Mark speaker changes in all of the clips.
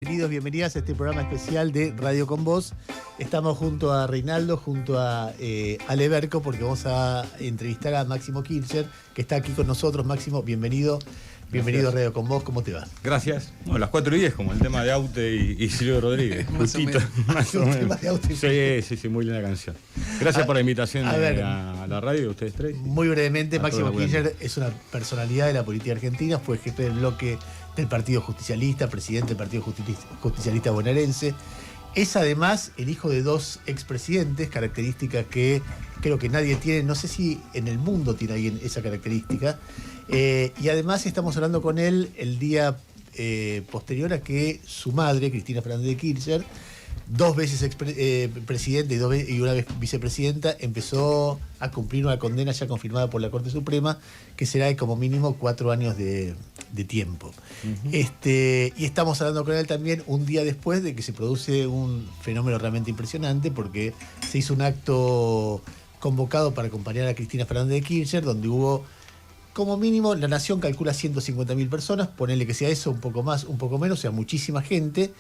Speaker 1: Bienvenidos, bienvenidas a este programa especial de Radio con Vos. Estamos junto a Reinaldo, junto a Ale Berco, porque vamos a entrevistar a Máximo Kirchner, que está aquí con nosotros. Máximo, bienvenido. Bienvenido a Radio con Vos, ¿cómo te va?
Speaker 2: Gracias. Bueno, las 4:10, como el tema de Aute y Silvio Rodríguez. Justito, más o menos. Sí, muy linda canción. Gracias por la invitación a la radio de ustedes tres.
Speaker 1: Muy brevemente, Máximo Kirchner es una personalidad de la política argentina, fue jefe del bloque del Partido Justicialista, presidente del Partido Justicialista bonaerense. Es además el hijo de dos expresidentes, característica que creo que nadie tiene, no sé si en el mundo tiene alguien esa característica. Y además estamos hablando con él el día posterior a que su madre, Cristina Fernández de Kirchner, dos veces presidente y una vez vicepresidenta, empezó a cumplir una condena ya confirmada por la Corte Suprema, que será de como mínimo 4 años de tiempo. Y estamos hablando con él también un día después de que se produce un fenómeno realmente impresionante, porque se hizo un acto convocado para acompañar a Cristina Fernández de Kirchner, donde hubo, como mínimo, la Nación calcula 150.000 personas, ponele que sea eso, un poco más, un poco menos, o sea, muchísima gente,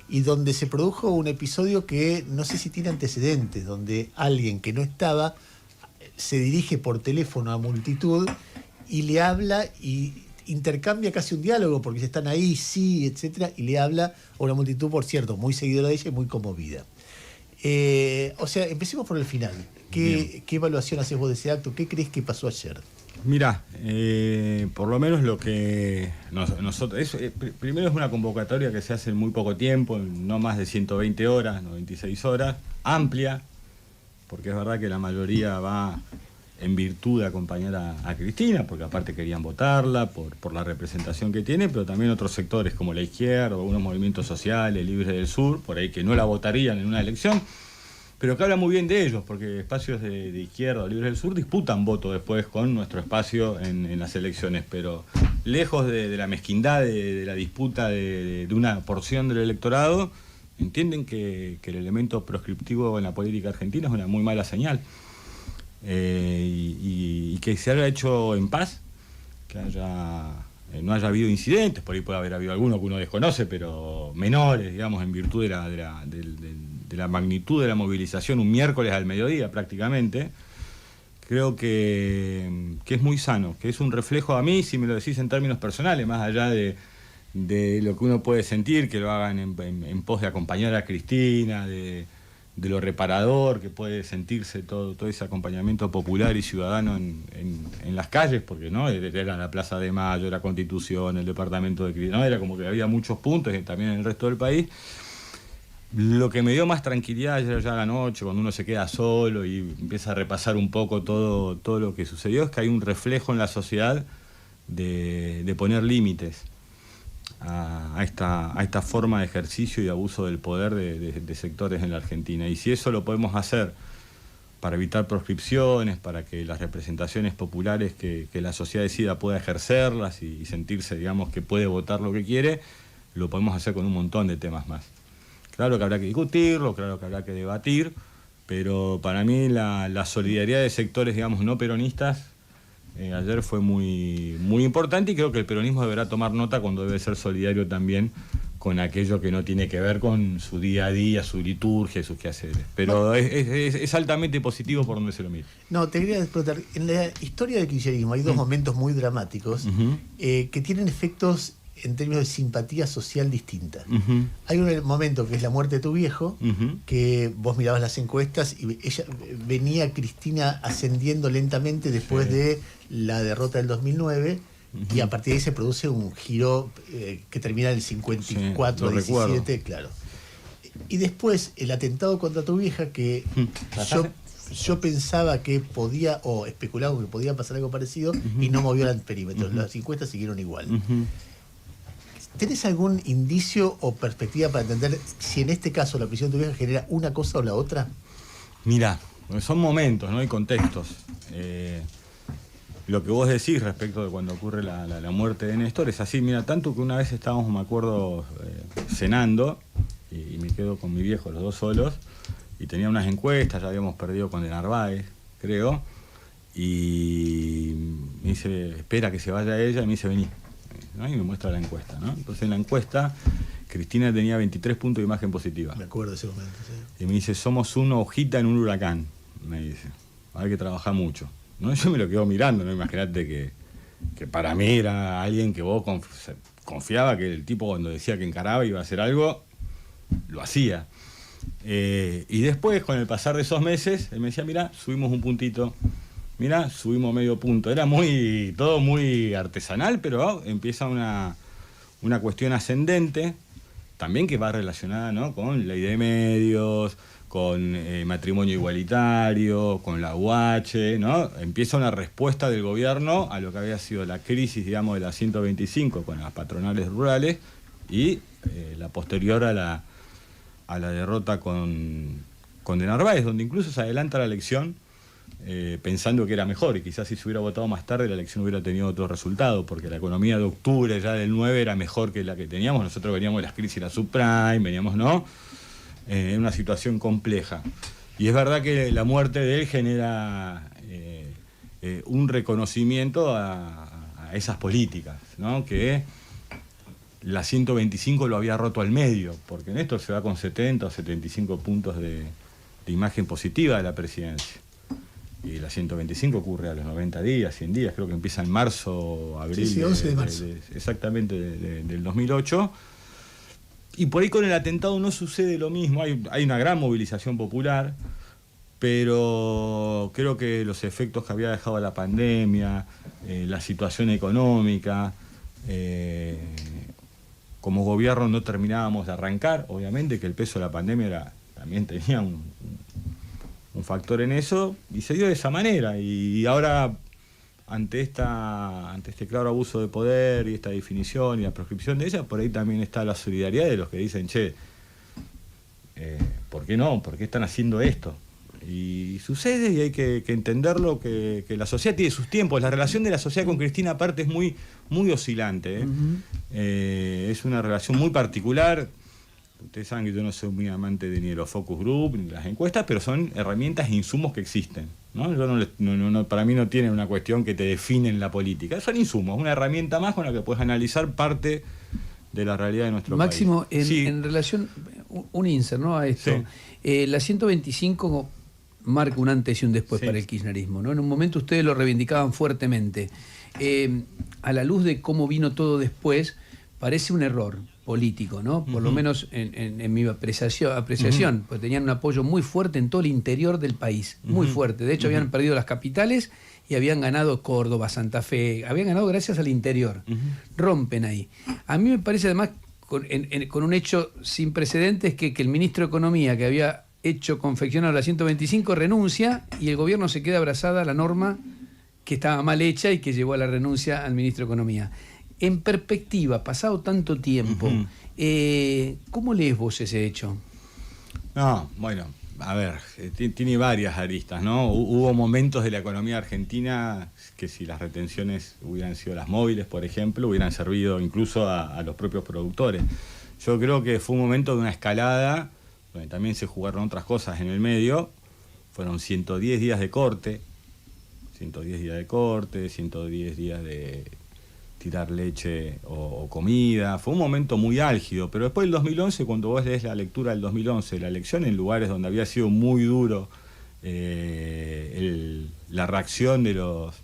Speaker 1: y donde se produjo un episodio que no sé si tiene antecedentes, donde alguien que no estaba se dirige por teléfono a multitud y le habla y intercambia casi un diálogo, porque si están ahí, sí, etcétera, y le habla a una multitud, por cierto, muy seguidora de ella y muy conmovida. O sea, empecemos por el final. ¿Qué evaluación haces vos de ese acto? ¿Qué crees que pasó ayer?
Speaker 2: Mirá, por lo menos lo que nosotros... primero es una convocatoria que se hace en muy poco tiempo, no más de 120 horas, 96 horas, amplia, porque es verdad que la mayoría va en virtud de acompañar a Cristina, porque aparte querían votarla por la representación que tiene, pero también otros sectores como la izquierda, o algunos movimientos sociales, Libres del Sur, por ahí que no la votarían en una elección, pero que habla muy bien de ellos, porque espacios de izquierda o Libres del Sur disputan voto después con nuestro espacio en las elecciones, pero lejos de la mezquindad de la disputa de una porción del electorado, entienden que el elemento proscriptivo en la política argentina es una muy mala señal. Y que se haya hecho en paz, que no haya habido incidentes, por ahí puede haber habido alguno que uno desconoce, pero menores, digamos, en virtud de la magnitud de la movilización, un miércoles al mediodía prácticamente. Creo que es muy sano, que es un reflejo, a mí, si me lo decís en términos personales, más allá de lo que uno puede sentir, que lo hagan en pos de acompañar a Cristina, de lo reparador que puede sentirse todo ese acompañamiento popular y ciudadano en las calles, porque no era la Plaza de Mayo, la Constitución, el departamento de Cristina, no, era como que había muchos puntos también en el resto del país. Lo que me dio más tranquilidad ayer ya a la noche, cuando uno se queda solo y empieza a repasar un poco todo lo que sucedió, es que hay un reflejo en la sociedad de poner límites a esta forma de ejercicio y abuso del poder de sectores en la Argentina. Y si eso lo podemos hacer para evitar proscripciones, para que las representaciones populares que la sociedad decida pueda ejercerlas y sentirse, digamos, que puede votar lo que quiere, lo podemos hacer con un montón de temas más. Claro que habrá que discutirlo, claro que habrá que debatir, pero para mí la solidaridad de sectores, digamos, no peronistas, ayer fue muy, muy importante, y creo que el peronismo deberá tomar nota cuando debe ser solidario también con aquello que no tiene que ver con su día a día, su liturgia y sus quehaceres. Pero no, es altamente positivo por donde se lo mire.
Speaker 1: No, te quería preguntar, en la historia del kirchnerismo hay dos momentos muy dramáticos que tienen efectos en términos de simpatía social distinta. Hay un momento que es la muerte de tu viejo, que vos mirabas las encuestas y venía Cristina ascendiendo lentamente después de la derrota del 2009, y a partir de ahí se produce un giro que termina en el 54-17, claro. Y después el atentado contra tu vieja, que yo pensaba que podía, o especulaba que podía pasar algo parecido, y no movió el perímetro. Las encuestas siguieron igual. ¿Tenés algún indicio o perspectiva para entender si en este caso la prisión de tu vieja genera una cosa o la otra?
Speaker 2: Mirá, son momentos, ¿no? Y contextos. Lo que vos decís respecto de cuando ocurre la muerte de Néstor es así. Mira, tanto que una vez estábamos, me acuerdo, cenando, y me quedo con mi viejo, los dos solos, y tenía unas encuestas, ya habíamos perdido con de Narváez, creo, y me dice, espera que se vaya ella, y me dice, vení, ¿no? Y me muestra la encuesta, ¿no? Entonces en la encuesta Cristina tenía 23 puntos de imagen positiva.
Speaker 1: Me acuerdo de ese momento, sí.
Speaker 2: Y me dice, somos una hojita en un huracán, me dice. Hay que trabajar mucho. ¿No? Yo me lo quedo mirando, ¿no? Imagínate que para mí era alguien que vos confiaba que el tipo cuando decía que encaraba iba a hacer algo, lo hacía. Y después, con el pasar de esos meses, él me decía, mirá, subimos un puntito, mirá, subimos medio punto. Era todo muy artesanal, pero empieza una cuestión ascendente, también que va relacionada, ¿no?, con ley de medios, con matrimonio igualitario, con la UH, ¿no? Empieza una respuesta del gobierno a lo que había sido la crisis, digamos, de la 125 con las patronales rurales y la posterior a la derrota con de Narváez, donde incluso se adelanta la elección pensando que era mejor, y quizás si se hubiera votado más tarde la elección hubiera tenido otro resultado, porque la economía de octubre ya del 9 era mejor que la que teníamos. Nosotros veníamos de las crisis de la subprime, veníamos, ¿no?, en una situación compleja. Y es verdad que la muerte de él genera un reconocimiento a esas políticas, ¿no?, que la 125 lo había roto al medio, porque Néstor se va con 70 o 75 puntos de imagen positiva de la presidencia. Y la 125 ocurre a los 90 días, 100 días, creo que empieza en marzo, abril.
Speaker 1: Sí, 11 de marzo.
Speaker 2: Exactamente, del 2008. Y por ahí con el atentado no sucede lo mismo. Hay una gran movilización popular, pero creo que los efectos que había dejado la pandemia, la situación económica, como gobierno no terminábamos de arrancar. Obviamente que el peso de la pandemia también tenía un factor en eso, y se dio de esa manera. Y ahora, ante este claro abuso de poder y esta definición y la proscripción de ella, por ahí también está la solidaridad de los que dicen, che, ¿por qué no? ¿Por qué están haciendo esto? Y sucede, y hay que entenderlo, que la sociedad tiene sus tiempos. La relación de la sociedad con Cristina, aparte, es muy, muy oscilante, ¿eh? Es una relación muy particular. Ustedes saben que yo no soy muy amante ni de los focus group ni de las encuestas, pero son herramientas e insumos que existen, ¿no? Yo para mí no tiene una cuestión que te define en la política. Son insumos, una herramienta más con la que puedes analizar parte de la realidad de nuestro
Speaker 3: Máximo,
Speaker 2: país.
Speaker 3: en relación, un insert, ¿no?, a esto. Sí. La 125 marca un antes y un después, sí, para el kirchnerismo, ¿no? En un momento ustedes lo reivindicaban fuertemente. A la luz de cómo vino todo después, parece un error político, ¿no? Por lo menos en mi apreciación, pues tenían un apoyo muy fuerte en todo el interior del país, muy fuerte. De hecho, habían perdido las capitales y habían ganado Córdoba, Santa Fe, habían ganado gracias al interior. Rompen ahí. A mí me parece además, con un hecho sin precedentes, que el ministro de Economía, que había confeccionado la 125, renuncia y el gobierno se queda abrazada a la norma que estaba mal hecha y que llevó a la renuncia al ministro de Economía. En perspectiva, pasado tanto tiempo, ¿cómo lees vos ese hecho?
Speaker 2: No, bueno, a ver, tiene varias aristas, ¿no? Hubo momentos de la economía argentina que, si las retenciones hubieran sido las móviles, por ejemplo, hubieran servido incluso a los propios productores. Yo creo que fue un momento de una escalada donde también se jugaron otras cosas en el medio. Fueron 110 días de corte, 110 días de tirar leche o comida. Fue un momento muy álgido, pero después del 2011, cuando vos lees la lectura del 2011, la elección en lugares donde había sido muy duro la reacción de los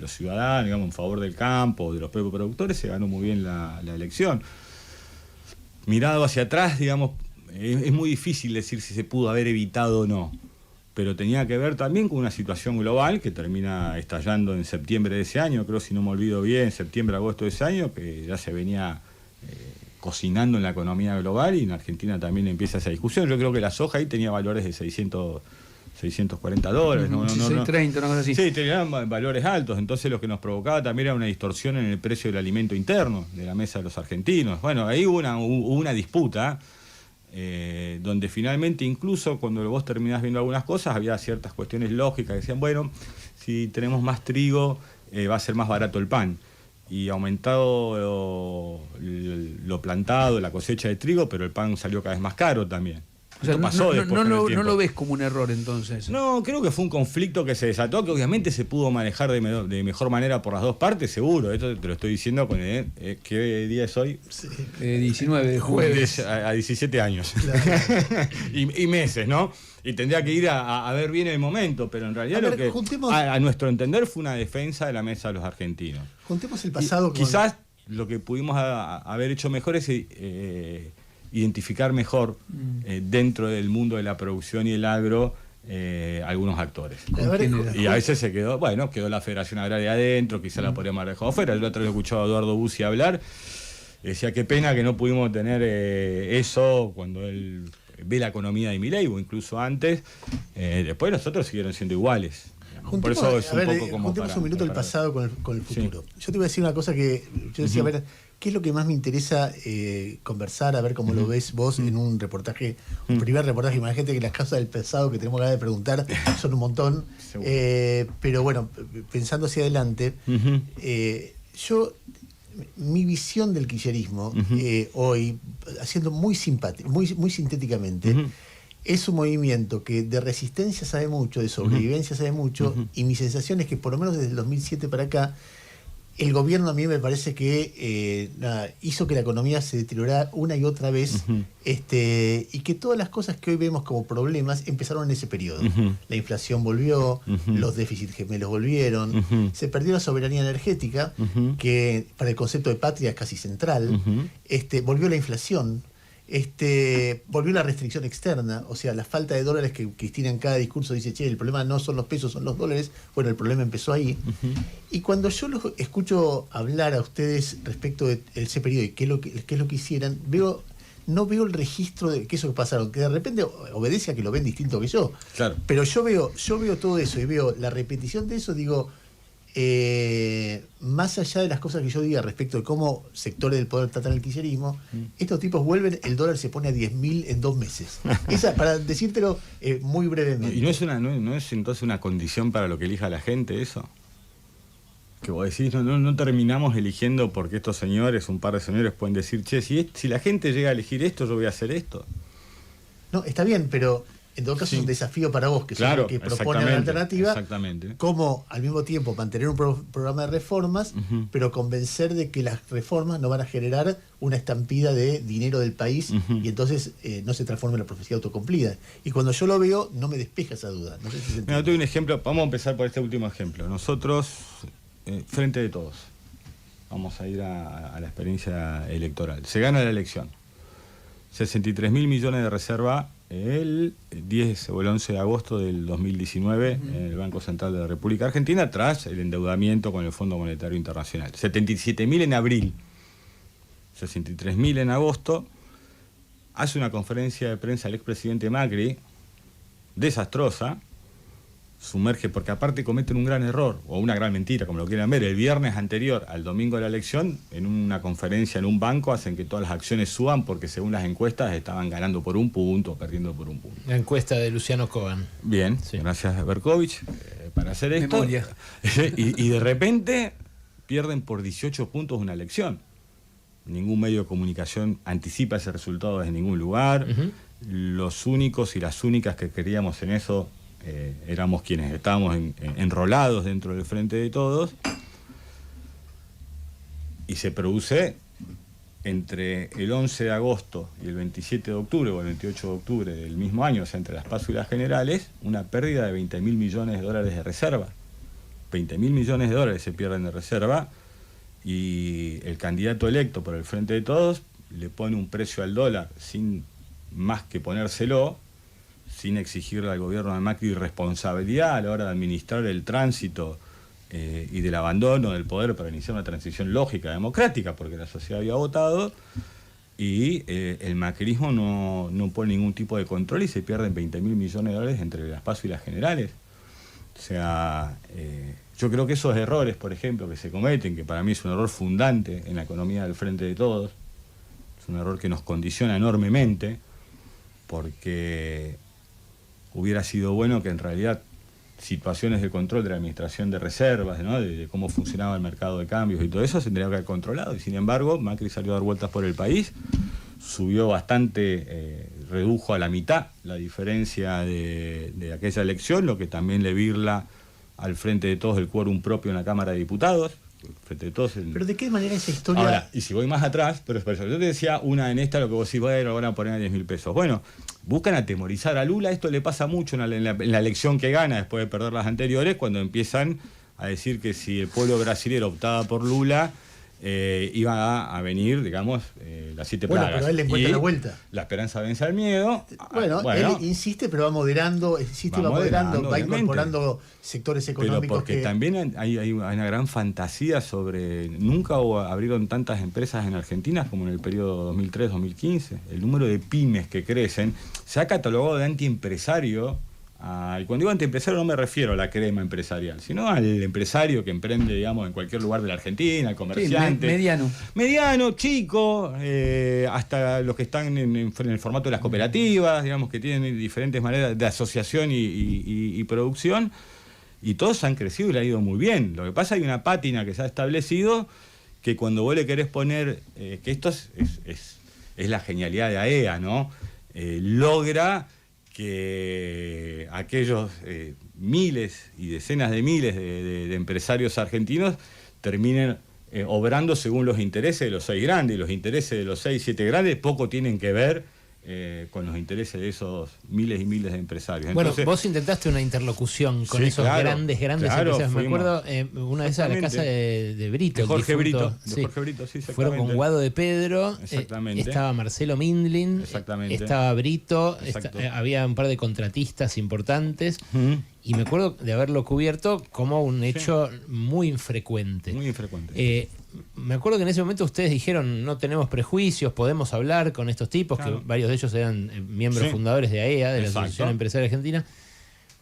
Speaker 2: ciudadanos, digamos, en favor del campo, de los propios productores, se ganó muy bien la elección. Mirado hacia atrás, digamos, es muy difícil decir si se pudo haber evitado o no, pero tenía que ver también con una situación global que termina estallando en septiembre de ese año, creo, si no me olvido bien, septiembre, agosto de ese año, que ya se venía cocinando en la economía global, y en Argentina también empieza esa discusión. Yo creo que la soja ahí tenía valores de $640, ¿no?
Speaker 3: 630, una cosa así.
Speaker 2: Sí, tenían valores altos, entonces lo que nos provocaba también era una distorsión en el precio del alimento interno de la mesa de los argentinos. Bueno, ahí hubo una disputa, donde finalmente, incluso cuando vos terminás viendo algunas cosas, había ciertas cuestiones lógicas que decían, bueno, si tenemos más trigo, va a ser más barato el pan. Y aumentado lo plantado, la cosecha de trigo, pero el pan salió cada vez más caro también.
Speaker 3: O sea,
Speaker 2: Esto pasó después con el
Speaker 3: no
Speaker 2: tiempo.
Speaker 3: lo ves como un error entonces.
Speaker 2: No, creo que fue un conflicto que se desató, que obviamente se pudo manejar de mejor manera por las dos partes, seguro. Esto te lo estoy diciendo con ¿qué día es hoy?
Speaker 1: Sí.
Speaker 3: 19 de jueves.
Speaker 2: A 17 años.
Speaker 1: Claro.
Speaker 2: y meses, ¿no? Y tendría que ir a ver bien el momento, pero en realidad
Speaker 1: A ver,
Speaker 2: lo que
Speaker 1: juntemos-
Speaker 2: a nuestro entender fue una defensa de la mesa de los argentinos.
Speaker 1: Juntemos el pasado con...
Speaker 2: Quizás lo que pudimos haber hecho mejor es identificar mejor dentro del mundo de la producción y el agro algunos actores.
Speaker 1: A ver,
Speaker 3: ¿Quién era?
Speaker 2: Y a veces se quedó la Federación Agraria adentro, quizá la podríamos haber dejado afuera. El otro día escuchaba a Eduardo Bussi hablar, decía qué pena que no pudimos tener eso cuando él ve la economía de Milei, o incluso antes. Después nosotros siguieron siendo iguales. Por eso es un poco como
Speaker 1: juntemos un minuto el pasado con el futuro.
Speaker 2: Sí.
Speaker 1: Yo te voy a decir una cosa que yo decía, a ver, ¿qué es lo que más me interesa conversar, a ver cómo lo ves vos en un reportaje, un primer reportaje? Imagínate que las causas del pasado que tenemos ganas de preguntar son un montón.
Speaker 2: Seguro.
Speaker 1: Pero bueno, pensando hacia adelante, mi visión del kirchnerismo hoy, haciendo muy simpático, muy sintéticamente, es un movimiento que de resistencia sabe mucho, de sobrevivencia sabe mucho, y mi sensación es que por lo menos desde el 2007 para acá, el gobierno a mí me parece que hizo que la economía se deteriorara una y otra vez, y que todas las cosas que hoy vemos como problemas empezaron en ese periodo. La inflación volvió, los déficits gemelos volvieron, se perdió la soberanía energética, que para el concepto de patria es casi central, volvió la inflación, volvió la restricción externa, o sea, la falta de dólares que Cristina en cada discurso dice, che, el problema no son los pesos, son los dólares. Bueno, el problema empezó ahí. Y cuando yo los escucho hablar a ustedes respecto de ese periodo y qué es lo que hicieran, no veo el registro de que eso que pasaron, que de repente obedece a que lo ven distinto que yo.
Speaker 2: Claro.
Speaker 1: Pero yo veo todo eso y veo la repetición de eso, digo, más allá de las cosas que yo diga respecto de cómo sectores del poder tratan el kirchnerismo, estos tipos vuelven, el dólar se pone a 10.000 en 2 meses. Esa, para decírtelo muy brevemente.
Speaker 2: ¿Y no es entonces una condición para lo que elija la gente eso? Que vos decís, no terminamos eligiendo porque estos señores, un par de señores pueden decir, che, si la gente llega a elegir esto, yo voy a hacer esto.
Speaker 1: No, está bien, pero en todo caso es un desafío para vos, que
Speaker 2: Claro,
Speaker 1: son los que proponen la alternativa.
Speaker 2: Exactamente.
Speaker 1: Cómo al mismo tiempo mantener un programa de reformas, pero convencer de que las reformas no van a generar una estampida de dinero del país y entonces no se transforme en la profecía autocumplida. Y cuando yo lo veo, no me despeja esa duda. No sé si se entiende.
Speaker 2: Mira, te doy un ejemplo, vamos a empezar por este último ejemplo. Nosotros, frente de todos, vamos a ir a la experiencia electoral. Se gana la elección. 63.000 millones de reserva el 10 o el 11 de agosto del 2019 en el Banco Central de la República Argentina, tras el endeudamiento con el Fondo Monetario Internacional. 77.000 en abril, 63.000 en agosto. Hace una conferencia de prensa el expresidente Macri, desastrosa, sumerge, porque aparte cometen un gran error, o una gran mentira, como lo quieran ver. El viernes anterior al domingo de la elección, en una conferencia en un banco, hacen que todas las acciones suban porque según las encuestas estaban ganando por 1 punto o perdiendo por 1 punto.
Speaker 4: La encuesta de Luciano Kogan.
Speaker 2: Bien,
Speaker 4: Sí.
Speaker 2: gracias Berkovich para hacer esto.
Speaker 3: Memoria.
Speaker 2: y de repente pierden por 18 puntos una elección. Ningún medio de comunicación anticipa ese resultado desde ningún lugar. Los únicos y las únicas que queríamos en eso éramos quienes estábamos enrolados dentro del Frente de Todos, y se produce entre el 11 de agosto y el 27 de octubre o el 28 de octubre del mismo año, o sea, entre las PASO y las generales, una pérdida de 20.000 millones de dólares de reserva. 20.000 millones de dólares se pierden de reserva, y el candidato electo por el Frente de Todos le pone un precio al dólar sin más que ponérselo, sin exigirle al gobierno de Macri responsabilidad a la hora de administrar el tránsito y del abandono del poder para iniciar una transición lógica, democrática, porque la sociedad había votado, y el macrismo no pone ningún tipo de control y se pierden 20.000 millones de dólares entre las PASO y las generales. O sea, yo creo que esos errores, por ejemplo, que se cometen, que para mí es un error fundante en la economía del Frente de Todos, es un error que nos condiciona enormemente, porque hubiera sido bueno que en realidad situaciones de control de la administración de reservas, ¿no? de cómo funcionaba el mercado de cambios y todo eso, se tendría que haber controlado. Y sin embargo, Macri salió a dar vueltas por el país, subió bastante, redujo a la mitad la diferencia de aquella elección, lo que también le virla al frente de todos el quórum propio en la Cámara de Diputados. Frente de todos
Speaker 1: Pero ¿de qué manera esa historia...?
Speaker 2: Ahora, y si voy más atrás, pero por eso, yo te decía una en esta, lo que vos decís, bueno, van a poner a 10.000 pesos. Bueno, buscan atemorizar a Lula, esto le pasa mucho en la elección que gana después de perder las anteriores, cuando empiezan a decir que si el pueblo brasileño optaba por Lula, iba a venir, digamos, las 7 plagas.
Speaker 1: Pero él le encuentra la vuelta.
Speaker 2: La esperanza vence al miedo.
Speaker 1: Bueno, él insiste, pero va moderando, va incorporando sectores económicos.
Speaker 2: Pero porque también hay una gran fantasía sobre... Nunca abrieron tantas empresas en Argentina como en el periodo 2003-2015. El número de pymes que crecen se ha catalogado de antiempresario. Y cuando digo antiempresario no me refiero a la crema empresarial, sino al empresario que emprende, digamos, en cualquier lugar de la Argentina, el comerciante.
Speaker 3: Sí, mediano.
Speaker 2: Mediano, chico, hasta los que están en el formato de las cooperativas, digamos, que tienen diferentes maneras de asociación y producción, y todos han crecido y le ha ido muy bien. Lo que pasa, hay una pátina que se ha establecido, que cuando vos le querés poner, que esto es la genialidad de AEA, ¿no? Logra que aquellos miles y decenas de miles de empresarios argentinos terminen obrando según los intereses de los 6 grandes, y los intereses de los 6, 7 grandes poco tienen que ver con los intereses de esos miles y miles de empresarios. Entonces,
Speaker 4: bueno, vos intentaste una interlocución con esos grandes empresarios. Me acuerdo una vez a la casa de Brito.
Speaker 2: De Jorge Brito.
Speaker 4: Sí. Fueron con Guado de Pedro. Estaba Marcelo Mindlin. Estaba Brito. Había un par de contratistas importantes. Y me acuerdo de haberlo cubierto como un hecho muy infrecuente.
Speaker 2: Muy infrecuente.
Speaker 4: Me acuerdo que en ese momento ustedes dijeron, no tenemos prejuicios, podemos hablar con estos tipos, que varios de ellos eran miembros fundadores de AEA, de la Asociación Empresaria Argentina.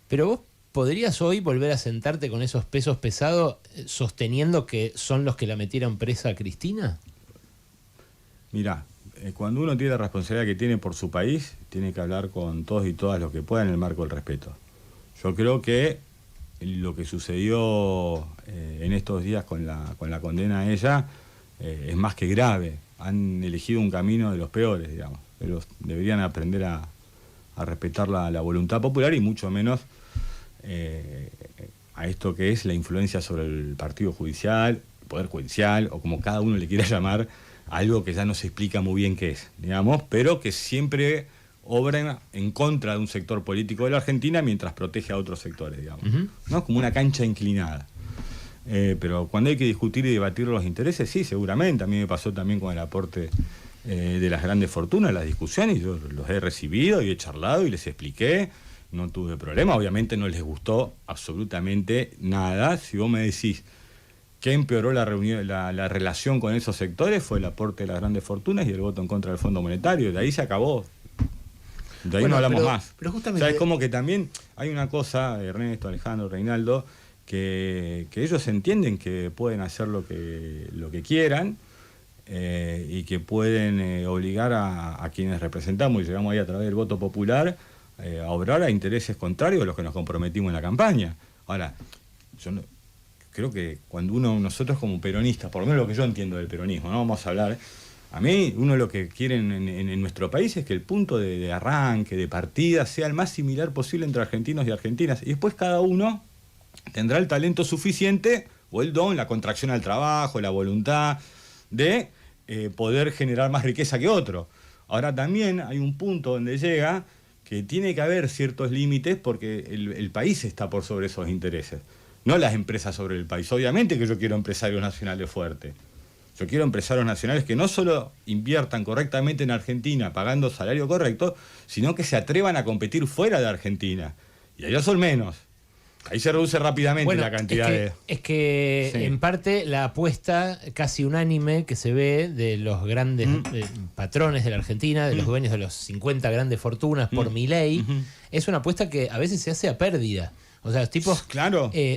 Speaker 4: Pero vos podrías hoy volver a sentarte con esos pesos pesados sosteniendo que son los que la metieron presa a Cristina.
Speaker 2: Mirá, cuando uno tiene la responsabilidad que tiene por su país, tiene que hablar con todos y todas los que puedan en el marco del respeto. Yo creo que lo que sucedió en estos días con la condena a ella es más que grave. Han elegido un camino de los peores, digamos. Pero deberían aprender a respetar la voluntad popular y mucho menos a esto que es la influencia sobre el partido judicial, el poder judicial, o como cada uno le quiera llamar, algo que ya no se explica muy bien qué es, digamos, pero que siempre obran en contra de un sector político de la Argentina mientras protege a otros sectores, digamos. ¿No? Como una cancha inclinada. Pero cuando hay que discutir y debatir los intereses, sí, seguramente. A mí me pasó también con el aporte de las grandes fortunas, las discusiones, yo los he recibido y he charlado y les expliqué, no tuve problema. Obviamente no les gustó absolutamente nada. Si vos me decís que empeoró la relación con esos sectores, fue el aporte de las grandes fortunas y el voto en contra del Fondo Monetario. De ahí se acabó. De ahí no hablamos más.
Speaker 1: Pero justamente...
Speaker 2: O sea, es como que también hay una cosa, Ernesto, Alejandro, Reinaldo, que ellos entienden que pueden hacer lo que quieran y que pueden obligar a quienes representamos y llegamos ahí a través del voto popular a obrar a intereses contrarios a los que nos comprometimos en la campaña. Ahora, yo creo que cuando nosotros como peronistas, por lo menos lo que yo entiendo del peronismo, no vamos a hablar... A mí, uno lo que quieren en nuestro país es que el punto de arranque, de partida, sea el más similar posible entre argentinos y argentinas. Y después cada uno tendrá el talento suficiente, o el don, la contracción al trabajo, la voluntad de poder generar más riqueza que otro. Ahora también hay un punto donde llega que tiene que haber ciertos límites porque el país está por sobre esos intereses. No las empresas sobre el país. Obviamente que yo quiero empresarios nacionales fuertes. Yo quiero empresarios nacionales que no solo inviertan correctamente en Argentina pagando salario correcto, sino que se atrevan a competir fuera de Argentina. Y ellos son menos. Ahí se reduce rápidamente la cantidad
Speaker 4: Es que en parte la apuesta casi unánime que se ve de los grandes patrones de la Argentina, de los dueños de los 50 grandes fortunas por Milei, es una apuesta que a veces se hace a pérdida. O sea, los tipos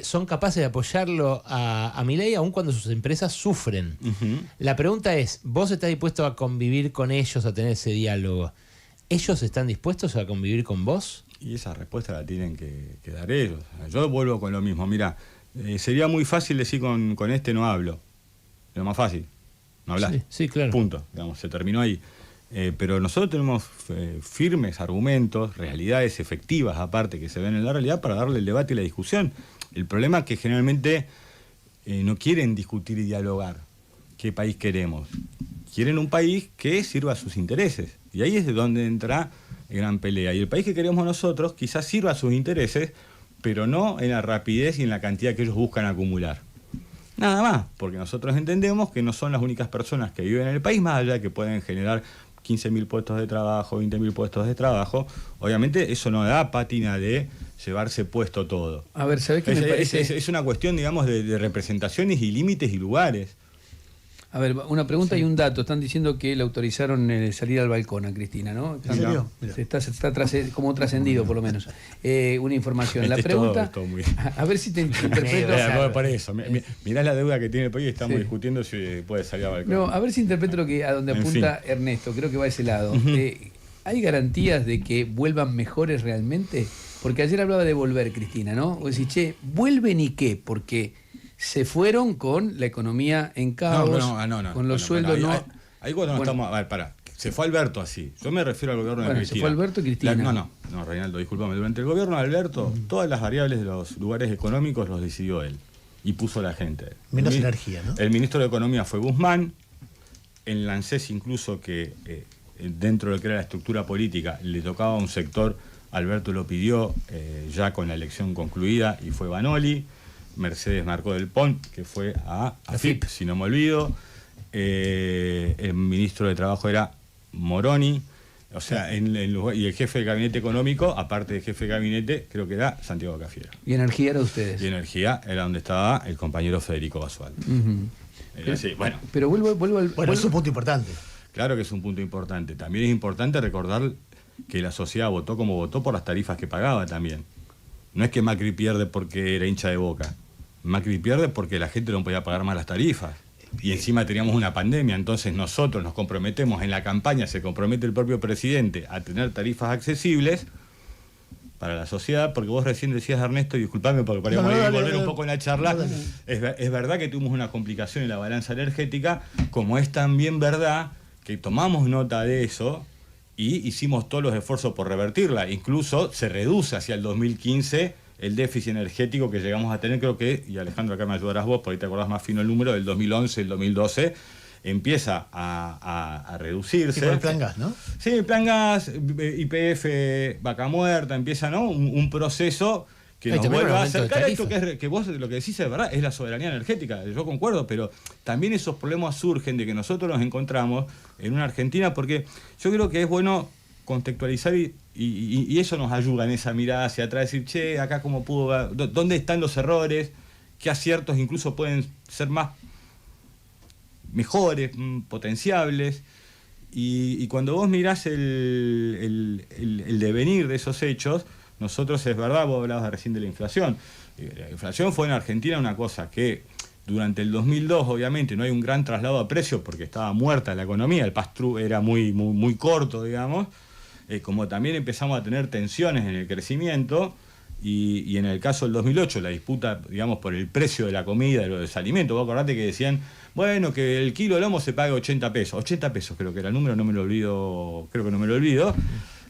Speaker 4: son capaces de apoyarlo a Milei aun cuando sus empresas sufren. La pregunta es, ¿vos estás dispuesto a convivir con ellos, a tener ese diálogo? ¿Ellos están dispuestos a convivir con vos?
Speaker 2: Y esa respuesta la tienen que dar ellos. Yo vuelvo con lo mismo. Mira, sería muy fácil decir con este no hablo. Es lo más fácil. No hablar.
Speaker 4: Sí, claro.
Speaker 2: Punto. Digamos, se terminó ahí. Pero nosotros tenemos firmes argumentos, realidades efectivas aparte que se ven en la realidad para darle el debate y la discusión. El problema es que generalmente no quieren discutir y dialogar qué país queremos. Quieren un país que sirva a sus intereses. Y ahí es de donde entra gran pelea. Y el país que queremos nosotros quizás sirva a sus intereses, pero no en la rapidez y en la cantidad que ellos buscan acumular. Nada más, porque nosotros entendemos que no son las únicas personas que viven en el país, más allá de que pueden generar 15.000 puestos de trabajo, 20.000 puestos de trabajo. Obviamente eso no da pátina de llevarse puesto todo.
Speaker 3: A ver, ¿sabés qué me parece?
Speaker 2: Es una cuestión, digamos, de representaciones y límites y lugares.
Speaker 3: A ver, una pregunta y un dato. Están diciendo que le autorizaron salir al balcón a Cristina, ¿no?
Speaker 1: ¿En serio?
Speaker 3: Se está como trascendido, por lo menos. Una información. La pregunta...
Speaker 2: Todo muy...
Speaker 3: A ver si te interpreto...
Speaker 2: Por eso. Mirá la deuda que tiene el país y estamos discutiendo si puede salir al balcón.
Speaker 3: No, a ver si interpreto a donde apunta Ernesto. Creo que va a ese lado. ¿Hay garantías de que vuelvan mejores realmente? Porque ayer hablaba de volver, Cristina, ¿no? O decir, che, ¿vuelven y qué? Porque... se fueron con la economía en caos, con los sueldos
Speaker 2: Ahí cuando estamos... A ver, pará. Se fue Alberto así. Yo me refiero al gobierno de Cristina.
Speaker 3: Se fue Alberto y Cristina.
Speaker 2: No, Reinaldo, discúlpame. Durante el gobierno de Alberto, todas las variables de los lugares económicos los decidió él. Y puso la gente.
Speaker 1: Menos energía, ¿no?
Speaker 2: El ministro de Economía fue Guzmán. En la ANSES incluso que dentro de lo que era la estructura política le tocaba a un sector, Alberto lo pidió ya con la elección concluida y fue Banoli. Mercedes Marcó del Pont, que fue a AFIP, si no me olvido. El ministro de Trabajo era Moroni. O sea, y el jefe de gabinete económico, aparte del jefe de gabinete, creo que era Santiago Cafiero.
Speaker 3: ¿Y energía era de ustedes?
Speaker 2: Y energía era donde estaba el compañero Federico Basualdo. Bueno.
Speaker 3: Pero vuelvo al...
Speaker 1: Bueno, es un punto importante.
Speaker 2: Claro que es un punto importante. También es importante recordar que la sociedad votó como votó por las tarifas que pagaba también. No es que Macri pierde porque era hincha de Boca. Macri pierde porque la gente no podía pagar más las tarifas. Y encima teníamos una pandemia, entonces nosotros nos comprometemos en la campaña, se compromete el propio presidente a tener tarifas accesibles para la sociedad, porque vos recién decías, Ernesto, y disculpame porque para volver un poco en la charla, es verdad que tuvimos una complicación en la balanza energética, como es también verdad que tomamos nota de eso y hicimos todos los esfuerzos por revertirla. Incluso se reduce hacia el 2015 el déficit energético que llegamos a tener, creo que, y Alejandro acá me ayudarás vos, por ahí te acordás más fino el número, del 2011, el 2012, empieza a reducirse.
Speaker 1: Sí, por el plan gas, ¿no?
Speaker 2: Sí, el plan gas, YPF, vaca muerta, empieza, ¿no? Un proceso que nos vuelve a acercar a esto que vos lo que decís es verdad, es la soberanía energética, yo concuerdo, pero también esos problemas surgen de que nosotros nos encontramos en una Argentina, porque yo creo que es bueno contextualizar y eso nos ayuda en esa mirada hacia atrás, decir, che, acá cómo pudo, dónde están los errores, qué aciertos incluso pueden ser mejores, potenciables, y cuando vos mirás el devenir de esos hechos, nosotros, es verdad, vos hablabas recién de la inflación. La inflación fue en Argentina una cosa que durante el 2002, obviamente, no hay un gran traslado a precios porque estaba muerta la economía, el pass-through era muy corto, digamos. Como también empezamos a tener tensiones en el crecimiento, y en el caso del 2008, la disputa, digamos, por el precio de la comida, de los alimentos. Vos acordate que decían, bueno, que el kilo de lomo se paga 80 pesos. 80 pesos creo que era el número, no me lo olvido,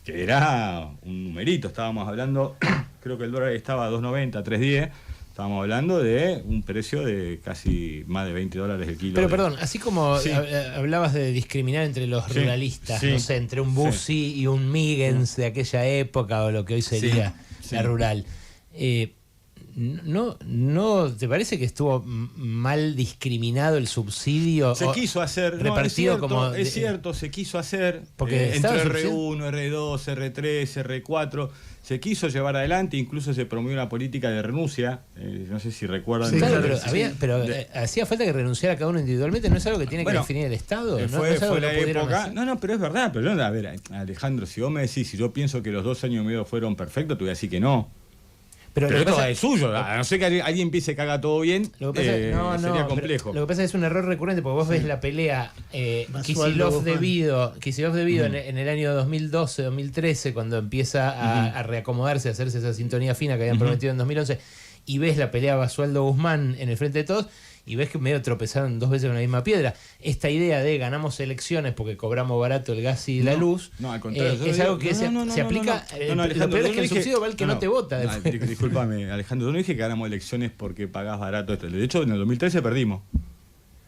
Speaker 2: que era un numerito. Estábamos hablando, creo que el dólar estaba a 2.90, 3.10. Estábamos hablando de un precio de casi más de $20 el kilo.
Speaker 4: Pero perdón, así como hablabas de discriminar entre los ruralistas, no sé, entre un Bussi y un Miggins de aquella época o lo que hoy sería la rural. ¿No te parece que estuvo mal discriminado el subsidio?
Speaker 2: Se quiso hacer,
Speaker 4: repartido
Speaker 2: es cierto, se quiso hacer
Speaker 4: porque
Speaker 2: entre R1, R2, R3, R4, se quiso llevar adelante, incluso se promovió una política de renuncia, no sé si recuerdan.
Speaker 4: Sí, claro, pero hacía falta que renunciara cada uno individualmente, ¿no es algo que tiene que definir el Estado?
Speaker 2: Fue la época. No, pero es verdad, pero a ver, Alejandro, si vos me decís, si yo pienso que los 2 años y medio fueron perfectos, te voy a decir que no. Pero esto es suyo, a no ser que alguien empiece que haga todo bien, sería complejo.
Speaker 4: Lo que pasa es que es un error recurrente, porque vos ves la pelea Kicillof debido en el año 2012, 2013, cuando empieza a reacomodarse, a hacerse esa sintonía fina que habían prometido en 2011, y ves la pelea Basualdo Guzmán en el Frente de Todos, y ves que medio tropezaron 2 veces con la misma piedra. Esta idea de ganamos elecciones porque cobramos barato el gas y la luz,
Speaker 2: al contrario,
Speaker 4: es algo que se aplica.
Speaker 2: Alejandro,
Speaker 4: lo peor es que el subsidio va al que no te vota.
Speaker 2: Discúlpame, Alejandro, yo no dije que ganamos elecciones porque pagás barato esto. De hecho, en el 2013 perdimos.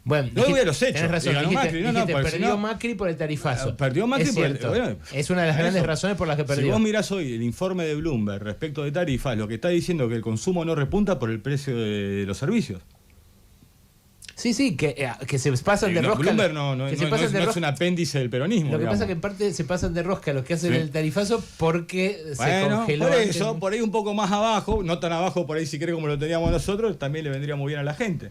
Speaker 4: Bueno,
Speaker 2: no voy a los hechos.
Speaker 4: Tenés razón,
Speaker 2: ganó Macri.
Speaker 4: Perdió Macri por el tarifazo.
Speaker 2: Perdió Macri
Speaker 4: es cierto.
Speaker 2: Bueno,
Speaker 4: es una de las grandes razones por las que perdió.
Speaker 2: Si vos mirás hoy el informe de Bloomberg respecto de tarifas, lo que está diciendo es que el consumo no repunta por el precio de los servicios.
Speaker 4: Sí, que se pasan de rosca.
Speaker 2: Bloomberg no es un apéndice del peronismo.
Speaker 4: Lo que pasa es que en parte se pasan de rosca los que hacen el tarifazo porque se congeló.
Speaker 2: Por eso, por ahí un poco más abajo, no tan abajo por ahí si cree como lo teníamos nosotros, también le vendría muy bien a la gente.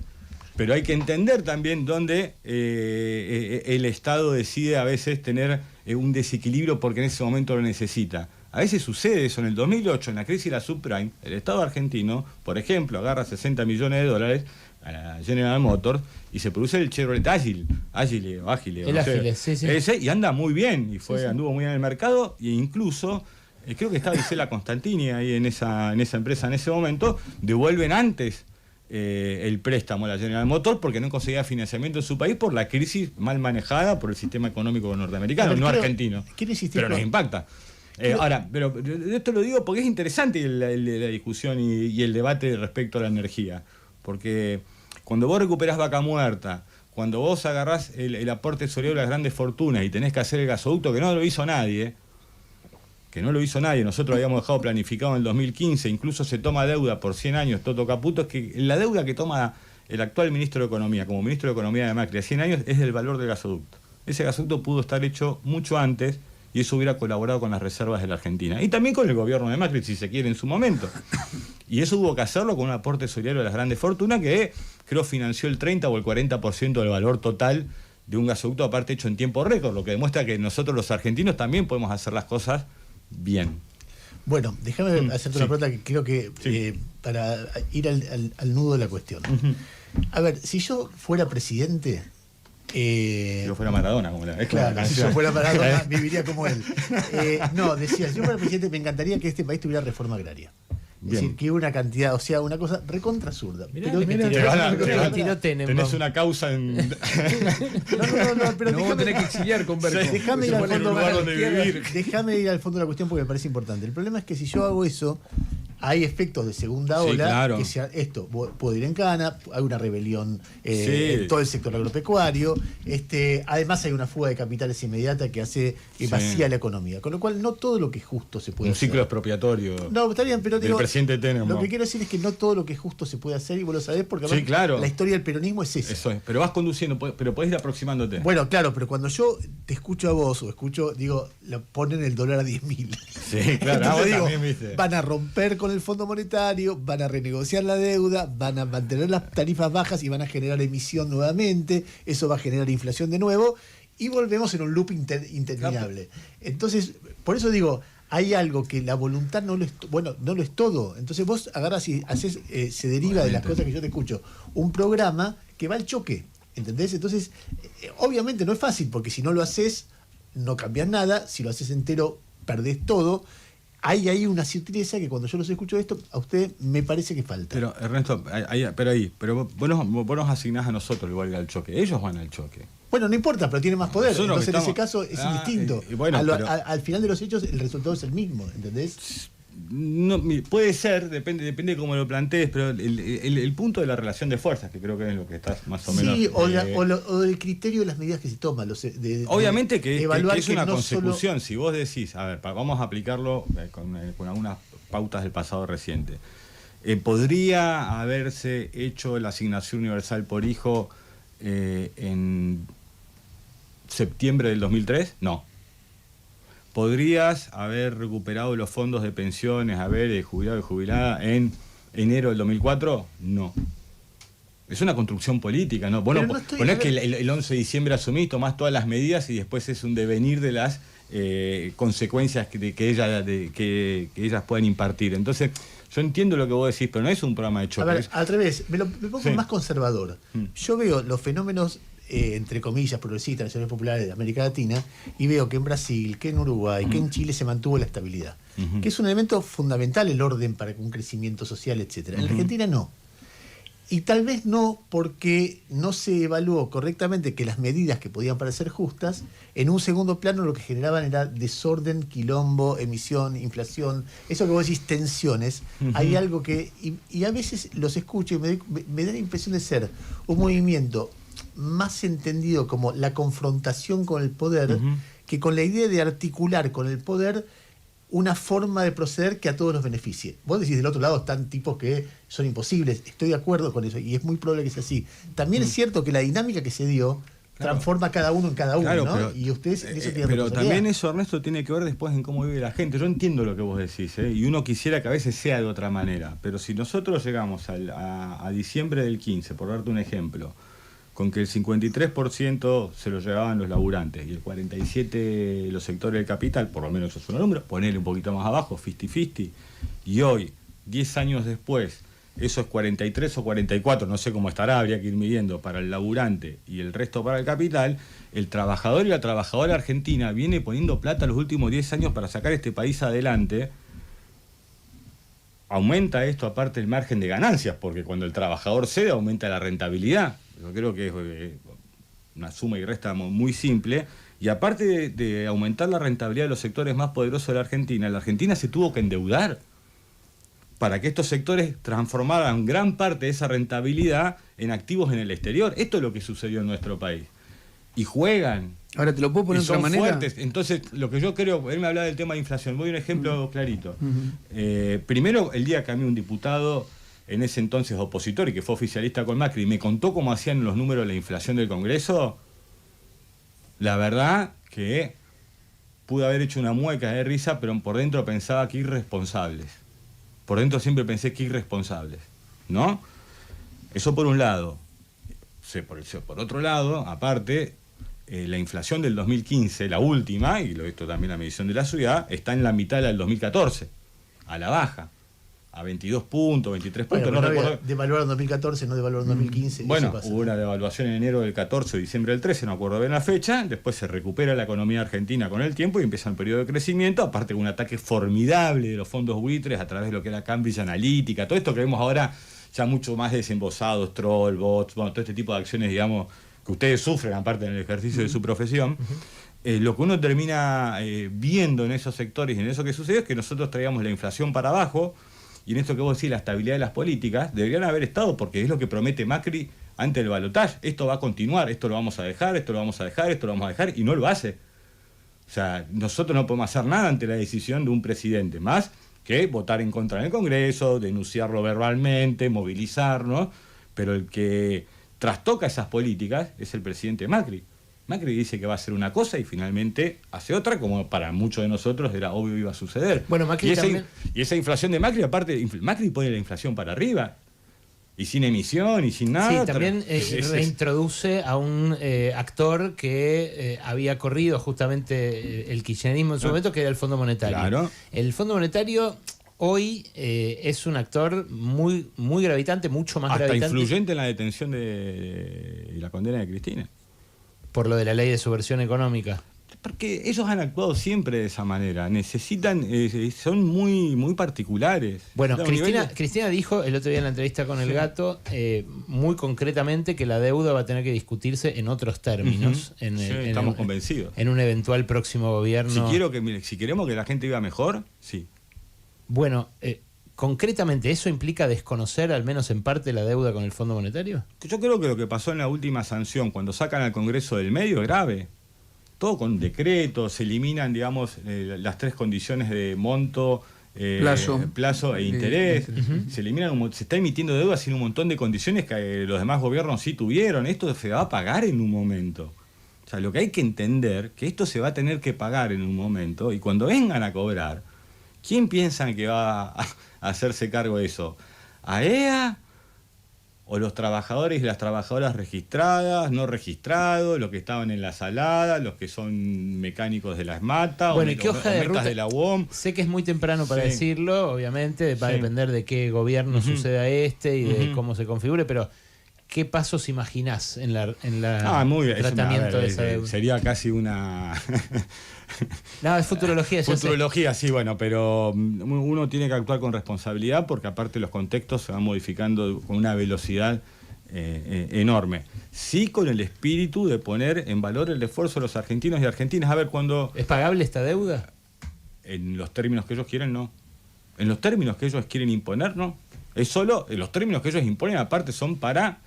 Speaker 2: Pero hay que entender también dónde el Estado decide a veces tener un desequilibrio porque en ese momento lo necesita. A veces sucede eso. En el 2008, en la crisis de la subprime, el Estado argentino, por ejemplo, agarra $60 millones a la General Motors y se produce el Chevrolet Ágil, ese, y anda muy bien, anduvo muy bien en el mercado, e incluso, creo que estaba Gisela Constantini ahí en esa empresa en ese momento, devuelven antes el préstamo a la General Motors porque no conseguía financiamiento en su país por la crisis mal manejada por el sistema económico norteamericano, no argentino. Pero nos impacta. Ahora, pero esto lo digo porque es interesante la discusión y el debate respecto a la energía. Porque cuando vos recuperás Vaca Muerta, cuando vos agarrás el aporte tesorero de las grandes fortunas y tenés que hacer el gasoducto, que no lo hizo nadie, nosotros habíamos dejado planificado en el 2015, incluso se toma deuda por 100 años, Toto Caputo, es que la deuda que toma el actual ministro de Economía, como ministro de Economía de Macri, a 100 años, es del valor del gasoducto. Ese gasoducto pudo estar hecho mucho antes y eso hubiera colaborado con las reservas de la Argentina. Y también con el gobierno de Macri, si se quiere, en su momento. Y eso hubo que hacerlo con un aporte solidario de las grandes fortunas que creo financió el 30 o el 40% del valor total de un gasoducto, aparte hecho en tiempo récord, lo que demuestra que nosotros los argentinos también podemos hacer las cosas bien.
Speaker 1: Bueno, déjame hacerte una pregunta que creo que para ir al nudo de la cuestión. A ver, si yo fuera presidente...
Speaker 2: si yo fuera Maradona, como la
Speaker 1: claro, si yo fuera Maradona, viviría como él. Decía, si yo fuera presidente, me encantaría que este país tuviera reforma agraria. Es decir, que una cantidad, o sea, una cosa recontra absurda.
Speaker 2: Tenés una causa en...
Speaker 1: pero
Speaker 3: no tenés que exiliar con Berco.
Speaker 1: Déjame ir al fondo de la cuestión porque me parece importante. El problema es que si yo hago eso, hay efectos de segunda ola,
Speaker 2: claro.
Speaker 1: que sea esto, puedo ir en cana, hay una rebelión en todo el sector agropecuario, además hay una fuga de capitales inmediata que hace vacía la economía, con lo cual no todo lo que es justo se puede hacer.
Speaker 2: Un ciclo expropiatorio.
Speaker 1: No, está bien, pero digo,
Speaker 2: Tenemos.
Speaker 1: Lo que quiero decir es que no todo lo que es justo se puede hacer y vos lo sabés porque la historia del peronismo es esa.
Speaker 2: Eso es, pero vas conduciendo, pero podés ir aproximándote.
Speaker 1: Bueno, claro, pero cuando yo te escucho a vos o digo, lo ponen el dólar a 10.000.
Speaker 2: Sí, claro.
Speaker 1: Entonces digo, van a romper con el Fondo Monetario, van a renegociar la deuda, van a mantener las tarifas bajas y van a generar emisión nuevamente, eso va a generar inflación de nuevo y volvemos en un loop interminable. Entonces, por eso digo, hay algo que la voluntad no lo es todo. Entonces vos agarras y haces, se deriva de las cosas que yo te escucho, un programa que va al choque, ¿entendés? Entonces, obviamente no es fácil, porque si no lo haces, no cambias nada, si lo haces entero, perdés todo. Hay ahí una sutileza que cuando yo los escucho esto, a usted me parece que falta.
Speaker 2: Pero, Ernesto, pero vos nos asignás a nosotros igual ir al choque. Ellos van al choque.
Speaker 1: Bueno, no importa, pero tiene más poder. Entonces, en ese caso es indistinto. Al final de los hechos, el resultado es el mismo, ¿entendés?
Speaker 2: No, puede ser, depende de cómo lo plantees, pero el punto de la relación de fuerzas, que creo que es lo que estás más o menos...
Speaker 1: Sí, o del criterio de las medidas que se toman.
Speaker 2: Obviamente que es una consecución. Si vos decís, a ver, vamos a aplicarlo con algunas pautas del pasado reciente. ¿Podría haberse hecho la asignación universal por hijo en septiembre del 2003? No. ¿Podrías haber recuperado los fondos de pensiones, haber jubilado y jubilada en enero del 2004? No. Es una construcción política, ¿no? Bueno, no es que el 11 de diciembre asumís, tomás todas las medidas y después es un devenir de las consecuencias que ellas puedan impartir. Entonces, yo entiendo lo que vos decís, pero no es un programa de choque.
Speaker 1: A ver, al revés, me pongo más conservador. Yo veo los fenómenos entre comillas, progresistas, nacionales populares de América Latina, y veo que en Brasil, que en Uruguay, que en Chile se mantuvo la estabilidad, que es un elemento fundamental el orden para un crecimiento social, etcétera. En la Argentina no. Y tal vez no porque no se evaluó correctamente que las medidas que podían parecer justas, en un segundo plano lo que generaban era desorden, quilombo, emisión, inflación, eso que vos decís, tensiones. Hay algo que, y a veces los escucho y me da la impresión de ser un movimiento más entendido como la confrontación con el poder, que con la idea de articular con el poder una forma de proceder que a todos nos beneficie. Vos decís, del otro lado están tipos que son imposibles. Estoy de acuerdo con eso y es muy probable que sea así. También es cierto que la dinámica que se dio transforma a cada uno en cada uno,
Speaker 2: claro,
Speaker 1: ¿no?
Speaker 2: pero,
Speaker 1: y ustedes en eso tienen
Speaker 2: pero
Speaker 1: responsabilidad.
Speaker 2: también eso, Ernesto, tiene que ver después en cómo vive la gente. Yo entiendo lo que vos decís, y uno quisiera que a veces sea de otra manera. Pero si nosotros llegamos a diciembre del 15, por darte un ejemplo, con que el 53% se lo llevaban los laburantes y el 47% los sectores del capital, por lo menos eso es un número, ponele un poquito más abajo, 50-50, y hoy, 10 años después, eso es 43 o 44, no sé cómo estará, habría que ir midiendo para el laburante y el resto para el capital, el trabajador y la trabajadora argentina viene poniendo plata los últimos 10 años para sacar este país adelante. Aumenta esto aparte el margen de ganancias, porque cuando el trabajador cede aumenta la rentabilidad. Yo creo que es una suma y resta muy simple. Y aparte de aumentar la rentabilidad de los sectores más poderosos de la Argentina se tuvo que endeudar para que estos sectores transformaran gran parte de esa rentabilidad en activos en el exterior. Esto es lo que sucedió en nuestro país. Y juegan.
Speaker 3: Ahora te lo puedo poner de otra manera.
Speaker 2: Fuertes. Entonces, lo que yo creo, él me hablaba del tema de inflación. Voy a un ejemplo clarito. Primero, el día que a mí un diputado, en ese entonces opositor y que fue oficialista con Macri, me contó cómo hacían los números de la inflación del Congreso, la verdad que pude haber hecho una mueca de risa, pero por dentro pensaba que irresponsables. Por dentro siempre pensé que irresponsables, ¿no? Eso por un lado. Por otro lado, aparte, la inflación del 2015, la última, y lo he visto también la medición de la ciudad, está en la mitad del 2014, a la baja, a 22 puntos, 23 puntos,
Speaker 1: Bueno,
Speaker 2: no recuerdo.
Speaker 1: Devaluaron en 2014, no devaluaron en 2015.
Speaker 2: Bueno,
Speaker 1: eso pasa.
Speaker 2: hubo una devaluación en enero del 14 o diciembre del 13, no acuerdo bien la fecha, después se recupera la economía argentina con el tiempo y empieza un periodo de crecimiento, aparte de un ataque formidable de los fondos buitres a través de lo que era Cambridge Analytica, todo esto que vemos ahora ya mucho más desembosados, troll, bots, bueno, todo este tipo de acciones, digamos, que ustedes sufren aparte en el ejercicio de su profesión. Lo que uno termina viendo en esos sectores y en eso que sucedió es que nosotros traíamos la inflación para abajo, y en esto que vos decís, la estabilidad de las políticas, deberían haber estado, porque es lo que promete Macri ante el balotaje. Esto va a continuar, esto lo vamos a dejar, esto lo vamos a dejar, esto lo vamos a dejar, y no lo hace. O sea, nosotros no podemos hacer nada ante la decisión de un presidente, más que votar en contra en el Congreso, denunciarlo verbalmente, movilizarnos, pero el que trastoca esas políticas es el presidente Macri. Macri dice que va a hacer una cosa y finalmente hace otra, como para muchos de nosotros era obvio que iba a suceder.
Speaker 4: Bueno, Macri
Speaker 2: y esa inflación de Macri, aparte, Macri pone la inflación para arriba, y sin emisión, y sin nada.
Speaker 4: Sí, también reintroduce a un actor que había corrido justamente el kirchnerismo en su momento, que era el Fondo Monetario.
Speaker 2: Claro.
Speaker 4: El Fondo Monetario hoy es un actor muy, muy gravitante, mucho más
Speaker 2: hasta
Speaker 4: gravitante.
Speaker 2: Influyente en la detención y la condena de Cristina.
Speaker 4: Por lo de la ley de subversión económica.
Speaker 2: Porque ellos han actuado siempre de esa manera. Necesitan, son muy, muy particulares.
Speaker 4: Bueno, Cristina dijo el otro día en la entrevista con El Gato, muy concretamente, que la deuda va a tener que discutirse en otros términos.
Speaker 2: Estamos convencidos.
Speaker 4: En un eventual próximo gobierno.
Speaker 2: Si queremos que la gente viva mejor, sí.
Speaker 4: Bueno, concretamente, ¿eso implica desconocer al menos en parte la deuda con el Fondo Monetario?
Speaker 2: Yo creo que lo que pasó en la última sanción, cuando sacan al Congreso del medio, es grave. Todo con decreto, se eliminan, digamos, las tres condiciones de monto, plazo e interés. Se eliminan, se está emitiendo deuda sin un montón de condiciones que los demás gobiernos sí tuvieron. Esto se va a pagar en un momento. O sea, lo que hay que entender, que esto se va a tener que pagar en un momento, y cuando vengan a cobrar, ¿quién piensan que va a hacerse cargo de eso? ¿AEA? ¿O los trabajadores y las trabajadoras registradas, no registrados, los que estaban en la salada, los que son mecánicos de la ESMATA,
Speaker 4: bueno,
Speaker 2: o metas de la UOM?
Speaker 4: Sé que es muy temprano para decirlo, obviamente, va a depender de qué gobierno suceda y de cómo se configure, pero ¿qué pasos imaginás en la
Speaker 2: muy bien.
Speaker 4: tratamiento de esa deuda?
Speaker 2: Sería casi una...
Speaker 4: No, es futurología.
Speaker 2: Futurología, sí, bueno, pero uno tiene que actuar con responsabilidad porque aparte los contextos se van modificando con una velocidad enorme. Sí, con el espíritu de poner en valor el esfuerzo de los argentinos y argentinas. A ver, cuando...
Speaker 4: ¿Es pagable esta deuda?
Speaker 2: En los términos que ellos quieren, no. En los términos que ellos quieren imponer, no. Es solo, los términos que ellos imponen, aparte, son para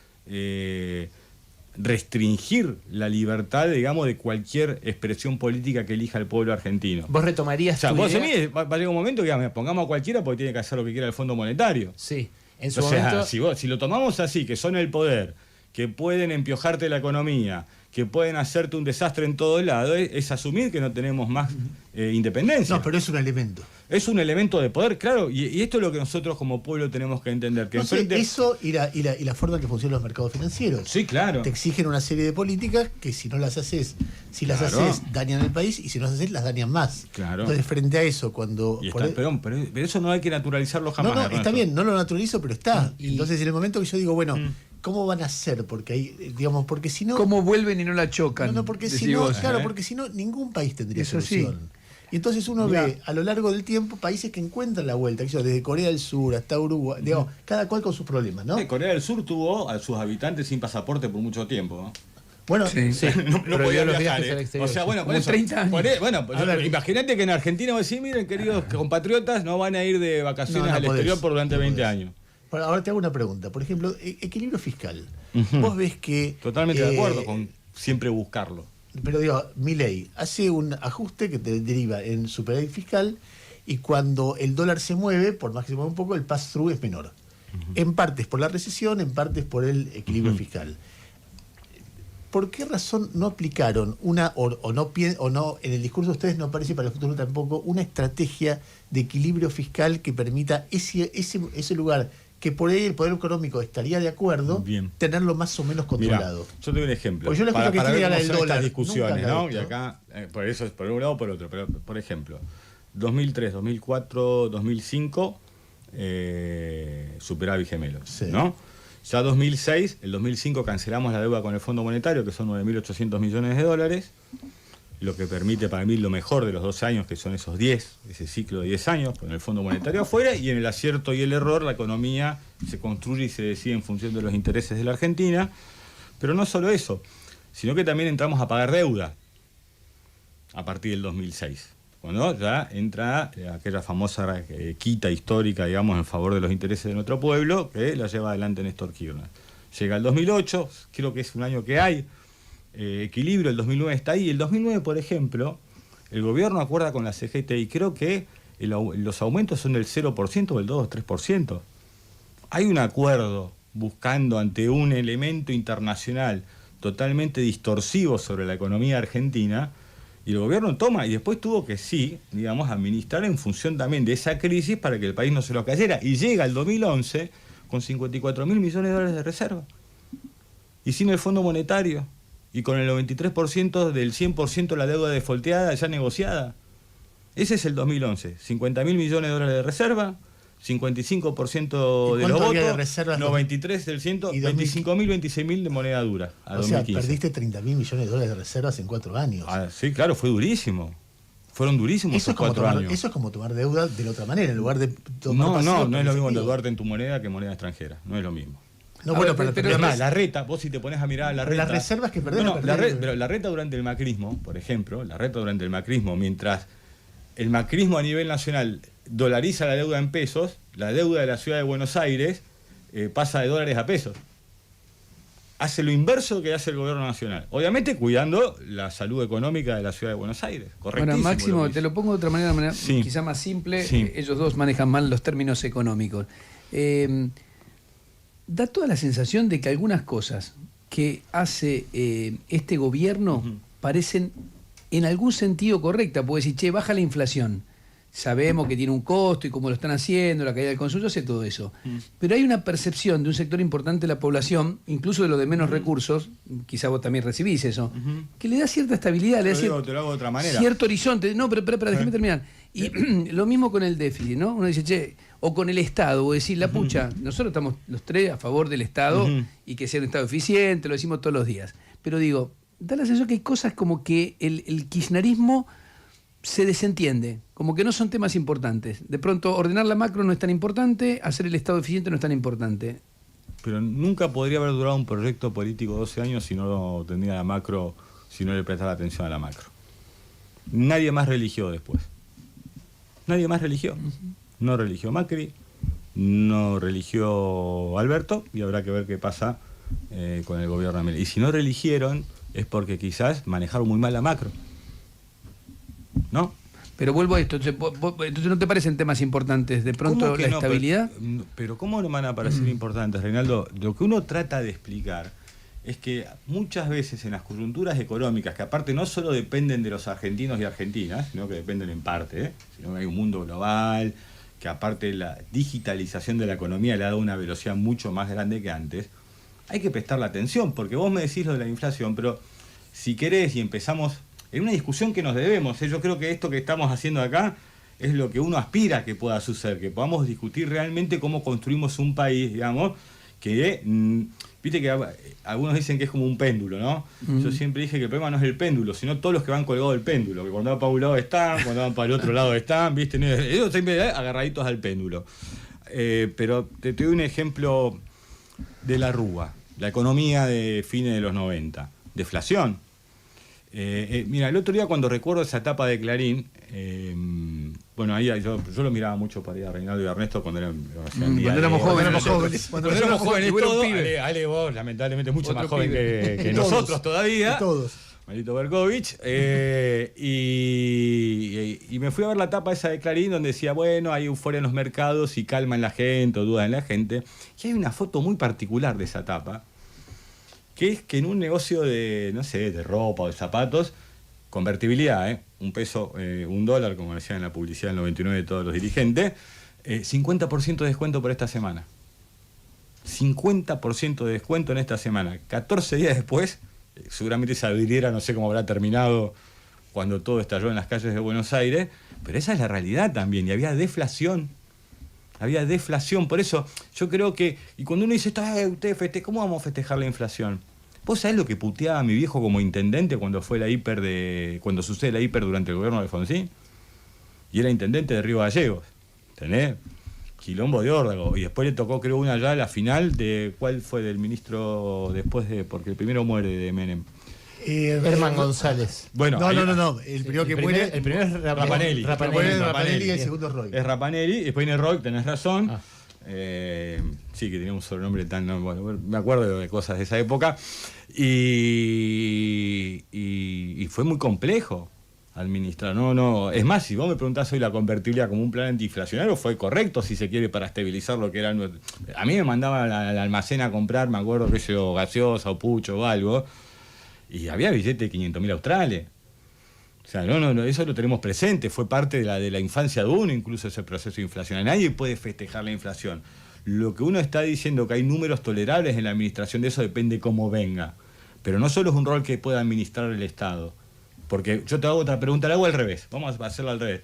Speaker 2: restringir la libertad, digamos, de cualquier expresión política que elija el pueblo argentino.
Speaker 4: ¿Vos retomarías
Speaker 2: tu
Speaker 4: idea?
Speaker 2: idea? Va a llegar un momento que pongamos a cualquiera porque tiene que hacer lo que quiera el Fondo Monetario.
Speaker 4: Sí. En su momento...
Speaker 2: si lo tomamos así, que son el poder, que pueden empiojarte la economía, que pueden hacerte un desastre en todos lados, es asumir que no tenemos más independencia.
Speaker 1: No, pero es un elemento.
Speaker 2: Es un elemento de poder, claro, y esto es lo que nosotros como pueblo tenemos que entender. Que
Speaker 1: eso y la forma en que funcionan los mercados financieros.
Speaker 2: Sí, claro.
Speaker 1: Te exigen una serie de políticas que si no las haces, dañan el país, y si no las haces, las dañan más.
Speaker 2: Claro.
Speaker 1: Entonces, frente a eso, cuando...
Speaker 2: Pero eso no hay que naturalizarlo jamás.
Speaker 1: No, está bien, no lo naturalizo, pero está.
Speaker 4: Y...
Speaker 1: Entonces, en el momento que yo digo, bueno, ¿cómo van a hacer? Porque hay, digamos, porque si no...
Speaker 3: ¿Cómo vuelven y no la chocan?
Speaker 1: No, porque si no, claro, porque si no, ningún país tendría
Speaker 3: eso
Speaker 1: solución.
Speaker 3: Sí.
Speaker 1: Y entonces uno ve a lo largo del tiempo países que encuentran la vuelta, desde Corea del Sur hasta Uruguay, digamos, cada cual con sus problemas, ¿no?
Speaker 2: Corea del Sur tuvo a sus habitantes sin pasaporte por mucho tiempo, ¿no?
Speaker 1: Bueno,
Speaker 4: sí.
Speaker 2: no podía
Speaker 4: los
Speaker 2: viajar,
Speaker 4: viajes al exterior.
Speaker 2: O sea, bueno, por eso,
Speaker 3: 30 años.
Speaker 2: Imagínate que en Argentina vos decís, miren, queridos compatriotas, no van a ir de vacaciones al exterior por durante 20 años.
Speaker 1: Ahora te hago una pregunta. Por ejemplo, equilibrio fiscal. Vos ves que...
Speaker 2: Totalmente de acuerdo con siempre buscarlo.
Speaker 1: Pero digo, Milei hace un ajuste que te deriva en superávit fiscal, y cuando el dólar se mueve, por más que se mueva un poco, el pass-through es menor. En partes por la recesión, en partes por el equilibrio fiscal. ¿Por qué razón no aplicaron o no, en el discurso de ustedes no aparece para el futuro tampoco, una estrategia de equilibrio fiscal que permita ese lugar que por ahí el poder económico estaría de acuerdo, tenerlo más o menos controlado?
Speaker 2: Mirá, yo te doy un ejemplo.
Speaker 1: Pues yo para ver cómo son
Speaker 2: estas discusiones, ¿no? Y acá, por eso es por un lado o por otro. Pero, por ejemplo, 2003, 2004, 2005, superávit gemelo, ¿no? Ya 2006, el 2005 cancelamos la deuda con el Fondo Monetario, que son 9.800 millones de dólares, lo que permite para mí lo mejor de los 2 años, que son esos 10, ese ciclo de 10 años, con el Fondo Monetario afuera, y en el acierto y el error la economía se construye y se decide en función de los intereses de la Argentina. Pero no solo eso, sino que también entramos a pagar deuda a partir del 2006. Cuando ya entra aquella famosa quita histórica, digamos, en favor de los intereses de nuestro pueblo, que la lleva adelante Néstor Kirchner. Llega el 2008, creo que es un año que hay equilibrio, el 2009 está ahí. El 2009, por ejemplo, el gobierno acuerda con la CGT y creo que los aumentos son del 0% o del 2 o 3%. Hay un acuerdo buscando ante un elemento internacional totalmente distorsivo sobre la economía argentina, y el gobierno toma, y después tuvo que administrar en función también de esa crisis para que el país no se lo cayera. Y llega el 2011 con 54.000 millones de dólares de reserva. Y sin el Fondo Monetario. Y con el 93% del 100% la deuda defaulteada ya negociada. Ese es el 2011. 50.000 millones de dólares de reserva, 55% de los votos,
Speaker 1: de reservas,
Speaker 2: 93 del 100, 25.000, 26.000 de moneda dura.
Speaker 1: O sea, perdiste 30.000 millones de dólares de reservas en 4 años.
Speaker 2: Sí, claro, fue durísimo. Fueron durísimos esos 4 años.
Speaker 1: Eso es como tomar deuda de la otra manera, en lugar de tomar
Speaker 2: no es lo mismo endeudarte en tu moneda que moneda extranjera. No es lo mismo.
Speaker 1: No, bueno, pero
Speaker 2: además, la reta, vos si te pones a mirar la reta...
Speaker 1: Las reservas que perdés...
Speaker 2: pero la reta durante el macrismo, por ejemplo, mientras el macrismo a nivel nacional dolariza la deuda en pesos, la deuda de la ciudad de Buenos Aires pasa de dólares a pesos. Hace lo inverso que hace el gobierno nacional. Obviamente cuidando la salud económica de la ciudad de Buenos Aires. Correctísimo.
Speaker 3: Bueno, Máximo, te lo pongo de otra manera quizá más simple. Sí. Ellos dos manejan mal los términos económicos. Da toda la sensación de que algunas cosas que hace este gobierno parecen en algún sentido correctas. Puede decir, baja la inflación. sabemos que tiene un costo y cómo lo están haciendo, la caída del consumo, yo sé todo eso. Pero hay una percepción de un sector importante de la población, incluso de los de menos recursos, quizá vos también recibís eso, que le da cierta estabilidad, le da
Speaker 2: te lo hago de otra manera.
Speaker 3: cierto horizonte. No, pero déjame terminar. Y lo mismo con el déficit, ¿no? Uno dice, che, o con el Estado, o decir, la pucha, nosotros estamos los tres a favor del Estado y que sea un Estado eficiente, lo decimos todos los días. Pero digo, da la sensación que hay cosas como que el kirchnerismo se desentiende, como que no son temas importantes. De pronto, ordenar la macro no es tan importante, hacer el Estado eficiente no es tan importante.
Speaker 2: Pero nunca podría haber durado un proyecto político 12 años si no tendría la macro, si no le prestara atención a la macro. Nadie más religió después. Nadie más religió. No religió Macri, no religió Alberto, y habrá que ver qué pasa con el gobierno de Milei. Y si no religieron, es porque quizás manejaron muy mal la macro. ¿No?
Speaker 3: Pero vuelvo a esto, entonces ¿no te parecen temas importantes? De pronto la estabilidad.
Speaker 2: Pero ¿cómo no van a parecer importantes, Reinaldo? Lo que uno trata de explicar es que muchas veces en las coyunturas económicas, que aparte no solo dependen de los argentinos y argentinas, sino que dependen en parte, sino que hay un mundo global, que aparte la digitalización de la economía le ha dado una velocidad mucho más grande que antes, hay que prestarle atención, porque vos me decís lo de la inflación, pero si querés y empezamos en una discusión que nos debemos, yo creo que esto que estamos haciendo acá es lo que uno aspira que pueda suceder, que podamos discutir realmente cómo construimos un país, digamos, que viste que algunos dicen que es como un péndulo, ¿no? Yo siempre dije que el problema no es el péndulo, sino todos los que van colgados del péndulo, que cuando van para un lado están, cuando van para el otro lado están, viste, ellos siempre agarraditos al péndulo. Pero te doy un ejemplo de la Rúa, la economía de fines de los 90, deflación. Mira, el otro día cuando recuerdo esa etapa de Clarín, bueno, ahí yo lo miraba mucho para ir a Reinaldo y a Ernesto cuando
Speaker 3: éramos jóvenes.
Speaker 2: Cuando éramos jóvenes todo, Ale, vos lamentablemente mucho más joven que nosotros todavía.
Speaker 1: Todos.
Speaker 2: Maldito Berkovich. Y me fui a ver la tapa esa de Clarín donde decía, bueno, hay euforia en los mercados y calma en la gente o duda en la gente. Y hay una foto muy particular de esa tapa, que es que en un negocio de, no sé, de ropa o de zapatos, convertibilidad, un peso, $1, como decían en la publicidad del 99 de todos los dirigentes, 50% de descuento por esta semana. 50% de descuento en esta semana. 14 días después, seguramente esa vidriera no sé cómo habrá terminado cuando todo estalló en las calles de Buenos Aires, pero esa es la realidad también, y había deflación. Había deflación, por eso yo creo que, y cuando uno dice, ¿cómo vamos a festejar la inflación? ¿Vos sabés lo que puteaba mi viejo como intendente cuando cuando sucede la hiper durante el gobierno de Alfonsín? Y era intendente de Río Gallegos, ¿entendés? Quilombo de órdago, y después le tocó, creo, una ya la final de, ¿cuál fue? Del ministro después de, porque el primero muere de Menem.
Speaker 4: Herman González.
Speaker 2: Bueno,
Speaker 1: no. El primero que muere.
Speaker 4: El primero es
Speaker 2: Rapanelli.
Speaker 1: Rapanelli y el segundo es Roy.
Speaker 2: Es Rapanelli, después viene Roy, tenés razón. Sí, que tenía un sobrenombre tan. Bueno, me acuerdo de cosas de esa época. Y fue muy complejo administrar. No. Es más, si vos me preguntás hoy la convertibilidad como un plan antiinflacionario, fue correcto, si se quiere, para estabilizar lo que era. A mí me mandaban al almacén a comprar, me acuerdo, que yo, gaseosa o pucho o algo. Y había billetes de 500.000 australes. O sea, no, eso lo tenemos presente. Fue parte de la infancia de uno, incluso ese proceso inflacionario. Nadie puede festejar la inflación. Lo que uno está diciendo, que hay números tolerables en la administración de eso, depende cómo venga. Pero no solo es un rol que pueda administrar el Estado. Porque yo te hago otra pregunta, la hago al revés. Vamos a hacerla al revés.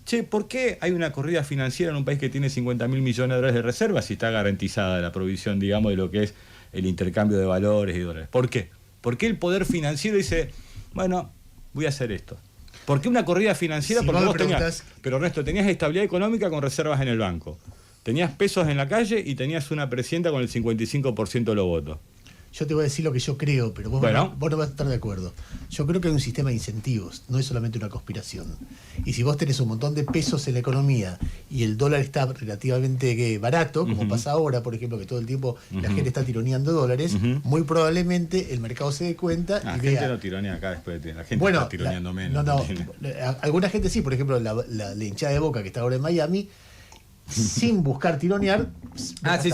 Speaker 2: Che, ¿por qué hay una corrida financiera en un país que tiene 50.000 millones de dólares de reservas si está garantizada la provisión, digamos, de lo que es el intercambio de valores y dólares? ¿Por qué? ¿Por qué el poder financiero dice, bueno, voy a hacer esto? ¿Por qué una corrida financiera?
Speaker 1: Si
Speaker 2: porque vos tenías, pero Ernesto, tenías estabilidad económica con reservas en el banco. Tenías pesos en la calle y tenías una presidenta con el 55% de los votos.
Speaker 1: Yo te voy a decir lo que yo creo, pero vos no vas a estar de acuerdo. Yo creo que hay un sistema de incentivos, no es solamente una conspiración. Y si vos tenés un montón de pesos en la economía y el dólar está relativamente barato, como pasa ahora, por ejemplo, que todo el tiempo la gente está tironeando dólares, muy probablemente el mercado se dé cuenta
Speaker 2: y
Speaker 1: vea...
Speaker 2: gente no tironea acá después de la gente está tironeando menos.
Speaker 1: Alguna gente sí, por ejemplo, la hinchada de Boca que está ahora en Miami, sin buscar tironear.
Speaker 2: Sí,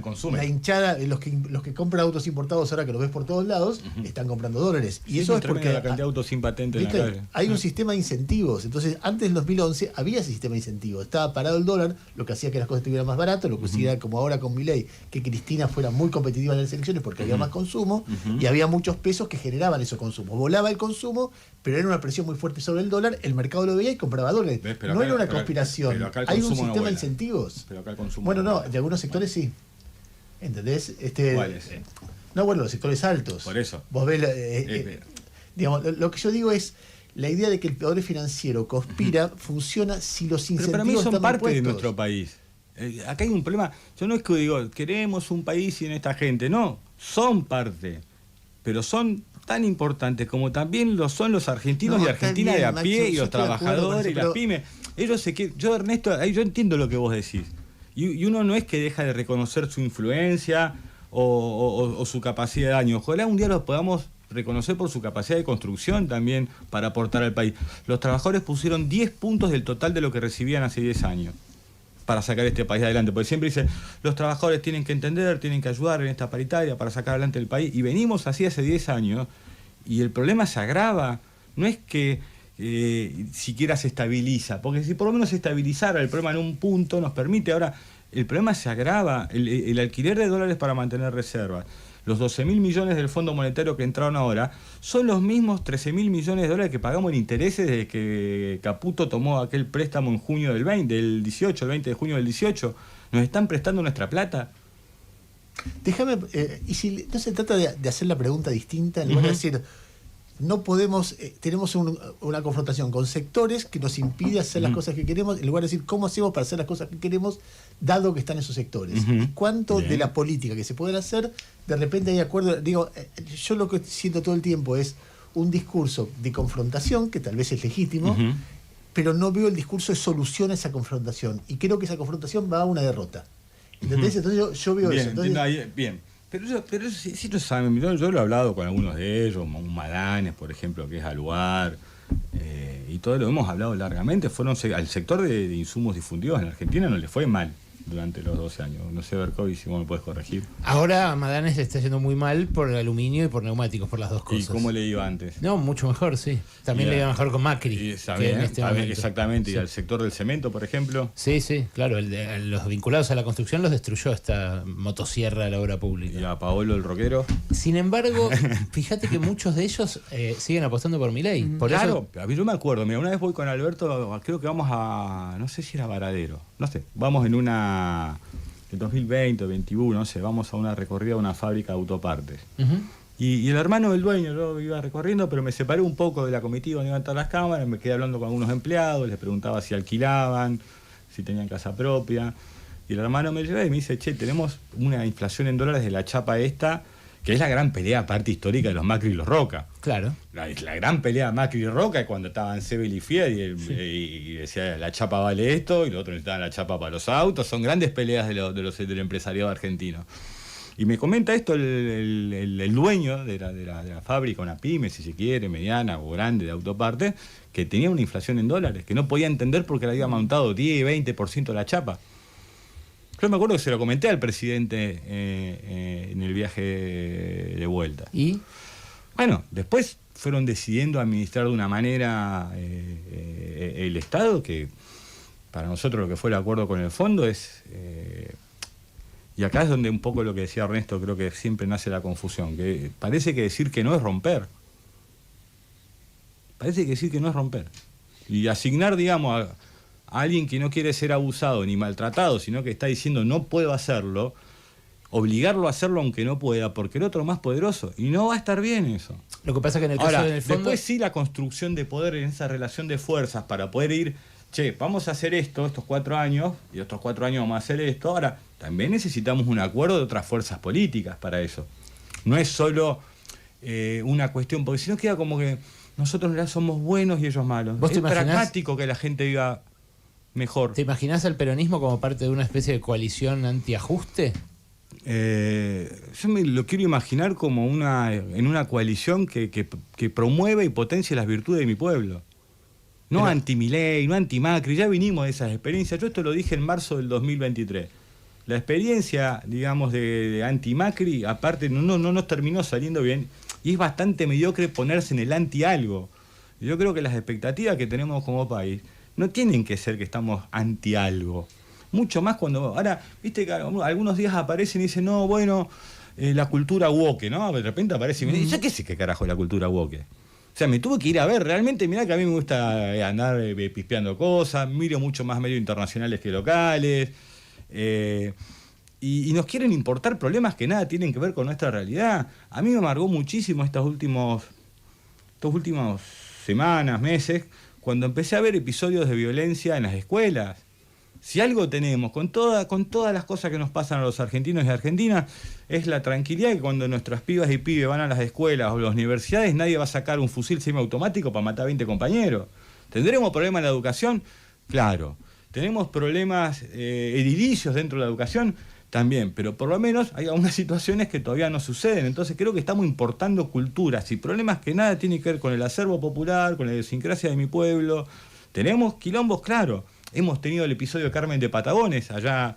Speaker 2: consumen.
Speaker 1: La hinchada, los que compran autos importados ahora que los ves por todos lados, están comprando dólares. Y eso es porque
Speaker 2: la cantidad de autos sin patente en la calle.
Speaker 1: Hay un sistema de incentivos. Entonces, antes del 2011 había ese sistema de incentivos. Estaba parado el dólar, lo que hacía que las cosas estuvieran más baratas, lo que hacía, como ahora con Milei, que Cristina fuera muy competitiva en las elecciones porque había más consumo y había muchos pesos que generaban esos consumos. Volaba el consumo, pero era una presión muy fuerte sobre el dólar, el mercado lo veía y compraba dólares. No era una conspiración. Hay un sistema de incentivos.
Speaker 2: Pero acá el consumo
Speaker 1: bueno, no, de algunos sectores sí. ¿Entendés?
Speaker 2: ¿Cuáles?
Speaker 1: No, bueno, los sectores altos.
Speaker 2: Por eso.
Speaker 1: Vos ves, digamos, lo que yo digo es, la idea de que el poder financiero conspira funciona si los incentivos
Speaker 2: pero para mí son
Speaker 1: están
Speaker 2: parte
Speaker 1: puestos.
Speaker 2: de nuestro país. Acá hay un problema. Yo no es que digo, queremos un país sin esta gente. No, son parte. Pero son tan importantes como también lo son los argentinos y argentinas de a pie, Macho, y los trabajadores y las pymes. Ellos yo, Ernesto, yo entiendo lo que vos decís. Y uno no es que deja de reconocer su influencia o su capacidad de daño. Ojalá un día los podamos reconocer por su capacidad de construcción también para aportar al país. Los trabajadores pusieron 10 puntos del total de lo que recibían hace 10 años para sacar este país adelante. Porque siempre dicen, los trabajadores tienen que entender, tienen que ayudar en esta paritaria para sacar adelante el país. Y venimos así hace 10 años y el problema se agrava. No es que siquiera se estabiliza, porque si por lo menos se estabilizara el problema en un punto nos permite, ahora el problema se agrava, el alquiler de dólares para mantener reservas, los 12.000 millones del Fondo Monetario que entraron ahora, son los mismos 13.000 millones de dólares que pagamos en intereses desde que Caputo tomó aquel préstamo en junio del 20 de junio del 18, nos están prestando nuestra plata.
Speaker 1: Déjame, y si no se trata de hacer la pregunta distinta, en lugar de decir, no podemos, tenemos una confrontación con sectores que nos impide hacer las cosas que queremos, en lugar de decir cómo hacemos para hacer las cosas que queremos, dado que están esos sectores. Y cuánto de la política que se puede hacer, de repente hay acuerdo. Digo, yo lo que siento todo el tiempo es un discurso de confrontación, que tal vez es legítimo, pero no veo el discurso de solución a esa confrontación. Y creo que esa confrontación va a una derrota. ¿Entendés? Entonces yo veo eso. Entonces,
Speaker 2: bien. Pero sí lo saben, yo lo he hablado con algunos de ellos, un Madanes, por ejemplo, que es Aluar, y todo lo hemos hablado largamente. Al sector de insumos difundidos en Argentina no le fue mal durante los 12 años. No sé, Berkovi, si vos me puedes corregir.
Speaker 4: Ahora a Madanes le está yendo muy mal por el aluminio y por neumáticos, por las dos cosas.
Speaker 2: ¿Y cómo le iba antes?
Speaker 4: No, mucho mejor, sí. También le iba mejor con Macri.
Speaker 2: Exactamente.
Speaker 4: Sí.
Speaker 2: ¿Y al sector del cemento, por ejemplo?
Speaker 4: Sí, claro. Los vinculados a la construcción los destruyó esta motosierra de la obra pública.
Speaker 2: ¿Y a Paolo el rockero?
Speaker 4: Sin embargo, fíjate que muchos de ellos siguen apostando por Milei.
Speaker 2: Claro, yo me acuerdo. Mira, una vez voy con Alberto, creo que vamos a... No sé si era Varadero. No sé. Vamos en en 2020 o 2021, no sé, vamos a una recorrida a una fábrica de autopartes. Y el hermano del dueño, yo iba recorriendo, pero me separé un poco de la comitiva donde iban todas las cámaras, me quedé hablando con algunos empleados, les preguntaba si alquilaban, si tenían casa propia. Y el hermano me lleva y me dice, che, tenemos una inflación en dólares de la chapa esta, que es la gran pelea aparte histórica de los Macri y los Roca.
Speaker 4: Claro.
Speaker 2: La gran pelea Macri y Roca es cuando estaban Sebel y Fiat y decía la chapa vale esto y los otros necesitaban la chapa para los autos. Son grandes peleas del empresariado argentino. Y me comenta esto el dueño de la fábrica, una pyme, si se quiere, mediana o grande de autopartes, que tenía una inflación en dólares, que no podía entender porque le había montado 10, 20% la chapa. Yo me acuerdo que se lo comenté al presidente en el viaje de vuelta.
Speaker 4: ¿Y?
Speaker 2: Bueno, después fueron decidiendo administrar de una manera el Estado, que para nosotros lo que fue el acuerdo con el fondo es... y acá es donde un poco lo que decía Ernesto, creo que siempre nace la confusión, que parece que decir que no es romper. Parece que decir que no es romper. Y asignar, digamos, a alguien que no quiere ser abusado ni maltratado, sino que está diciendo no puedo hacerlo, obligarlo a hacerlo aunque no pueda, porque el otro es más poderoso. Y no va a estar bien eso.
Speaker 4: Lo que pasa es que en el caso del fondo...
Speaker 2: Después sí la construcción de poder en esa relación de fuerzas para poder ir, che, vamos a hacer esto estos 4 años, y otros 4 años vamos a hacer esto. Ahora, también necesitamos un acuerdo de otras fuerzas políticas para eso. No es solo una cuestión, porque si no queda como que nosotros ya somos buenos y ellos malos.
Speaker 4: ¿Vos te imaginás?
Speaker 2: Pragmático que la gente viva mejor.
Speaker 4: ¿Te imaginás al peronismo como parte de una especie de coalición antiajuste?
Speaker 2: Yo me lo quiero imaginar como en una coalición que promueva y potencie las virtudes de mi pueblo. No anti-Milei, no anti-Macri, ya vinimos de esas experiencias. Yo esto lo dije en marzo del 2023. La experiencia, digamos, de anti-Macri, aparte, no nos terminó saliendo bien. Y es bastante mediocre ponerse en el anti-algo. Yo creo que las expectativas que tenemos como país no tienen que ser que estamos anti-algo. Mucho más cuando... Ahora, viste que algunos días aparecen y dicen, no, bueno, la cultura woke, ¿no? De repente aparece y me dice, ¿yo qué sé qué carajo es la cultura woke? O sea, me tuve que ir a ver, realmente, mirá que a mí me gusta andar pispeando cosas, miro mucho más medios internacionales que locales, y nos quieren importar problemas que nada tienen que ver con nuestra realidad. A mí me amargó muchísimo estas últimas semanas, meses, cuando empecé a ver episodios de violencia en las escuelas. Si algo tenemos, con todas las cosas que nos pasan a los argentinos y argentinas, es la tranquilidad que cuando nuestras pibas y pibes van a las escuelas o las universidades, nadie va a sacar un fusil semiautomático para matar a 20 compañeros. ¿Tendremos problemas en la educación? Claro. ¿Tenemos problemas edilicios dentro de la educación? También, pero por lo menos hay algunas situaciones que todavía no suceden. Entonces creo que estamos importando culturas y problemas que nada tienen que ver con el acervo popular, con la idiosincrasia de mi pueblo. Tenemos quilombos, claro. Hemos tenido el episodio de Carmen de Patagones, allá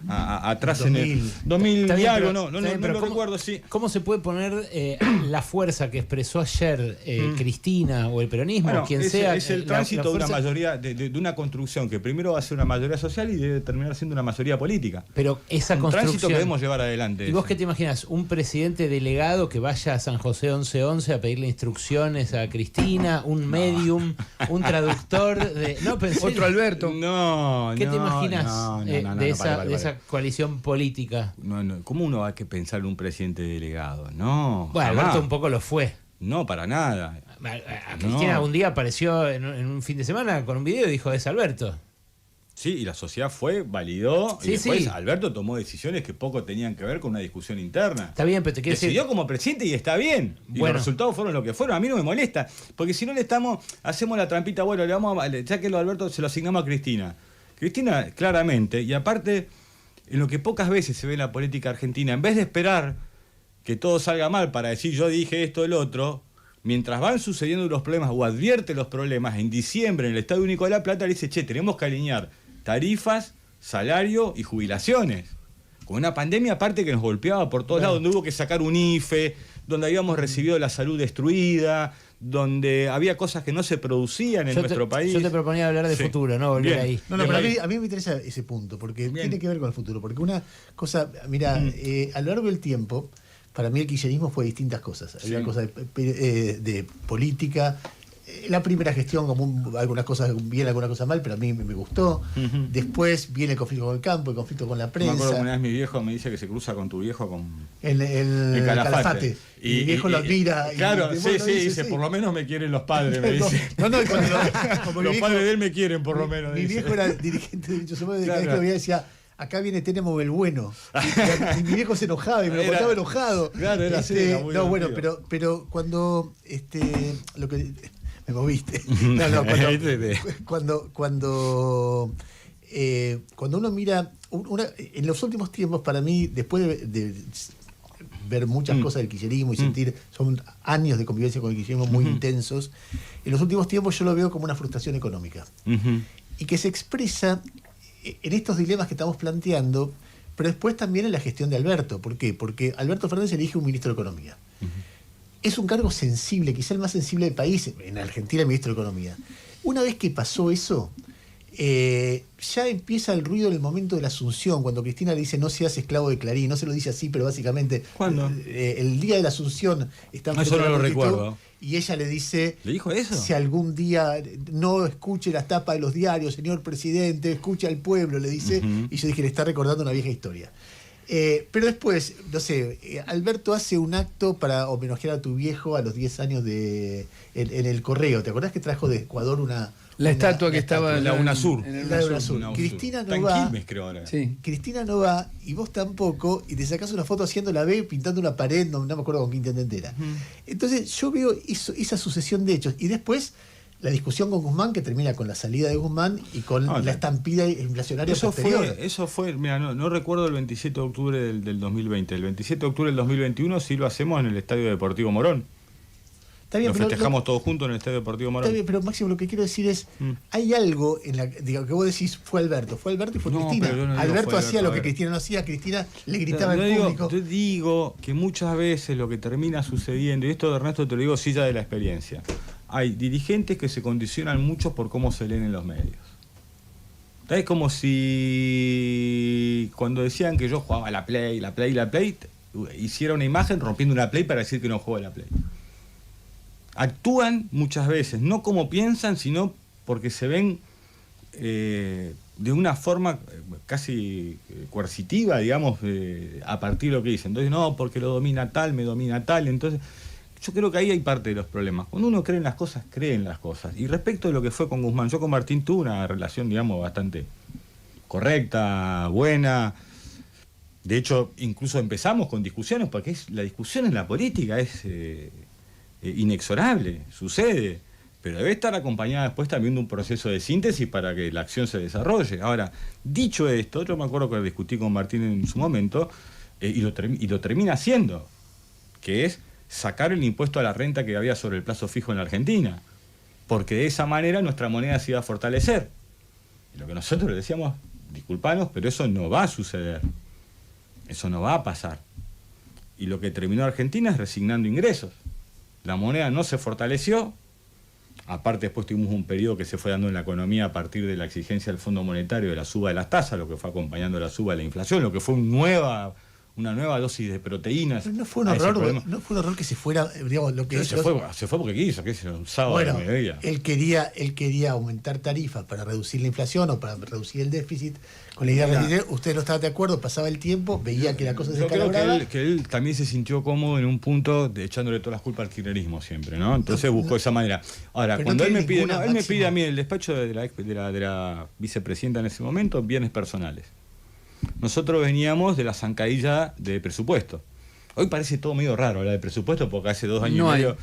Speaker 2: atrás 2000. En el 2000 y algo, no lo recuerdo, sí.
Speaker 4: ¿Cómo se puede poner la fuerza que expresó ayer Cristina o el peronismo,
Speaker 2: bueno,
Speaker 4: quien sea?
Speaker 2: Es el tránsito de una mayoría, de una construcción que primero va a ser una mayoría social y debe terminar siendo una mayoría política.
Speaker 4: Pero esa
Speaker 2: un
Speaker 4: construcción...
Speaker 2: tránsito que debemos llevar adelante.
Speaker 4: ¿Y vos qué te imaginas? ¿Un presidente delegado que vaya a San José 1111 a pedirle instrucciones a Cristina? ¿Un medium? ¿Un traductor?
Speaker 3: Otro Alberto.
Speaker 4: ¿Qué te imaginas de esa coalición política?
Speaker 2: ¿Cómo uno va a pensar en un presidente delegado? No.
Speaker 4: Bueno, Alberto un poco lo fue.
Speaker 2: No, para nada.
Speaker 4: A Cristina un día apareció en un fin de semana con un video y dijo, es Alberto.
Speaker 2: Sí, y la sociedad validó,
Speaker 4: sí,
Speaker 2: y después
Speaker 4: sí.
Speaker 2: Alberto tomó decisiones que poco tenían que ver con una discusión interna.
Speaker 4: Está bien, pero te quiero decir...
Speaker 2: Decidió como presidente y está bien. Y los resultados fueron lo que fueron. A mí no me molesta, porque si no hacemos la trampita, bueno, ya que lo Alberto se lo asignamos a Cristina. Cristina, claramente, y aparte, en lo que pocas veces se ve en la política argentina, en vez de esperar que todo salga mal para decir yo dije esto o el otro, mientras van sucediendo los problemas o advierte los problemas, en diciembre en el Estadio Único de La Plata le dice, tenemos que alinear tarifas, salario y jubilaciones. Con una pandemia aparte que nos golpeaba por todos lados, donde hubo que sacar un IFE, donde habíamos recibido la salud destruida, donde había cosas que no se producían en nuestro país.
Speaker 4: Yo te proponía hablar de futuro, no volver ahí.
Speaker 1: No, pero a mí me interesa ese punto, porque tiene que ver con el futuro. Porque una cosa, mira, a lo largo del tiempo, para mí el kirchnerismo fue distintas cosas. Había cosas de política. La primera gestión, como algunas cosas bien, algunas cosas mal, pero a mí me gustó. Después viene el conflicto con el campo, el conflicto con la prensa.
Speaker 2: Me acuerdo que una vez mi viejo me dice que se cruza con tu viejo con
Speaker 1: el Calafate. Y mi viejo lo admira.
Speaker 2: Claro, dice, por lo menos me quieren los padres, me dice. Los padres de él me quieren, por lo menos.
Speaker 1: Mi viejo era dirigente de derechos humanos, cada vez que lo veía decía, acá viene Tenemos el bueno. Y mi viejo se enojaba y me lo contaba enojado.
Speaker 2: Claro, era así.
Speaker 1: No, bueno, pero cuando lo que me moviste. Cuando uno mira en los últimos tiempos, para mí, después de ver muchas cosas del kirchnerismo y sentir, son años de convivencia con el kirchnerismo muy intensos, en los últimos tiempos yo lo veo como una frustración económica. Y que se expresa en estos dilemas que estamos planteando, pero después también en la gestión de Alberto. ¿Por qué? Porque Alberto Fernández elige un ministro de Economía. Es un cargo sensible, quizá el más sensible del país, en Argentina el ministro de Economía. Una vez que pasó eso, ya empieza el ruido en el momento de la asunción, cuando Cristina le dice no seas esclavo de Clarín, no se lo dice así, pero básicamente
Speaker 2: ¿cuándo?
Speaker 1: El día de la asunción está
Speaker 2: eso no lo recuerdo.
Speaker 1: Y ella le dice,
Speaker 2: ¿le dijo eso?
Speaker 1: Si algún día no escuche las tapas de los diarios, señor presidente, escuche al pueblo, le dice, y yo dije, le está recordando una vieja historia. Pero después, no sé, Alberto hace un acto para homenajear a tu viejo a los 10 años en el Correo. ¿Te acordás que trajo de Ecuador
Speaker 3: la estatua que estaba
Speaker 2: en la UNASUR?
Speaker 1: En la UNASUR. Cristina no va. Creo ahora. Sí. Cristina no va y vos tampoco, y te sacás una foto haciendo la B, pintando una pared, no me acuerdo con qué intendente era. Entonces yo veo esa sucesión de hechos. Y después la discusión con Guzmán, que termina con la salida de Guzmán y con la estampida inflacionaria posterior.
Speaker 2: Eso fue, mira, no recuerdo el 27 de octubre del 2020. El 27 de octubre del 2021 sí lo hacemos en el Estadio Deportivo Morón.
Speaker 1: bien,
Speaker 2: lo festejamos todos juntos en el Estadio Deportivo Morón.
Speaker 1: Está bien, pero Máximo, lo que quiero decir es, hay algo en la que vos decís, fue Alberto y fue Cristina. Alberto hacía lo que Cristina no hacía, Cristina le gritaba al público.
Speaker 2: Yo digo que muchas veces lo que termina sucediendo, y esto, Ernesto, te lo digo silla de la experiencia, hay dirigentes que se condicionan mucho por cómo se leen en los medios. Es como si cuando decían que yo jugaba la Play, hiciera una imagen rompiendo una Play para decir que no juego a la Play. Actúan muchas veces, no como piensan, sino porque se ven de una forma casi coercitiva, digamos, a partir de lo que dicen. Entonces, no, porque lo domina tal, me domina tal. Entonces, yo creo que ahí hay parte de los problemas. Cuando uno cree en las cosas, cree en las cosas. Y respecto de lo que fue con Guzmán, yo con Martín tuve una relación, digamos, bastante correcta, buena. De hecho, incluso empezamos con discusiones, porque la discusión en la política es inexorable, sucede, pero debe estar acompañada después también de un proceso de síntesis para que la acción se desarrolle. Ahora, dicho esto, yo me acuerdo que discutí con Martín en su momento, y lo termina haciendo, que es sacar el impuesto a la renta que había sobre el plazo fijo en la Argentina, porque de esa manera nuestra moneda se iba a fortalecer. Y lo que nosotros le decíamos, disculpanos, pero eso no va a suceder. Eso no va a pasar. Y lo que terminó Argentina es resignando ingresos. La moneda no se fortaleció. Aparte, después tuvimos un periodo que se fue dando en la economía a partir de la exigencia del Fondo Monetario de la suba de las tasas, lo que fue acompañando la suba de la inflación, lo que fue una nueva dosis de proteínas.
Speaker 1: Pero no fue un error que se fuera, digamos, lo que
Speaker 2: se fue porque quiso, que es un sábado de mediodía.
Speaker 1: Él quería aumentar tarifas para reducir la inflación o para reducir el déficit. Con la idea de usted no estaba de acuerdo, pasaba el tiempo, veía que la cosa se descalabraba.
Speaker 2: Creo que él también se sintió cómodo en un punto echándole todas las culpas al kirchnerismo siempre, ¿no? Entonces buscó esa manera. Ahora, cuando él me pide a mí el despacho de la vicepresidenta en ese momento, bienes personales. Nosotros veníamos de la zancadilla de presupuesto. Hoy parece todo medio raro hablar de presupuesto porque hace 2 años y medio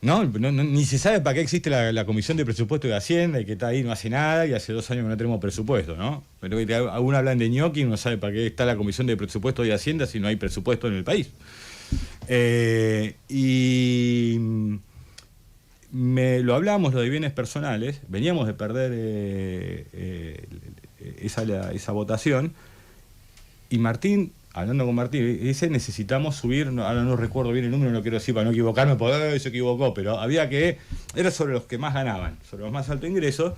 Speaker 2: no, ni se sabe para qué existe la Comisión de Presupuesto de Hacienda y que está ahí no hace nada y hace 2 años que no tenemos presupuesto, ¿no? Pero algunos hablan de ñoqui y no sabe para qué está la Comisión de Presupuesto de Hacienda si no hay presupuesto en el país. Lo hablamos, lo de bienes personales, veníamos de perder esa votación y Martín, hablando con Martín, dice necesitamos subir, ahora no recuerdo bien el número, no quiero decir para no equivocarme, porque se equivocó, pero era sobre los que más ganaban, sobre los más altos ingresos,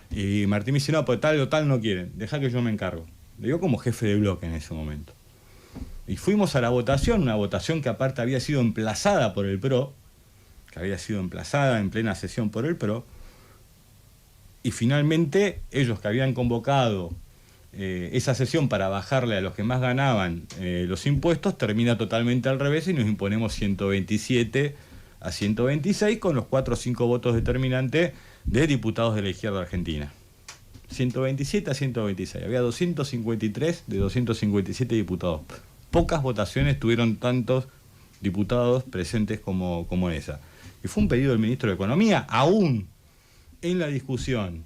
Speaker 2: y Martín me dice, no, pues tal o tal no quieren, deja que yo me encargo. Le digo como jefe de bloque en ese momento. Y fuimos a la votación, una votación que aparte había sido emplazada por el PRO, que había sido emplazada en plena sesión por el PRO, y finalmente ellos que habían convocado esa sesión para bajarle a los que más ganaban los impuestos, termina totalmente al revés y nos imponemos 127 a 126 con los 4 o 5 votos determinantes de diputados de la izquierda argentina. 127 a 126. Había 253 de 257 diputados. Pocas votaciones tuvieron tantos diputados presentes como esa. Y fue un pedido del ministro de Economía, aún en la discusión,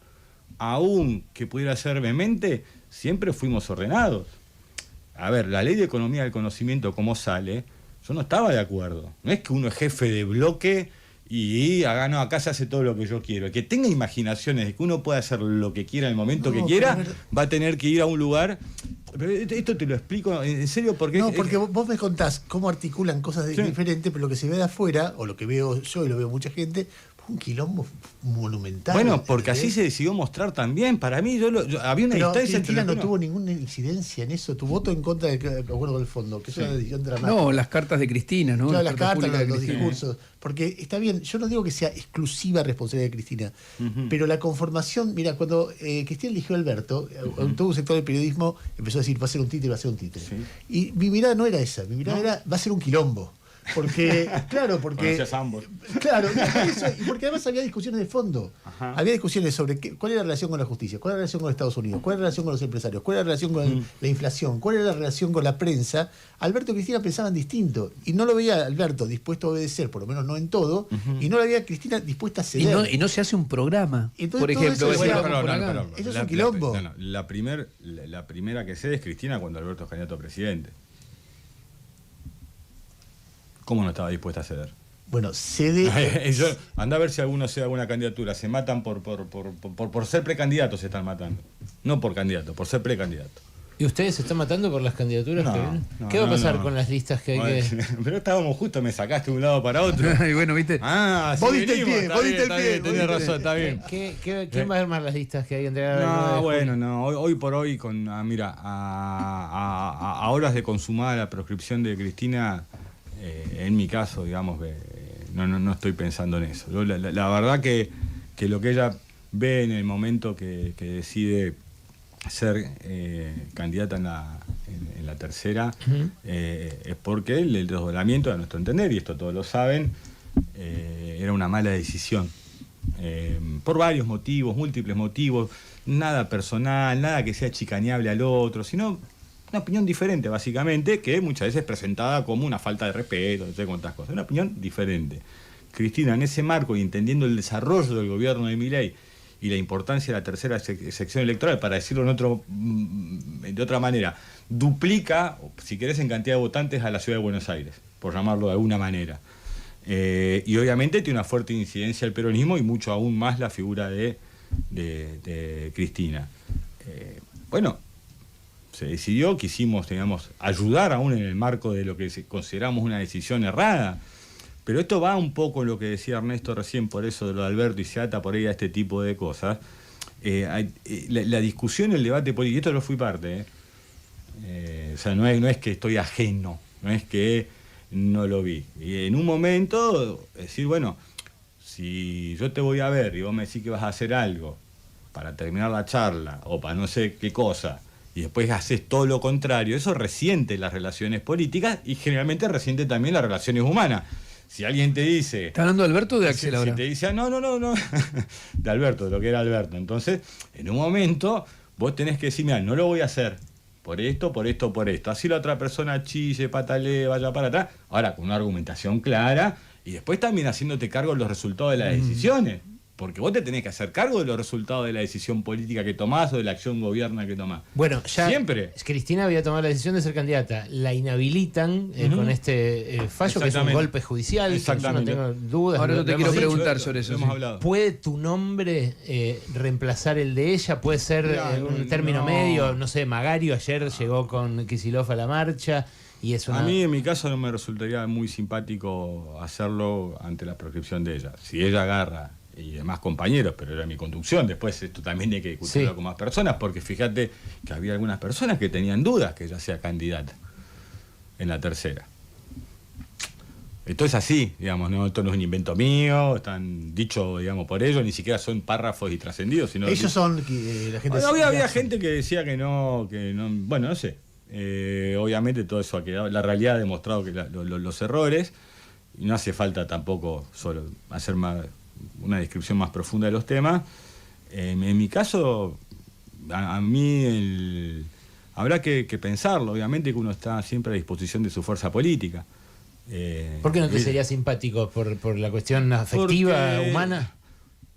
Speaker 2: aún que pudiera ser vehemente, siempre fuimos ordenados. A ver, la ley de economía del conocimiento, como sale, yo no estaba de acuerdo. No es que uno es jefe de bloque y acá se hace todo lo que yo quiero. El que tenga imaginaciones de que uno puede hacer lo que quiera en el momento que quiera, va a tener que ir a un lugar. Pero esto te lo explico en serio porque...
Speaker 1: No, porque vos me contás cómo articulan cosas diferentes, pero lo que se ve de afuera, o lo que veo yo y lo veo mucha gente, un quilombo monumental.
Speaker 2: Bueno, porque así se decidió mostrar también. Para mí, había una distancia.
Speaker 1: Cristina no tuvo ninguna incidencia en eso. Tu voto en contra del acuerdo del fondo, que es una decisión dramática.
Speaker 3: No, las cartas de Cristina, ¿no?
Speaker 1: Claro, las cartas, los discursos. Porque está bien, yo no digo que sea exclusiva responsabilidad de Cristina, pero la conformación, mira, cuando Cristina eligió a Alberto, todo un sector del periodismo empezó a decir, va a ser un títere, va a ser un títere. Sí. Y mi mirada no era esa, mi mirada era, va a ser un quilombo. Porque, claro,
Speaker 2: ambos.
Speaker 1: Claro, eso, y porque además había discusiones de fondo. Ajá. Había discusiones sobre cuál era la relación con la justicia, cuál era la relación con Estados Unidos, cuál era la relación con los empresarios, cuál era la relación con la inflación, cuál era la relación con la prensa. Alberto y Cristina pensaban distinto. Y no lo veía Alberto dispuesto a obedecer, por lo menos no en todo, y no lo veía Cristina dispuesta a ceder.
Speaker 3: Y no se hace un programa.
Speaker 1: Entonces,
Speaker 3: por ejemplo,
Speaker 1: eso es un quilombo.
Speaker 2: La primera que cede es Cristina cuando Alberto es candidato a presidente. ¿Cómo no estaba dispuesta a ceder?
Speaker 1: Bueno, cede.
Speaker 2: Anda a ver si alguno sea alguna candidatura. Se matan por ser precandidatos, se están matando. No por candidato, por ser precandidato.
Speaker 4: ¿Y ustedes se están matando por las candidaturas que vienen?
Speaker 2: No,
Speaker 4: ¿Qué va a pasar con las listas que hay que...?
Speaker 2: Pero estábamos justo, me sacaste de un lado para otro.
Speaker 3: Y bueno, ¿viste?
Speaker 1: Vos diste el pie, vos diste el pie.
Speaker 2: Tenés razón, está bien.
Speaker 4: ¿Quién va a armar las listas que hay que entregar?
Speaker 2: Hoy por hoy, a horas de consumada la proscripción de Cristina, en mi caso, digamos, no estoy pensando en eso. La verdad que lo que ella ve en el momento que decide ser candidata en la tercera, es porque el desdoblamiento, a nuestro entender, y esto todos lo saben, era una mala decisión. Por varios motivos, múltiples motivos, nada personal, nada que sea chicaneable al otro, sino una opinión diferente, básicamente, que muchas veces es presentada como una falta de respeto, no sé cuántas cosas. Una opinión diferente. Cristina, en ese marco y entendiendo el desarrollo del gobierno de Milei y la importancia de la tercera sección electoral, para decirlo de otra manera, duplica, si querés, en cantidad de votantes a la ciudad de Buenos Aires, por llamarlo de alguna manera. Y obviamente tiene una fuerte incidencia el peronismo y mucho aún más la figura de Cristina. Bueno, se decidió, quisimos, ayudar aún en el marco de lo que consideramos una decisión errada. Pero esto va un poco en lo que decía Ernesto recién, por eso de lo de Alberto y se ata por ahí a este tipo de cosas. La discusión, el debate político, y esto lo fui parte, o sea, no es que estoy ajeno, no es que no lo vi. Y en un momento, decir, bueno, si yo te voy a ver y vos me decís que vas a hacer algo para terminar la charla o para no sé qué cosa, y después haces todo lo contrario, eso resiente las relaciones políticas y generalmente resiente también las relaciones humanas. Si alguien te dice...
Speaker 3: ¿Está hablando de Alberto o de Axel ahora?
Speaker 2: Si te dice, no, de Alberto, de lo que era Alberto. Entonces, en un momento, vos tenés que decir, mira, no lo voy a hacer por esto. Así la otra persona chille, patalee, vaya para atrás. Ahora, con una argumentación clara y después también haciéndote cargo de los resultados de las decisiones. Porque vos te tenés que hacer cargo de los resultados de la decisión política que tomás o de la acción gobierna que tomás.
Speaker 4: Bueno, ya
Speaker 2: siempre.
Speaker 4: Cristina había tomado la decisión de ser candidata. La inhabilitan con este fallo, que es un golpe judicial.
Speaker 2: Exactamente.
Speaker 4: Yo no tengo dudas.
Speaker 3: Ahora yo te quiero preguntar sobre eso.
Speaker 2: Hemos hablado.
Speaker 4: ¿Puede tu nombre reemplazar el de ella? ¿Puede ser un término medio? No sé, Magario ayer llegó con Kicillof a la marcha. Y es
Speaker 2: A mí, en mi caso, no me resultaría muy simpático hacerlo ante la proscripción de ella. Si ella agarra... y demás compañeros, pero era mi conducción. Después esto también hay que discutirlo con más personas, porque fíjate que había algunas personas que tenían dudas que ella sea candidata en la tercera. Esto es así, digamos, ¿no? Esto no es un invento mío, están dicho, digamos, por ellos, ni siquiera son párrafos y trascendidos, sino...
Speaker 1: Ellos son la gente...
Speaker 2: Había gente que decía que no, bueno, no sé. Obviamente todo eso ha quedado, la realidad ha demostrado que los errores, y no hace falta tampoco solo hacer una descripción más profunda de los temas. En mi caso, a mí habrá que pensarlo, obviamente que uno está siempre a disposición de su fuerza política.
Speaker 4: ¿Por qué no te sería simpático? ¿Por la cuestión afectiva, humana?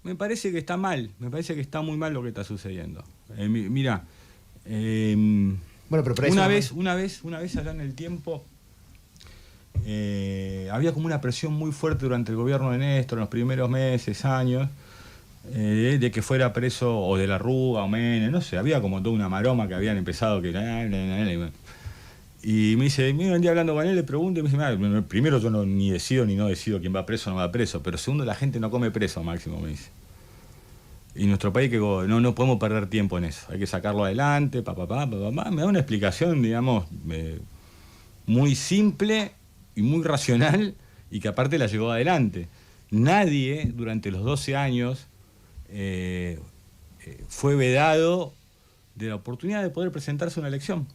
Speaker 2: Me parece que está mal, me parece que está muy mal lo que está sucediendo. Mira, bueno, pero una vez allá en el tiempo, había como una presión muy fuerte durante el gobierno de Néstor en los primeros meses, años, de que fuera preso o de la Rúa o Menem, no sé, había como toda una maroma que habían empezado y me dice, un día hablando con él, le pregunto y me dice, primero yo ni decido quién va preso o no va preso, pero segundo, la gente no come preso, Máximo, me dice. Y nuestro país que no podemos perder tiempo en eso, hay que sacarlo adelante, me da una explicación, digamos, muy simple y muy racional, y que aparte la llevó adelante. Nadie durante los 12 años fue vedado de la oportunidad de poder presentarse a una elección.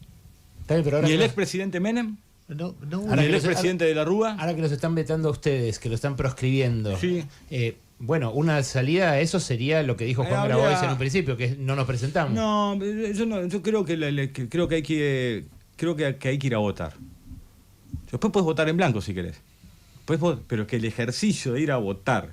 Speaker 2: Ni el expresidente Menem, ni el expresidente de la Rúa.
Speaker 4: Ahora que los están vetando a ustedes, que lo están proscribiendo.
Speaker 2: Sí.
Speaker 4: Bueno, una salida a eso sería lo que dijo Juan Grabois en un principio, que no nos presentamos.
Speaker 2: Yo creo que hay que ir a votar. Después puedes votar en blanco si querés. Pero que el ejercicio de ir a votar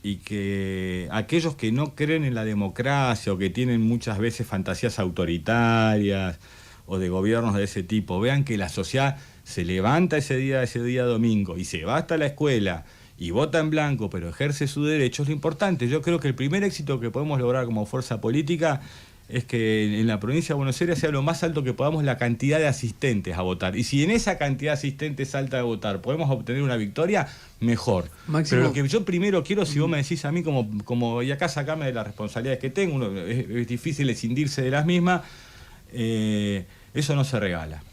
Speaker 2: y que aquellos que no creen en la democracia o que tienen muchas veces fantasías autoritarias o de gobiernos de ese tipo, vean que la sociedad se levanta ese día domingo y se va hasta la escuela y vota en blanco, pero ejerce su derecho, es lo importante. Yo creo que el primer éxito que podemos lograr como fuerza política es que en la provincia de Buenos Aires sea lo más alto que podamos la cantidad de asistentes a votar. Y si en esa cantidad de asistentes alta de votar podemos obtener una victoria, mejor.
Speaker 3: Máximo.
Speaker 2: Pero lo que yo primero quiero, si vos me decís a mí, como y acá sacarme de las responsabilidades que tengo, es difícil escindirse de las mismas, eso no se regala.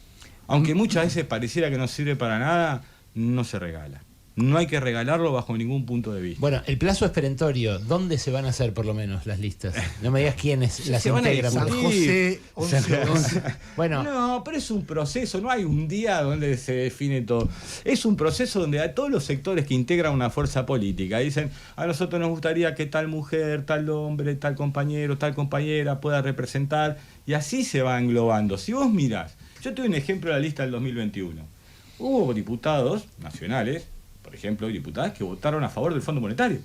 Speaker 2: Aunque muchas veces pareciera que no sirve para nada, no se regala. No hay que regalarlo bajo ningún punto de vista.
Speaker 4: Bueno, el plazo es perentorio. ¿Dónde se van a hacer por lo menos las listas? No me digas quiénes las
Speaker 2: se van a
Speaker 4: integran.
Speaker 1: San
Speaker 2: discutir.
Speaker 1: José, 11.
Speaker 4: Bueno,
Speaker 2: No, pero es un proceso, no hay un día donde se define todo. Es un proceso donde a todos los sectores que integran una fuerza política dicen, a nosotros nos gustaría que tal mujer, tal hombre, tal compañero, tal compañera pueda representar, y así se va englobando. Si vos mirás, yo te doy un ejemplo de la lista del 2021. Hubo diputados nacionales, por ejemplo, diputadas que votaron a favor del Fondo Monetario.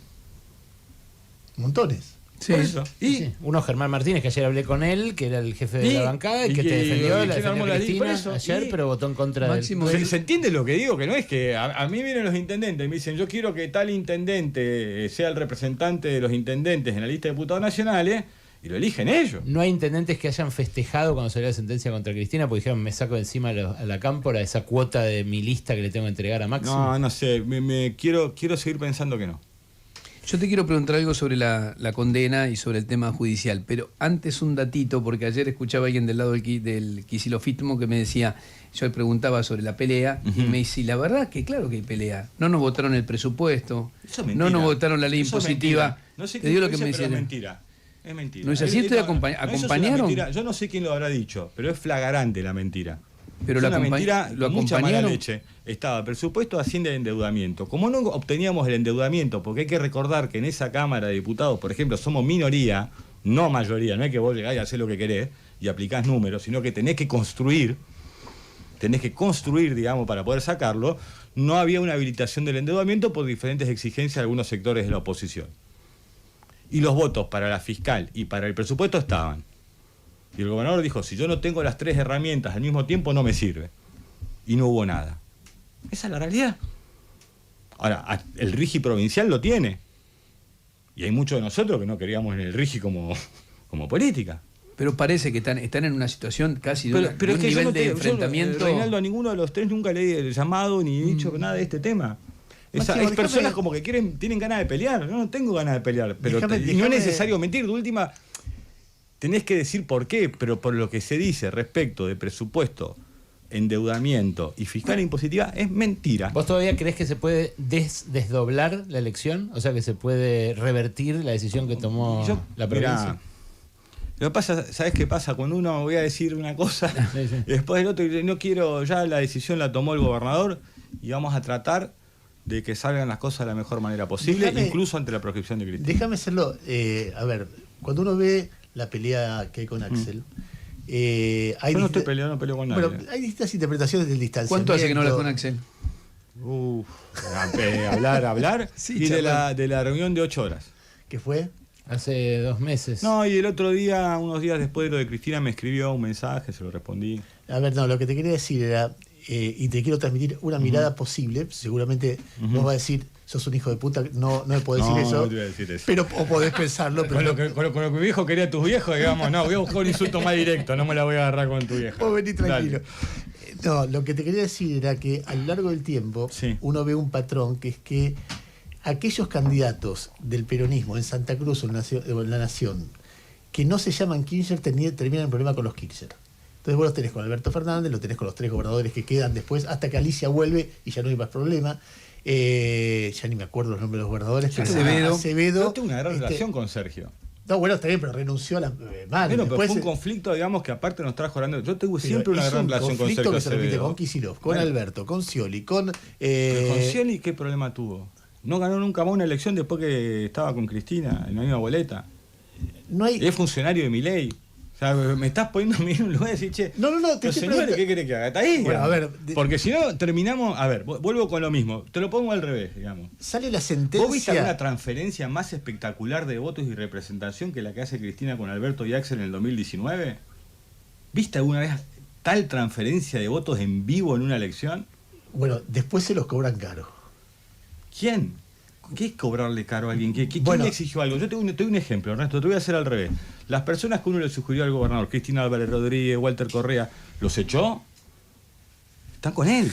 Speaker 1: Montones.
Speaker 3: Sí.
Speaker 2: Por eso. Y
Speaker 4: sí. Uno Germán Martínez, que ayer hablé con él, que era el jefe de la bancada, y que te defendió, la defendió Cristina ayer, pero votó en contra
Speaker 3: Máximo,
Speaker 4: del...
Speaker 2: ¿Se entiende lo que digo? Que no es que a mí vienen los intendentes y me dicen, yo quiero que tal intendente sea el representante de los intendentes en la lista de diputados nacionales, y lo eligen ellos.
Speaker 4: No hay intendentes que hayan festejado cuando salió la sentencia contra Cristina, porque dijeron, me saco de encima a la cámpora esa cuota de mi lista que le tengo que entregar a Máximo.
Speaker 2: No sé, quiero seguir pensando que no.
Speaker 3: Yo te quiero preguntar algo sobre la condena y sobre el tema judicial, pero antes un datito, porque ayer escuchaba a alguien del lado del quisilofismo que me decía, yo le preguntaba sobre la pelea, y me dice, la verdad que claro que hay pelea, no nos votaron el presupuesto,
Speaker 2: Eso es mentira.
Speaker 3: no nos votaron la ley
Speaker 2: Eso es
Speaker 3: impositiva.
Speaker 2: mentira. No sé
Speaker 3: Te
Speaker 2: quién
Speaker 3: digo
Speaker 2: lo
Speaker 3: lo que
Speaker 2: dice,
Speaker 3: me
Speaker 2: pero es
Speaker 3: decían.
Speaker 2: mentira. Es mentira.
Speaker 3: ¿No es así? Estoy
Speaker 2: eso es una
Speaker 3: ¿acompañaron?
Speaker 2: mentira. Yo no sé quién lo habrá dicho, pero es flagrante la mentira.
Speaker 3: Pero
Speaker 2: es
Speaker 3: lo
Speaker 2: una mentira
Speaker 3: lo
Speaker 2: con mucha mala
Speaker 3: acompañaron.
Speaker 2: leche. Estaba el presupuesto de Hacienda de endeudamiento. Como no obteníamos el endeudamiento, porque hay que recordar que en esa Cámara de Diputados, por ejemplo, somos minoría, no mayoría, no es que vos llegás y hacés lo que querés y aplicás números, sino que tenés que construir, digamos, para poder sacarlo. No había una habilitación del endeudamiento por diferentes exigencias de algunos sectores de la oposición. Y los votos para la fiscal y para el presupuesto estaban. Y el gobernador dijo, si yo no tengo las tres herramientas al mismo tiempo, no me sirve. Y no hubo nada. Esa es la realidad. Ahora, el RIGI provincial lo tiene. Y hay muchos de nosotros que no queríamos en el RIGI como política.
Speaker 3: Pero parece que están en una situación casi de un nivel de enfrentamiento.
Speaker 2: Reinaldo, a ninguno de los tres nunca le he llamado ni he dicho nada de este tema. Hay personas como que tienen ganas de pelear. Yo no tengo ganas de pelear, pero y no es necesario mentir. De última, tenés que decir por qué, pero por lo que se dice respecto de presupuesto, endeudamiento y fiscal impositiva es mentira.
Speaker 4: ¿Vos todavía creés que se puede desdoblar la elección? O sea, que se puede revertir la decisión que tomó la provincia.
Speaker 2: Mirá, lo que pasa, ¿sabés qué pasa? Cuando uno voy a decir una cosa, y después el otro dice, no quiero, ya la decisión la tomó el gobernador y vamos a tratar de que salgan las cosas de la mejor manera posible, incluso ante la proscripción de Cristina.
Speaker 1: Déjame hacerlo. A ver, cuando uno ve la pelea que hay con Axel, hay
Speaker 2: yo no estoy peleando, no peleo con nadie.
Speaker 1: Bueno, hay distintas interpretaciones del distanciamiento.
Speaker 3: ¿Cuánto hace que no hablas con Axel?
Speaker 2: Hablar
Speaker 3: Sí,
Speaker 2: y de la reunión de 8 horas.
Speaker 1: ¿Qué fue?
Speaker 4: Hace 2 meses.
Speaker 2: No, y el otro día, unos días después de lo de Cristina, me escribió un mensaje, se lo respondí.
Speaker 1: A ver, no, lo que te quería decir era, y te quiero transmitir una mirada posible, seguramente vos vas a decir, sos un hijo de puta, no me podés decir eso.
Speaker 2: No te voy a decir eso.
Speaker 1: Pero, o podés pensarlo, pero
Speaker 2: Con lo que mi viejo quería a tus viejos, digamos, no, voy a buscar un insulto más directo, no me la voy a agarrar con tu vieja.
Speaker 1: vos vení tranquilo.
Speaker 2: Dale.
Speaker 1: No, lo que te quería decir era que a lo largo del tiempo uno ve un patrón que es que aquellos candidatos del peronismo en Santa Cruz o en la Nación que no se llaman Kirchner terminan el problema con los Kirchner. Entonces vos los tenés con Alberto Fernández, lo tenés con los 3 gobernadores que quedan después, hasta que Alicia vuelve y ya no hay más problema. Ya ni me acuerdo los nombres de los gobernadores. Acevedo.
Speaker 2: Yo tengo una gran relación con Sergio.
Speaker 1: No, bueno, está bien, pero renunció a la
Speaker 2: Pero fue un conflicto, digamos, que aparte nos trajo grande. Yo tengo siempre una gran relación con Sergio.
Speaker 1: Que se repite
Speaker 2: Acevedo.
Speaker 1: con Kicillof, con Alberto, con Scioli, con...
Speaker 2: Pero con Scioli, ¿qué problema tuvo? No ganó nunca más una elección después que estaba con Cristina, en la misma boleta.
Speaker 1: No hay...
Speaker 2: Es funcionario de Milei. O sea, me estás poniendo a mí en un lugar de decir, che,
Speaker 1: no,
Speaker 2: los señores, ¿qué querés que haga? Está ahí.
Speaker 1: Bueno, a ver,
Speaker 2: porque si no, terminamos... A ver, vuelvo con lo mismo. Te lo pongo al revés, digamos.
Speaker 1: Sale la sentencia...
Speaker 2: ¿Vos viste alguna transferencia más espectacular de votos y representación que la que hace Cristina con Alberto y Axel en el 2019? ¿Viste alguna vez tal transferencia de votos en vivo en una elección?
Speaker 1: Bueno, después se los cobran caro.
Speaker 2: ¿Quién? ¿Qué es cobrarle caro a alguien? ¿Quién
Speaker 1: Bueno,
Speaker 2: le exigió algo? Yo te doy un ejemplo, Ernesto, te voy a hacer al revés. Las personas que uno le sugirió al gobernador, Cristina Álvarez Rodríguez, Walter Correa, ¿los echó? Están con él.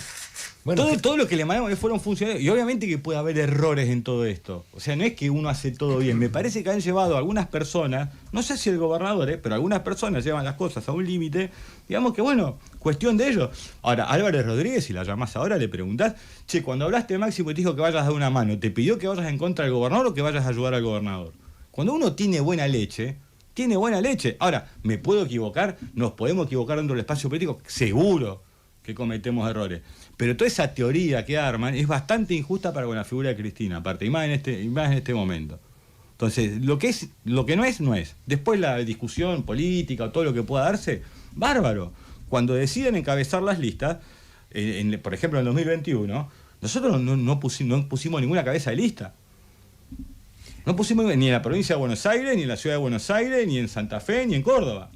Speaker 2: Bueno, todo lo que le mandaron fueron funcionarios. Y obviamente que puede haber errores en todo esto. O sea, no es que uno hace todo bien. Me parece que han llevado a algunas personas, no sé si el gobernador, pero algunas personas llevan las cosas a un límite. Digamos que, bueno, cuestión de ellos. Ahora, Álvarez Rodríguez, si la llamás ahora, le preguntás, che, cuando hablaste Máximo y te dijo que vayas a dar una mano, ¿te pidió que vayas en contra del gobernador o que vayas a ayudar al gobernador? Cuando uno tiene buena leche, tiene buena leche. Ahora, ¿me puedo equivocar? ¿Nos podemos equivocar dentro del espacio político? Seguro que cometemos errores. Pero toda esa teoría que arman es bastante injusta para con la figura de Cristina, aparte, y más en este momento. Entonces, lo que no es, no es. Después la discusión política o todo lo que pueda darse, bárbaro. Cuando deciden encabezar las listas, por ejemplo en el 2021, nosotros no pusimos ninguna cabeza de lista. No pusimos ni en la provincia de Buenos Aires, ni en la ciudad de Buenos Aires, ni en Santa Fe, ni en Córdoba.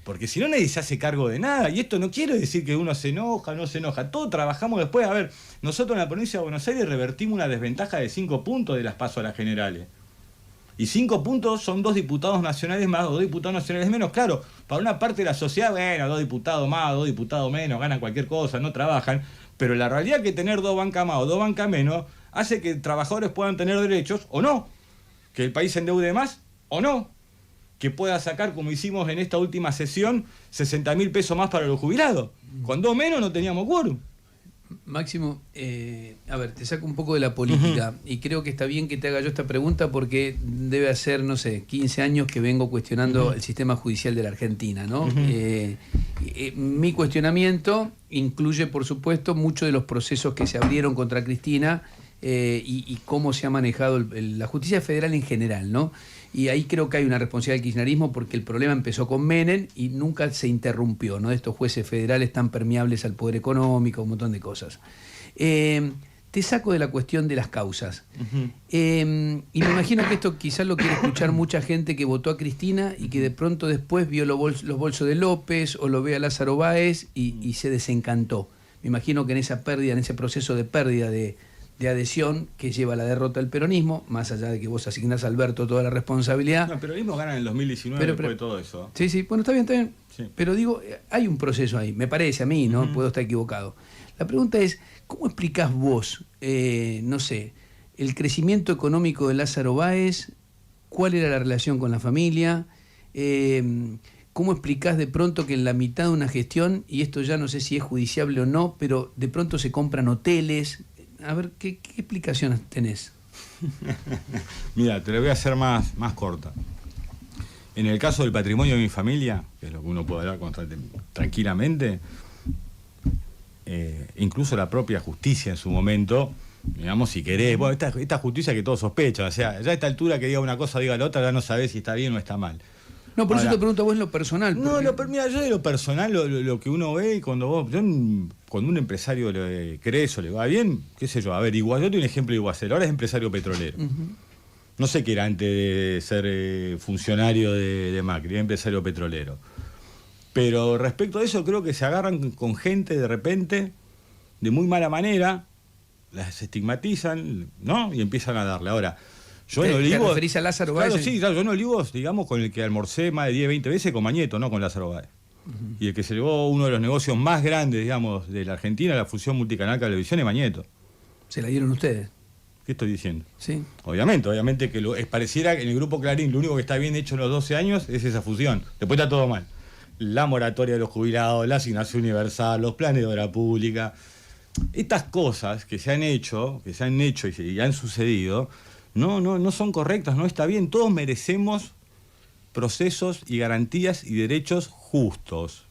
Speaker 2: Porque si no, nadie se hace cargo de nada. Y esto no quiere decir que uno se enoja, no se enoja. Todos trabajamos después. A ver, nosotros en la provincia de Buenos Aires revertimos una desventaja de 5 puntos de las PASO a las generales. Y 5 puntos son 2 diputados nacionales más o 2 diputados nacionales menos. Claro, para una parte de la sociedad, bueno, 2 diputados más, 2 diputados menos, ganan cualquier cosa, no trabajan. Pero la realidad es que tener 2 bancas más o 2 bancas menos hace que trabajadores puedan tener derechos o no. Que el país se endeude más o no. Que pueda sacar, como hicimos en esta última sesión, 60.000 pesos más para los jubilados. Cuando menos no teníamos quórum.
Speaker 3: Máximo, a ver, te saco un poco de la política y creo que está bien que te haga yo esta pregunta porque debe hacer, no sé, 15 años que vengo cuestionando el sistema judicial de la Argentina, ¿no? Mi cuestionamiento incluye, por supuesto, muchos de los procesos que se abrieron contra Cristina y cómo se ha manejado la justicia federal en general, ¿no? Y ahí creo que hay una responsabilidad del kirchnerismo porque el problema empezó con Menem y nunca se interrumpió, ¿no? Estos jueces federales tan permeables al poder económico, un montón de cosas. Te saco de la cuestión de las causas. Y me imagino que esto quizás lo quiere escuchar mucha gente que votó a Cristina y que de pronto después vio los bolsos de López o lo ve a Lázaro Báez y se desencantó. Me imagino que en esa pérdida, en ese proceso de pérdida de adhesión que lleva a la derrota del peronismo, más allá de que vos asignás a Alberto toda la responsabilidad.
Speaker 2: No, el peronismo gana en el 2019 después de todo eso.
Speaker 3: Sí, bueno, está bien.
Speaker 2: Sí.
Speaker 3: Pero digo, hay un proceso ahí, me parece a mí, ¿no? Puedo estar equivocado. La pregunta es, ¿cómo explicás vos, no sé, el crecimiento económico de Lázaro Báez? ¿Cuál era la relación con la familia? ¿Cómo explicás de pronto que en la mitad de una gestión, y esto ya no sé si es judiciable o no, pero de pronto se compran hoteles? A ver, ¿qué explicaciones tenés?
Speaker 2: Mira, te lo voy a hacer más corta. En el caso del patrimonio de mi familia, que es lo que uno puede hablar tranquilamente, incluso la propia justicia en su momento, digamos, si querés, bueno, esta justicia que todos sospechan, o sea, ya a esta altura que diga una cosa, diga la otra, ya no sabés si está bien o está mal.
Speaker 3: No, por eso te pregunto a vos en lo personal.
Speaker 2: Porque... No, mira, yo de lo personal, lo que uno ve, y cuando un empresario le crece o le va bien, qué sé yo, a ver, yo tengo un ejemplo de Iguacel, ahora es empresario petrolero. No sé qué era antes de ser funcionario de Macri, era empresario petrolero. Pero respecto a eso, creo que se agarran con gente de repente, de muy mala manera, las estigmatizan, ¿no? Y empiezan a darle. Ahora, yo en Olivos...
Speaker 3: ¿Te referís a Lázaro Báez?
Speaker 2: Claro, sí, claro, yo en Olivos, digamos, con el que almorcé más de 10, 20 veces con Mañeto, no con Lázaro Báez. Y el que se llevó uno de los negocios más grandes, digamos, de la Argentina, la fusión multicanal Cablevisión, es Mañeto.
Speaker 3: ¿Se la dieron ustedes?
Speaker 2: ¿Qué estoy diciendo?
Speaker 3: Sí.
Speaker 2: Obviamente que pareciera que en el Grupo Clarín lo único que está bien hecho en los 12 años es esa fusión. Después está todo mal. La moratoria de los jubilados, la asignación universal, los planes de obra pública. Estas cosas que se han hecho y han sucedido, no son correctas, no está bien. Todos merecemos procesos y garantías y derechos justos.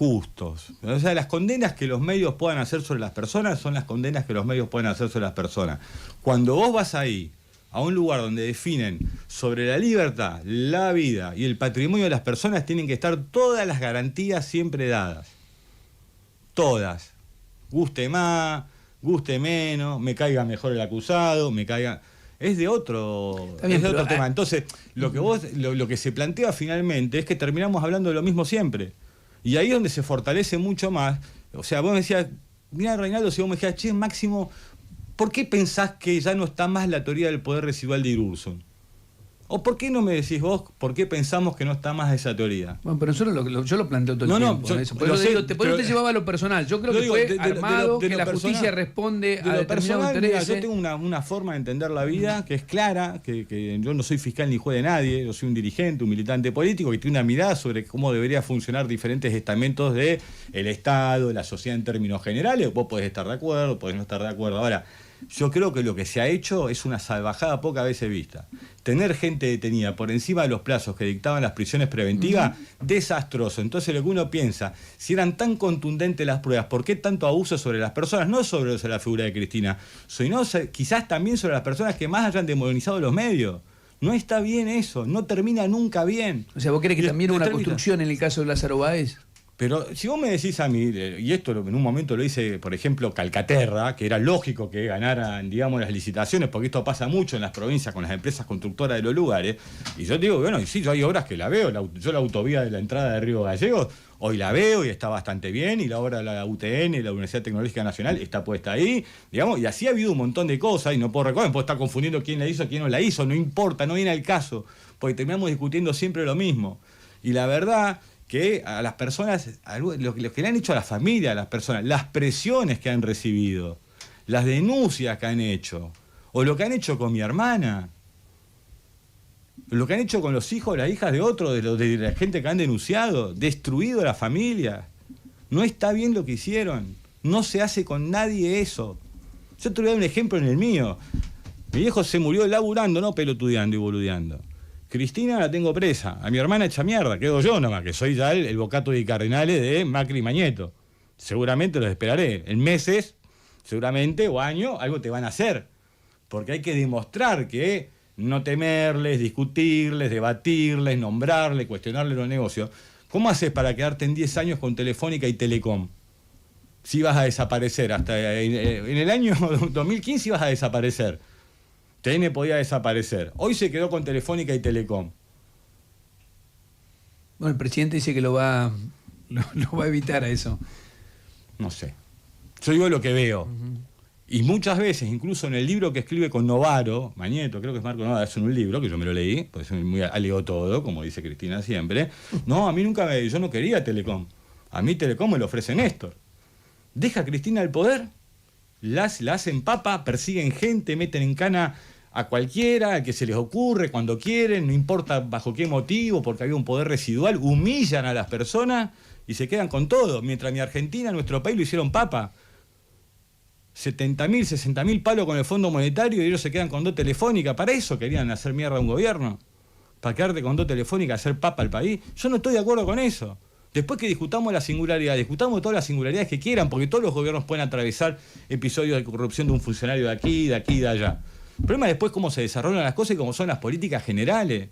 Speaker 2: O sea, las condenas que los medios puedan hacer sobre las personas son las condenas que los medios pueden hacer sobre las personas. Cuando vos vas ahí, a un lugar donde definen sobre la libertad, la vida y el patrimonio de las personas, tienen que estar todas las garantías siempre dadas. Todas. Guste más, guste menos, me caiga mejor el acusado, me caiga... Es de otro tema. Entonces, lo que se plantea finalmente es que terminamos hablando de lo mismo siempre. Y ahí es donde se fortalece mucho más. O sea, vos me decías, mira, Reinaldo, si vos me decías, che, Máximo, ¿por qué pensás que ya no está más la teoría del poder residual de Irurzun? ¿O por qué no me decís vos por qué pensamos que no está más esa teoría?
Speaker 3: Bueno, pero nosotros yo lo planteo todo el tiempo. Por eso te llevaba a lo personal. Yo creo que fue armado, que la justicia responde a determinados intereses.
Speaker 2: Yo tengo una forma de entender la vida que es clara, que yo no soy fiscal ni juez de nadie, yo soy un dirigente, un militante político que tiene una mirada sobre cómo debería funcionar diferentes estamentos del Estado, de la sociedad en términos generales. Vos podés estar de acuerdo, podés no estar de acuerdo. Ahora, yo creo que lo que se ha hecho es una salvajada pocas veces vista. Tener gente detenida por encima de los plazos que dictaban las prisiones preventivas, desastroso. Entonces lo que uno piensa, si eran tan contundentes las pruebas, ¿por qué tanto abuso sobre las personas? No sobre la figura de Cristina, sino quizás también sobre las personas que más hayan demonizado los medios. No está bien eso, no termina nunca bien.
Speaker 3: O sea, ¿vos crees que también hubo una construcción en el caso de Lázaro Báez?
Speaker 2: Pero si vos me decís a mí, y esto en un momento lo dice, por ejemplo, Calcaterra, que era lógico que ganaran, digamos, las licitaciones, porque esto pasa mucho en las provincias con las empresas constructoras de los lugares, y yo digo, bueno, y sí, yo hay obras que la veo, yo la autovía de la entrada de Río Gallegos, hoy la veo y está bastante bien, y la obra de la UTN, la Universidad Tecnológica Nacional, está puesta ahí, digamos, y así ha habido un montón de cosas, y no puedo recordar, puedo estar confundiendo quién la hizo, quién no la hizo, no importa, no viene al caso, porque terminamos discutiendo siempre lo mismo. Y la verdad que a las personas, lo que le han hecho a la familia, a las personas, las presiones que han recibido, las denuncias que han hecho, o lo que han hecho con mi hermana, lo que han hecho con los hijos, las hijas de otros, de la gente que han denunciado, destruido a la familia. No está bien lo que hicieron, no se hace con nadie eso. Yo te voy a dar un ejemplo en el mío. Mi viejo se murió laburando, no pelotudeando y boludeando. Cristina la tengo presa, a mi hermana hecha mierda, quedo yo nomás, que soy ya el bocato de Cardinales de Macri y Mañeto. Seguramente los esperaré. En meses, seguramente, o años, algo te van a hacer. Porque hay que demostrar que no temerles, discutirles, debatirles, nombrarles, cuestionarles los negocios. ¿Cómo haces para quedarte en 10 años con Telefónica y Telecom? Si vas a desaparecer, hasta en el año 2015 ibas a desaparecer. TN podía desaparecer. Hoy se quedó con Telefónica y Telecom.
Speaker 3: Bueno, el presidente dice que lo va a evitar a eso.
Speaker 2: No sé. Yo digo lo que veo. Y muchas veces, incluso en el libro que escribe con Novaro, Mañeto, creo que es Marco Novaro, es un libro que yo me lo leí, porque soy muy leo todo, como dice Cristina siempre. No, a mí nunca yo no quería Telecom. A mí Telecom me lo ofrece Néstor. Deja a Cristina el poder, la hacen papa, persiguen gente, meten en cana a cualquiera, al que se les ocurre, cuando quieren, no importa bajo qué motivo, porque había un poder residual, humillan a las personas y se quedan con todo. Mientras en Argentina, en nuestro país, lo hicieron papa. 70.000, 60.000 palos con el Fondo Monetario y ellos se quedan con 2 Telefónicas. Para eso querían hacer mierda a un gobierno. Para quedarte con 2 Telefónicas, hacer papa al país. Yo no estoy de acuerdo con eso. Después que discutamos la singularidad, discutamos todas las singularidades que quieran, porque todos los gobiernos pueden atravesar episodios de corrupción de un funcionario de aquí, de aquí, de allá. El problema es después cómo se desarrollan las cosas y cómo son las políticas generales.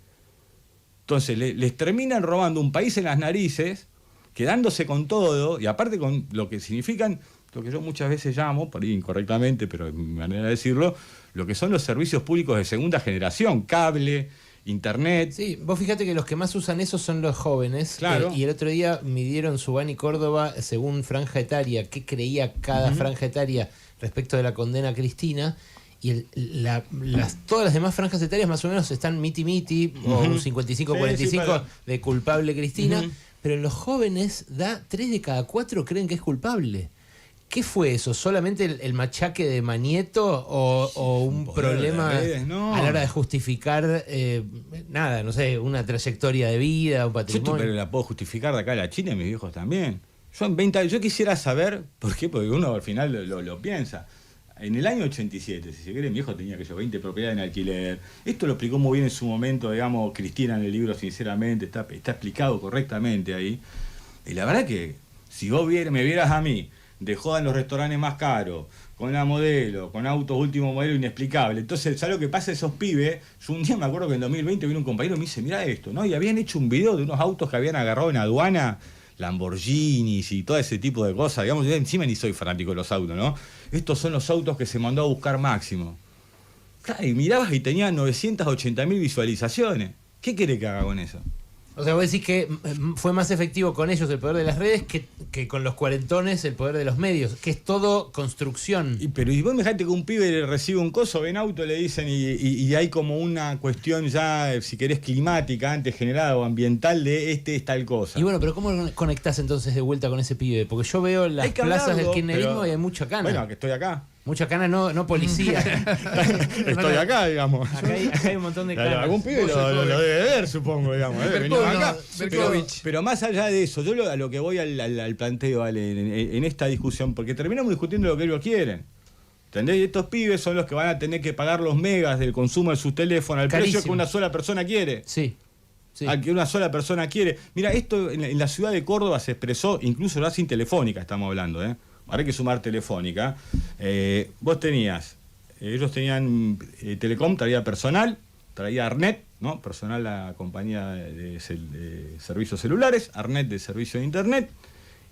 Speaker 2: Entonces, les terminan robando un país en las narices, quedándose con todo, y aparte con lo que significan, lo que yo muchas veces llamo, por ahí incorrectamente, pero es mi manera de decirlo, lo que son los servicios públicos de segunda generación, cable, internet.
Speaker 4: Sí, vos fíjate que los que más usan eso son los jóvenes.
Speaker 2: Claro.
Speaker 4: Y el otro día midieron Subani Córdoba según franja etaria, qué creía cada franja etaria respecto de la condena a Cristina. Y todas las demás franjas etarias más o menos están miti-miti, o un 55-45 de culpable Cristina. Pero en los jóvenes 3 de cada 4 creen que es culpable. ¿Qué fue eso? ¿Solamente el machaque de Mañeto o un problema
Speaker 2: redes, no,
Speaker 4: a la hora de justificar, nada, no sé, una trayectoria de vida, un patrimonio?
Speaker 2: Pero la puedo justificar de acá a la China y mis viejos también. Yo en 20 años, yo quisiera saber, ¿por qué? Porque uno al final lo piensa. En el año 87, si se quiere, mi viejo tenía que yo 20 propiedades en alquiler. Esto lo explicó muy bien en su momento, digamos, Cristina en el libro, sinceramente, está explicado correctamente ahí. Y la verdad que, si vos me vieras a mí, de joda en los restaurantes más caros, con la modelo, con autos último modelo inexplicable. Entonces, ¿sabes lo que pasa a esos pibes? Yo un día me acuerdo que en 2020 vino un compañero y me dice, mirá esto, ¿no? Y habían hecho un video de unos autos que habían agarrado en aduana, Lamborghinis y todo ese tipo de cosas. Digamos, yo encima ni soy fanático de los autos, ¿no? Estos son los autos que se mandó a buscar Máximo. Claro, y mirabas y tenía 980.000 visualizaciones. ¿Qué quiere que haga con eso?
Speaker 4: O sea, vos decís que fue más efectivo con ellos el poder de las redes que con los cuarentones el poder de los medios, que es todo construcción.
Speaker 2: Pero y vos dejate que un pibe recibe un coso, ven auto, le dicen, y hay como una cuestión ya, si querés, climática antes generada o ambiental de es tal cosa.
Speaker 4: Y bueno, pero ¿cómo conectás entonces de vuelta con ese pibe? Porque yo veo las plazas del kirchnerismo y hay mucha cana.
Speaker 2: Bueno, que estoy acá.
Speaker 4: Mucha cana, no policía.
Speaker 2: Estoy acá, digamos.
Speaker 4: Acá hay un montón de canas.
Speaker 2: Algún pibe lo debe ver, supongo, digamos. Acá. Pero más allá de eso, yo a lo que voy al planteo, Ale, en esta discusión, porque terminamos discutiendo lo que ellos quieren. ¿Entendés? Y estos pibes son los que van a tener que pagar los megas del consumo de sus teléfonos al precio que una sola persona quiere.
Speaker 4: Sí.
Speaker 2: Al que una sola persona quiere. Mira, esto en la ciudad de Córdoba se expresó, incluso ya sin Telefónica estamos hablando, Ahora hay que sumar Telefónica. Vos tenías, ellos tenían Telecom, traía personal, traía Arnet, ¿no? Personal a compañía de servicios celulares, Arnet de servicio de internet,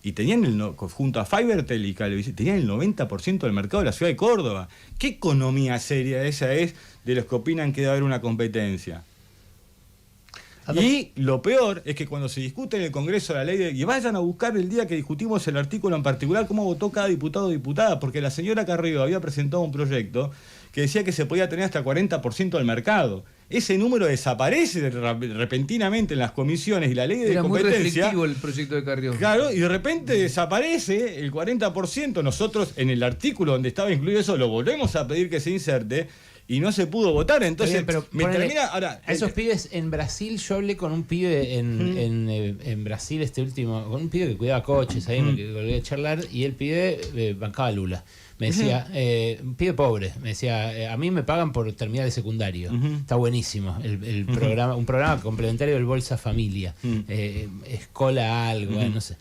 Speaker 2: y tenían junto a Fibertel y Cablevisión, tenían el 90% del mercado de la ciudad de Córdoba. ¿Qué economía seria esa es de los que opinan que debe haber una competencia? Y lo peor es que cuando se discute en el Congreso la ley y vayan a buscar el día que discutimos el artículo en particular cómo votó cada diputado o diputada, porque la señora Carrillo había presentado un proyecto que decía que se podía tener hasta 40% del mercado. Ese número desaparece repentinamente en las comisiones y la ley de competencia.
Speaker 3: Era muy restrictivo el proyecto de Carrió.
Speaker 2: Claro, y de repente desaparece el 40%. Nosotros en el artículo donde estaba incluido eso lo volvemos a pedir que se inserte. Y no se pudo votar, entonces
Speaker 4: bien, pero
Speaker 2: termina ahora.
Speaker 4: A esos pibes en Brasil, yo hablé con un pibe en Brasil con un pibe que cuidaba coches, ahí me volví a charlar, y el pibe bancaba a Lula. Me decía, un pibe pobre, me decía, a mí me pagan por terminar el secundario. Está buenísimo el programa, un programa complementario del Bolsa Familia. Escola algo, no sé.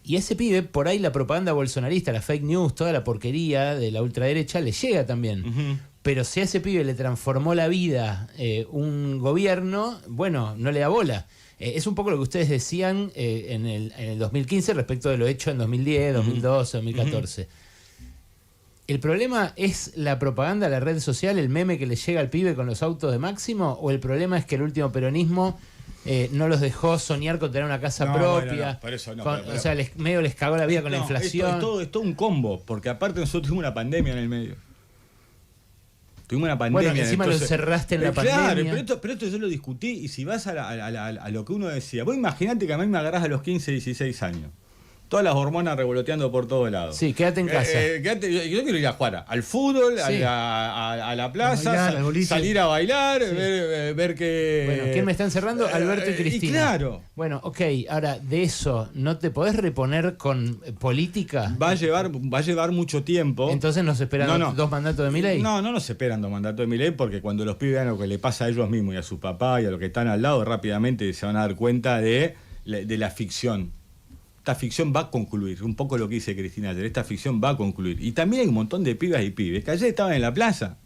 Speaker 4: Y ese pibe, por ahí la propaganda bolsonarista, la fake news, toda la porquería de la ultraderecha le llega también. Pero si a ese pibe le transformó la vida un gobierno, bueno, no le da bola. Es un poco lo que ustedes decían en el 2015 respecto de lo hecho en 2010, 2012, 2014. ¿El problema es la propaganda, la red social, el meme que le llega al pibe con los autos de Máximo? ¿O el problema es que el último peronismo no los dejó soñar con tener una casa propia?
Speaker 2: No, por eso no.
Speaker 4: O sea, medio les cagó la vida con la inflación.
Speaker 2: Es todo un combo, porque aparte nosotros tuvimos una pandemia en el medio. Tuvimos una pandemia.
Speaker 4: Bueno, encima entonces, lo encerraste en la
Speaker 2: pandemia.
Speaker 4: Claro,
Speaker 2: pero esto yo lo discutí, y si vas a lo que uno decía, vos imaginate que a mí me agarrás a los 15, 16 años. Todas las hormonas revoloteando por todos lados.
Speaker 4: Sí, quédate en casa.
Speaker 2: Yo quiero ir a jugar al fútbol, sí, a la plaza, salir a bailar, sí, ver que...
Speaker 4: Bueno, ¿quién me está encerrando? Alberto y Cristina.
Speaker 2: Y claro.
Speaker 4: Bueno, ok, ahora, de eso, ¿no te podés reponer con política?
Speaker 2: Va a llevar mucho tiempo.
Speaker 4: Entonces nos esperan dos mandatos de Milei.
Speaker 2: No nos esperan 2 mandatos de Milei, porque cuando los pibes vean lo que le pasa a ellos mismos y a su papá y a los que están al lado, rápidamente se van a dar cuenta de la ficción. Esta ficción va a concluir, un poco lo que dice Cristina ayer, esta ficción va a concluir. Y también hay un montón de pibas y pibes que ayer estaban en la plaza.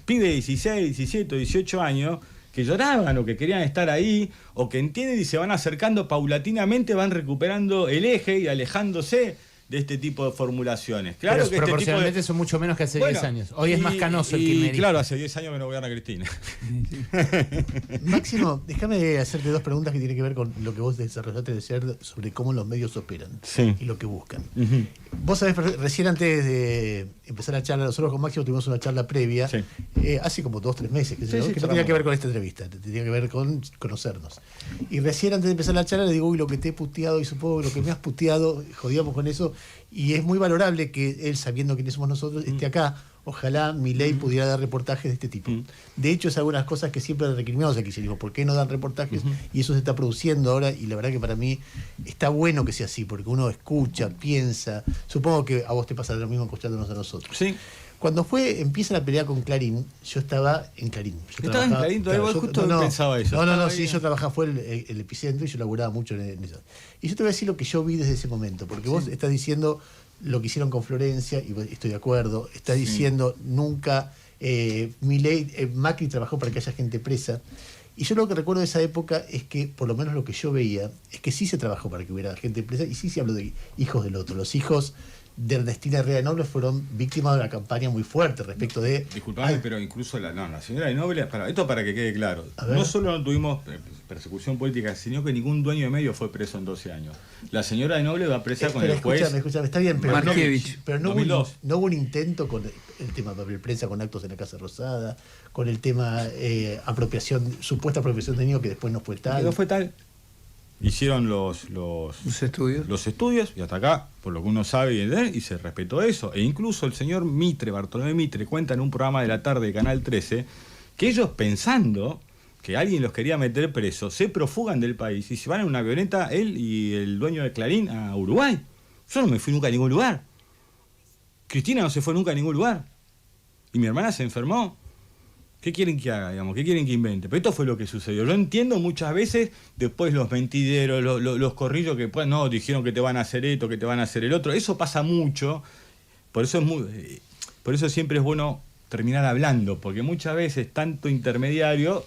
Speaker 2: Pibes de 16, 17, 18 años que lloraban o que querían estar ahí, o que entienden y se van acercando paulatinamente, van recuperando el eje y alejándose de este tipo de formulaciones. Claro,
Speaker 4: pero que proporcionalmente son mucho menos que hace 10 años. Hoy es más canoso el kirchnerismo.
Speaker 2: Claro, hace 10 años que no gobierna Cristina.
Speaker 1: Máximo, déjame hacerte 2 preguntas que tienen que ver con lo que vos desarrollaste de ayer sobre cómo los medios operan,
Speaker 2: sí,
Speaker 1: y lo que buscan. Vos sabés, recién antes de empezar la charla, nosotros con Máximo tuvimos una charla previa, sí, hace como 2-3 meses, que no tenía que ver con esta entrevista, tenía que ver con conocernos. Y recién antes de empezar la charla le digo, uy, lo que te he puteado, y supongo que lo que me has puteado, jodíamos con eso. Y es muy valorable que él, sabiendo quiénes somos nosotros, esté acá. Ojalá Milei pudiera dar reportajes de este tipo. De hecho, es algunas cosas que siempre recriminamos al kirchnerismo. ¿Por qué no dan reportajes? Y eso se está produciendo ahora, y la verdad que para mí está bueno que sea así, porque uno escucha, piensa. Supongo que a vos te pasa lo mismo escuchándonos a nosotros.
Speaker 2: Sí.
Speaker 1: Cuando empieza la pelea con Clarín, yo estaba en Clarín.
Speaker 2: ¿Estabas en Clarín? Todavía vos justo pensaba eso.
Speaker 1: Sí, yo trabajaba, fue el epicentro, y yo laburaba mucho en eso. Y yo te voy a decir lo que yo vi desde ese momento, porque vos estás diciendo lo que hicieron con Florencia, y estoy de acuerdo. Estás diciendo nunca Macri trabajó para que haya gente presa. Y yo lo que recuerdo de esa época es que, por lo menos lo que yo veía, es que sí se trabajó para que hubiera gente presa, y sí se habló de hijos del otro. Los hijos de Ernestina Herrera de Noble fueron víctimas de una campaña muy fuerte respecto de...
Speaker 2: Disculpame, pero incluso la señora de Noble, esto para que quede claro, no solo no tuvimos persecución política, sino que ningún dueño de medio fue preso en 12 años. La señora de Noble va presa con el juez...
Speaker 1: Escúchame, está bien, pero no hubo un intento con el tema de papel prensa, con actos en la Casa Rosada, con el tema supuesta apropiación de niños que después no fue tal.
Speaker 2: No fue tal. Hicieron los estudios y hasta acá, por lo que uno sabe y se respetó eso. E incluso el señor Bartolomé Mitre, cuenta en un programa de la tarde de Canal 13 que ellos, pensando que alguien los quería meter presos, se profugan del país y se van en una avioneta, él y el dueño de Clarín, a Uruguay. Yo no me fui nunca a ningún lugar. Cristina no se fue nunca a ningún lugar. Y mi hermana se enfermó. ¿Qué quieren que haga, digamos? ¿Qué quieren que invente? Pero esto fue lo que sucedió. Yo entiendo muchas veces, después los mentideros, los corrillos que pues, no, dijeron que te van a hacer esto, que te van a hacer el otro. Eso pasa mucho. Por eso siempre es bueno terminar hablando, porque muchas veces tanto intermediario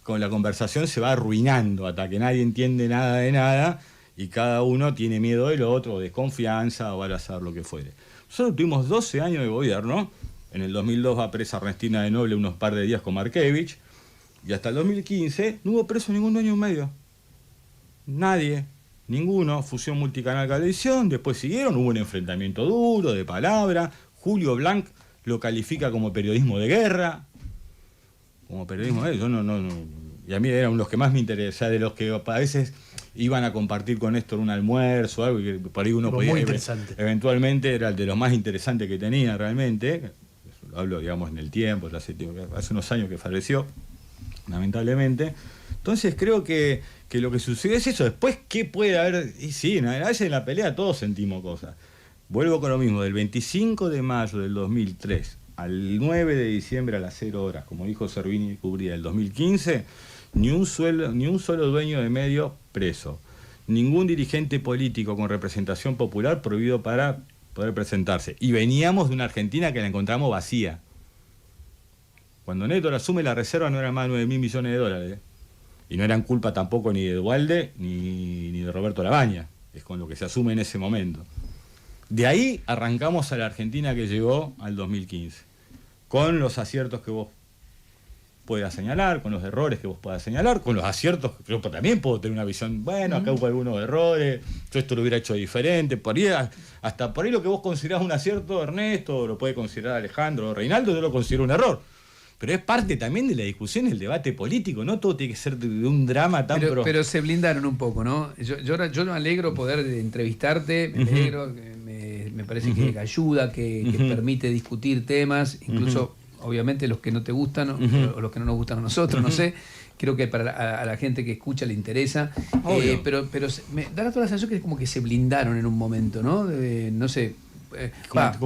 Speaker 2: con la conversación se va arruinando hasta que nadie entiende nada de nada y cada uno tiene miedo del otro, desconfianza o va a hacer lo que fuere. Nosotros tuvimos 12 años de gobierno. En el 2002 va presa Ernestina de Noble unos par de días con Markevich. Y hasta el 2015 no hubo preso ningún dueño de un medio. Nadie, ninguno. Fusión Multicanal Cablevisión. Después siguieron, hubo un enfrentamiento duro, de palabra. Julio Blanc lo califica como periodismo de guerra. Como periodismo de guerra. Yo no. Y a mí eran los que más me interesaban, de los que a veces iban a compartir con Néstor un almuerzo o algo, y que por ahí uno podía.
Speaker 1: Muy interesante.
Speaker 2: Eventualmente era el de los más interesantes que tenía realmente. Hablo, digamos, en el tiempo, hace unos años que falleció, lamentablemente. Entonces creo que lo que sucede es eso. Después, ¿qué puede haber? Y sí, a veces en la pelea todos sentimos cosas. Vuelvo con lo mismo, del 25 de mayo del 2003 al 9 de diciembre a las 0 horas, como dijo Servini Cubría del 2015, ni un solo dueño de medio preso. Ningún dirigente político con representación popular prohibido para poder presentarse. Y veníamos de una Argentina que la encontramos vacía. Cuando Néstor asume la reserva no eran más de 9.000 millones de dólares. Y no eran culpa tampoco ni de Duhalde ni de Roberto Labaña. Es con lo que se asume en ese momento. De ahí arrancamos a la Argentina que llegó al 2015. Con los aciertos que vos puedas señalar, con los errores que vos puedas señalar, con los aciertos, yo también puedo tener una visión, bueno, acá hubo algunos errores, yo esto lo hubiera hecho diferente, hasta por ahí lo que vos considerás un acierto, Ernesto, lo puede considerar Alejandro o Reinaldo, yo lo considero un error. Pero es parte también de la discusión, el debate político, no todo tiene que ser de un drama tan...
Speaker 3: Pero se blindaron un poco, ¿no? Yo me alegro poder entrevistarte, me alegro, me parece que ayuda, que permite discutir temas, incluso... Obviamente los que no te gustan o los que no nos gustan a nosotros, no sé. Creo que a la gente que escucha le interesa. Pero me da la sensación que es como que se blindaron en un momento, ¿no? No sé. Claro,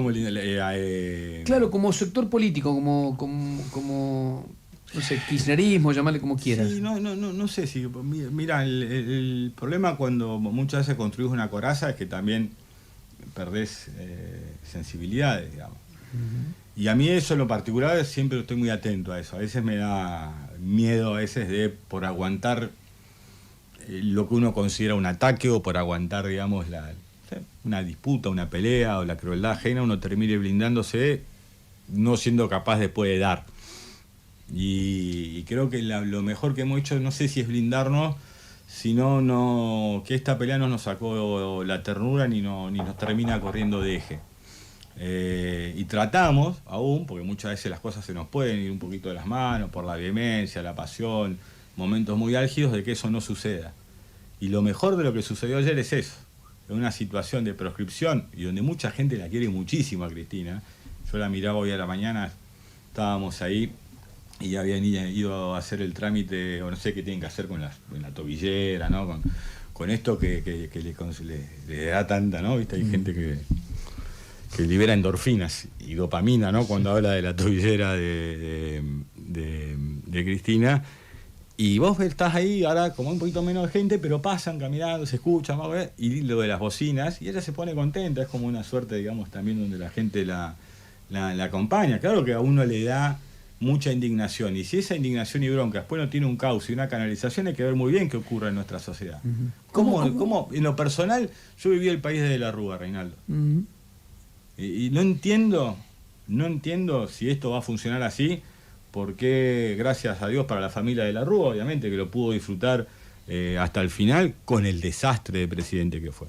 Speaker 3: como sector político, como no sé, kirchnerismo, llamarle como quieras.
Speaker 2: Sí, no sé si... Mira, el problema cuando muchas veces construís una coraza es que también perdés sensibilidades, digamos. Y a mí eso en lo particular siempre estoy muy atento a eso. A veces me da miedo por aguantar lo que uno considera un ataque o por aguantar, digamos, una disputa, una pelea o la crueldad ajena, uno termine blindándose no siendo capaz después de dar. Y creo que lo mejor que hemos hecho, no sé si es blindarnos, sino que esta pelea no nos sacó la ternura ni nos termina corriendo de eje. Y tratamos aún, porque muchas veces las cosas se nos pueden ir un poquito de las manos por la vehemencia, la pasión, momentos muy álgidos, de que eso no suceda. Y lo mejor de lo que sucedió ayer es eso, en una situación de proscripción y donde mucha gente la quiere muchísimo a Cristina. Yo la miraba hoy a la mañana, estábamos ahí y ya habían ido a hacer el trámite, o no sé qué tienen que hacer con la tobillera, ¿no? Con esto que le da tanta, ¿no? ¿Viste? Hay gente que libera endorfinas y dopamina, ¿no? Cuando habla de la tobillera de Cristina. Y vos estás ahí, ahora como un poquito menos de gente, pero pasan caminando, se escuchan, y lo de las bocinas, y ella se pone contenta, es como una suerte, digamos, también donde la gente la acompaña. Claro que a uno le da mucha indignación, y si esa indignación y bronca después no tiene un cauce y una canalización, hay que ver muy bien qué ocurre en nuestra sociedad. ¿Cómo? En lo personal, yo viví el país de la Rúa, Reinaldo. Y no entiendo si esto va a funcionar así, porque gracias a Dios para la familia de la Rúa, obviamente, que lo pudo disfrutar hasta el final con el desastre de presidente que fue.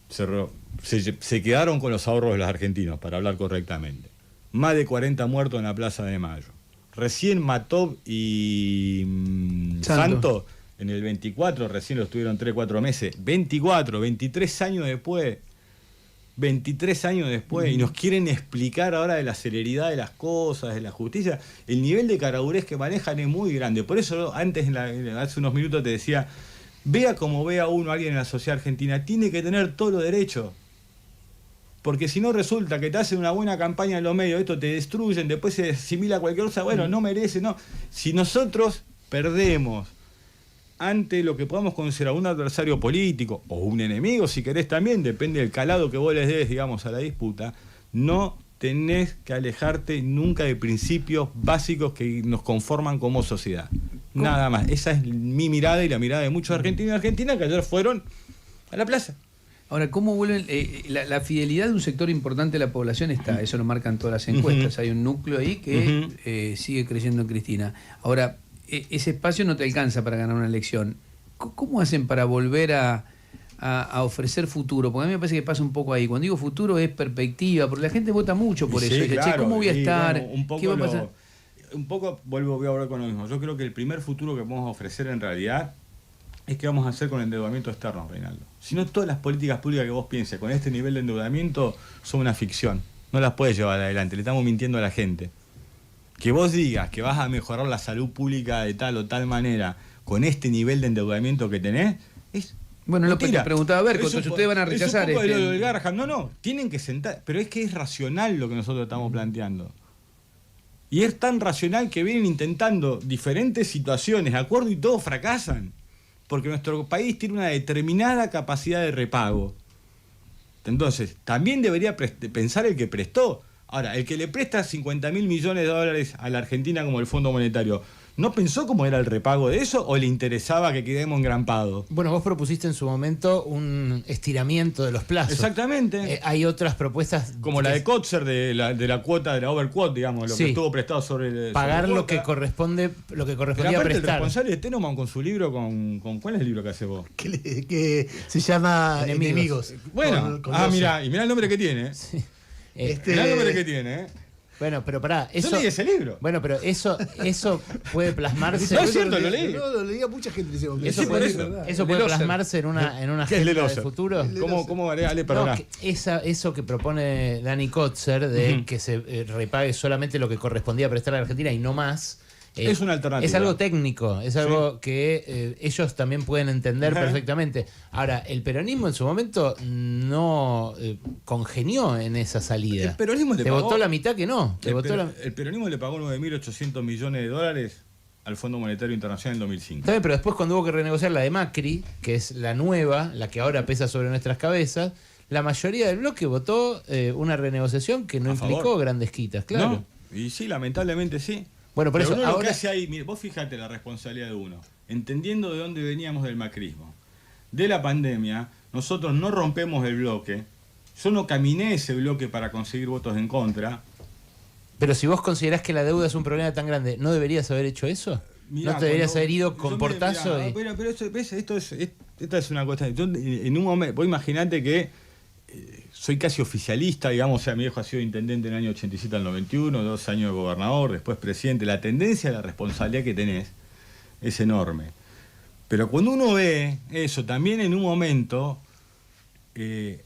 Speaker 2: Se quedaron con los ahorros de los argentinos, para hablar correctamente. Más de 40 muertos en la Plaza de Mayo. Recién Matov y Santos en el 24, recién los tuvieron 3-4 meses. 23 años después. 23 años después, y nos quieren explicar ahora de la celeridad de las cosas, de la justicia. El nivel de caragurés que manejan es muy grande. Por eso antes, hace unos minutos te decía, vea como vea uno a alguien en la sociedad argentina, tiene que tener todos los derechos. Porque si no resulta que te hacen una buena campaña en los medios, esto te destruyen, después se asimila cualquier cosa, bueno, no merece, no. Si nosotros perdemos ante lo que podamos considerar un adversario político, o un enemigo, si querés también, depende del calado que vos les des, digamos, a la disputa, no tenés que alejarte nunca de principios básicos que nos conforman como sociedad. Nada más. Esa es mi mirada y la mirada de muchos argentinos y argentinas que ayer fueron a la plaza.
Speaker 3: Ahora, ¿cómo vuelven? La fidelidad de un sector importante de la población está, eso lo marcan todas las encuestas. Hay un núcleo ahí que sigue creyendo en Cristina. Ahora, ese espacio no te alcanza para ganar una elección. ¿Cómo hacen para volver a ofrecer futuro? Porque a mí me parece que pasa un poco ahí. Cuando digo futuro es perspectiva, porque la gente vota mucho por eso. Dice,
Speaker 2: claro,
Speaker 3: che, ¿cómo voy a estar?
Speaker 2: Bueno,
Speaker 3: ¿Qué va a pasar?
Speaker 2: Voy a hablar con lo mismo. Yo creo que el primer futuro que podemos ofrecer en realidad es qué vamos a hacer con el endeudamiento externo, Reinaldo. Si no, todas las políticas públicas que vos pienses con este nivel de endeudamiento son una ficción. No las puedes llevar adelante, le estamos mintiendo a la gente. Que vos digas que vas a mejorar la salud pública de tal o tal manera con este nivel de endeudamiento que tenés, es
Speaker 3: bueno, lo que te preguntaba, a ver, si ustedes van a rechazar...
Speaker 2: Es un poco de lo del Garham. No, tienen que sentar... Pero es que es racional lo que nosotros estamos planteando. Y es tan racional que vienen intentando diferentes situaciones, acuerdos, y todos fracasan. Porque nuestro país tiene una determinada capacidad de repago. Entonces, también debería pensar el que prestó. Ahora, el que le presta 50.000 millones de dólares a la Argentina como el Fondo Monetario, ¿no pensó cómo era el repago de eso o le interesaba que quedemos engrampados?
Speaker 4: Bueno, vos propusiste en su momento un estiramiento de los plazos.
Speaker 2: Exactamente.
Speaker 4: Hay otras propuestas...
Speaker 2: Como la de Kotzer, de la cuota, de la overquote, digamos, lo que estuvo prestado sobre...
Speaker 4: Pagar
Speaker 2: sobre
Speaker 4: lo que correspondía prestar.
Speaker 2: El responsable de Tenoman con su libro, ¿cuál es el libro que hace vos?
Speaker 1: Que se llama Enemigos.
Speaker 2: Bueno, mirá el nombre que tiene.
Speaker 4: Sí.
Speaker 2: Mirá el nombre que tiene,
Speaker 4: Bueno, pero pará, eso...
Speaker 2: Yo leí ese libro.
Speaker 4: Bueno, pero eso puede plasmarse...
Speaker 2: No es cierto, lo leí.
Speaker 1: No, lo leía mucha gente en ese momento.
Speaker 4: Eso puede plasmarse en una agenda de futuro.
Speaker 2: ¿Cómo Ale, perdona?
Speaker 4: Eso que propone Dani Kotzer de que se repague solamente lo que correspondía prestar a la Argentina y no más...
Speaker 2: es una alternativa.
Speaker 4: Es algo técnico, es algo que ellos también pueden entender perfectamente. Ahora, el peronismo en su momento no congenió en esa salida.
Speaker 2: El peronismo le
Speaker 4: votó la mitad que no.
Speaker 2: El peronismo le pagó 9.800 millones de dólares al Fondo Monetario Internacional en 2005.
Speaker 4: Está bien, pero después cuando hubo que renegociar la de Macri, que es la nueva, la que ahora pesa sobre nuestras cabezas, la mayoría del bloque votó una renegociación que no implicó grandes quitas, claro.
Speaker 2: No, y sí, lamentablemente sí.
Speaker 4: Bueno, por eso
Speaker 2: uno
Speaker 4: ahora...
Speaker 2: lo que hace ahí, mire, vos fíjate la responsabilidad de uno, entendiendo de dónde veníamos del macrismo, de la pandemia, nosotros no rompemos el bloque, yo no caminé ese bloque para conseguir votos en contra.
Speaker 4: Pero si vos considerás que la deuda es un problema tan grande, ¿no deberías haber hecho eso?
Speaker 2: Mirá,
Speaker 4: ¿No te deberías haber ido con portazo?
Speaker 2: Pero esta es una cosa, yo en un momento, vos imaginate que soy casi oficialista, digamos, o sea, mi viejo ha sido intendente en el año 87 al 91, 2 años de gobernador, después presidente. La tendencia a la responsabilidad que tenés es enorme. Pero cuando uno ve eso, también en un momento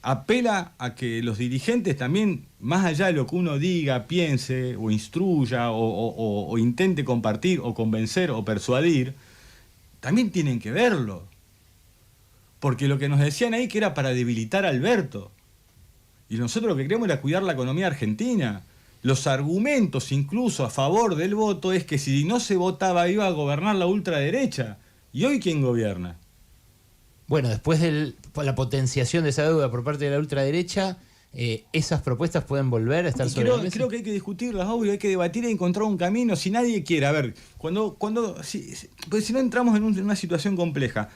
Speaker 2: apela a que los dirigentes también, más allá de lo que uno diga, piense, o instruya, o intente compartir, o convencer, o persuadir, también tienen que verlo. Porque lo que nos decían ahí que era para debilitar a Alberto. Y nosotros lo que queríamos era cuidar la economía argentina. Los argumentos incluso a favor del voto es que si no se votaba iba a gobernar la ultraderecha. ¿Y hoy quién gobierna?
Speaker 4: Bueno, después de la potenciación de esa deuda por parte de la ultraderecha, esas propuestas pueden volver a estar sobre la mesa.
Speaker 2: Creo que hay que discutirlas, obvio, hay que debatir y encontrar un camino. Si nadie quiere, a ver, pues si no entramos en una situación compleja,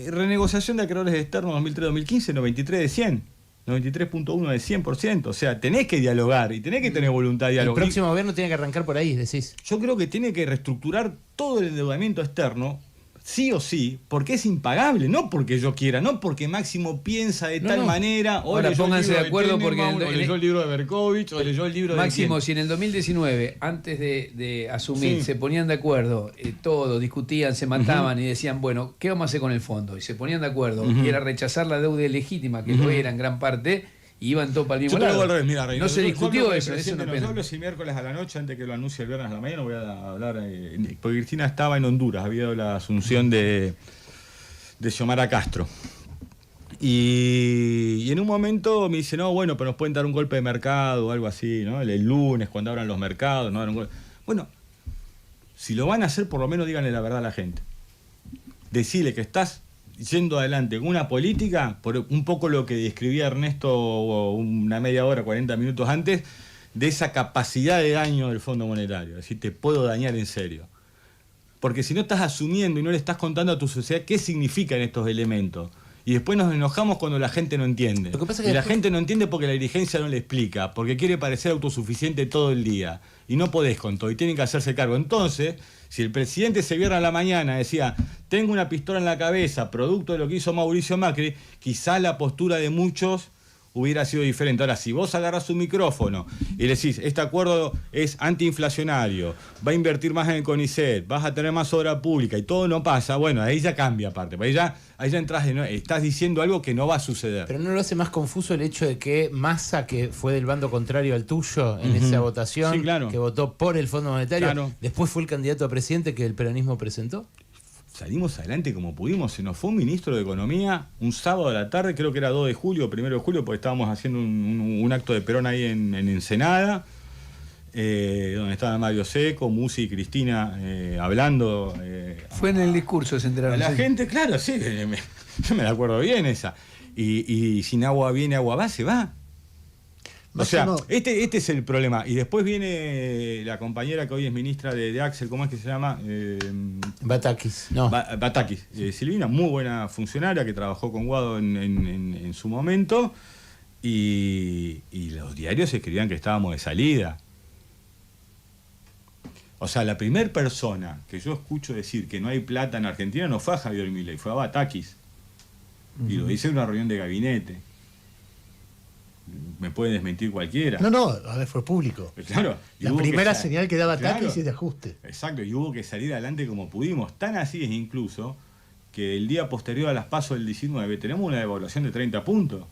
Speaker 2: renegociación de acreedores externos 2003-2015, 93 de 100. 93.1 de 100%. O sea, tenés que dialogar y tenés que tener voluntad de diálogo.
Speaker 4: El próximo gobierno tiene que arrancar por ahí, decís.
Speaker 2: Yo creo que tiene que reestructurar todo el endeudamiento externo, sí o sí, porque es impagable, no porque yo quiera, no porque Máximo piensa de tal manera, o
Speaker 3: ahora
Speaker 2: leyó
Speaker 3: pónganse
Speaker 2: el libro
Speaker 3: de acuerdo porque
Speaker 2: o leyó el libro de Berkovich, o leyó el libro
Speaker 3: Máximo,
Speaker 2: de
Speaker 3: si en el 2019, antes de asumir,
Speaker 2: Sí.
Speaker 3: se ponían de acuerdo, todo, discutían, se mataban y decían, bueno, ¿qué vamos a hacer con el fondo? Y se ponían de acuerdo, y era rechazar la deuda ilegítima, que lo era en gran parte, y iban todos para el mismo
Speaker 2: Yo te lo
Speaker 3: lado.
Speaker 2: digo al revés, mira, Reynoso,
Speaker 3: No se
Speaker 2: yo
Speaker 3: discutió
Speaker 2: hablo con el
Speaker 3: eso, es
Speaker 2: presidente
Speaker 3: una
Speaker 2: de
Speaker 3: pena.
Speaker 2: nosotros, y miércoles a la noche, antes que lo anuncie el viernes a la mañana, voy a hablar, porque Cristina estaba en Honduras, había dado la asunción de Xiomara Castro. Y en un momento me dice, no, bueno, pero nos pueden dar un golpe de mercado o algo así, ¿no? El lunes, cuando abran los mercados, no dan un golpe. Bueno, si lo van a hacer, por lo menos díganle la verdad a la gente. Decirle que estás yendo adelante con una política, por un poco lo que describía Ernesto una media hora, 40 minutos antes, de esa capacidad de daño del Fondo Monetario. Es decir, te puedo dañar en serio. Porque si no estás asumiendo y no le estás contando a tu sociedad qué significan estos elementos. Y después nos enojamos cuando la gente no entiende.
Speaker 4: Lo que pasa es que
Speaker 2: y la gente no entiende porque la dirigencia no le explica, porque quiere parecer autosuficiente todo el día. Y no podés con todo, y tienen que hacerse cargo. Entonces, si el presidente se viernes a la mañana decía, tengo una pistola en la cabeza, producto de lo que hizo Mauricio Macri, quizá la postura de muchos hubiera sido diferente. Ahora, si vos agarrás un micrófono y le decís, este acuerdo es antiinflacionario, va a invertir más en el CONICET, vas a tener más obra pública y todo no pasa, bueno, ahí ya cambia aparte. Ahí ya entras, estás diciendo algo que no va a suceder.
Speaker 4: Pero ¿no lo hace más confuso el hecho de que Massa, que fue del bando contrario al tuyo en esa votación,
Speaker 2: Sí, claro.
Speaker 4: que votó por el Fondo Monetario,
Speaker 2: Claro.
Speaker 4: después fue el candidato a presidente que el peronismo presentó?
Speaker 2: Salimos adelante como pudimos, se nos fue un ministro de Economía un sábado a la tarde, creo que era 2 de julio, 1 de julio, porque estábamos haciendo un acto de Perón ahí en Ensenada, donde estaban Mario Seco, Musi y Cristina hablando.
Speaker 3: Fue en el discurso, se enteraron.
Speaker 2: A la
Speaker 3: sí.
Speaker 2: gente, claro, sí, yo me la acuerdo bien esa. Y sin agua viene, agua va, se va. O sea,
Speaker 1: Máximo,
Speaker 2: este es el problema. Y después viene la compañera que hoy es ministra de Axel, ¿cómo es que se llama?
Speaker 4: Batakis. No.
Speaker 2: Batakis. Silvina, muy buena funcionaria que trabajó con Guado en su momento. Y los diarios escribían que estábamos de salida. O sea, la primera persona que yo escucho decir que no hay plata en Argentina no fue a Javier Milei, fue a Batakis. Y lo dice en una reunión de gabinete. Me puede desmentir cualquiera.
Speaker 1: no, a ver, fue público.
Speaker 2: Claro. y
Speaker 1: La
Speaker 2: hubo que
Speaker 1: primera
Speaker 2: sa-
Speaker 1: señal que daba
Speaker 2: Claro.
Speaker 1: Takis es de ajuste.
Speaker 2: Exacto, y hubo que salir adelante como pudimos. Tan así es incluso que el día posterior a las PASO del 19 tenemos una devaluación de 30 puntos,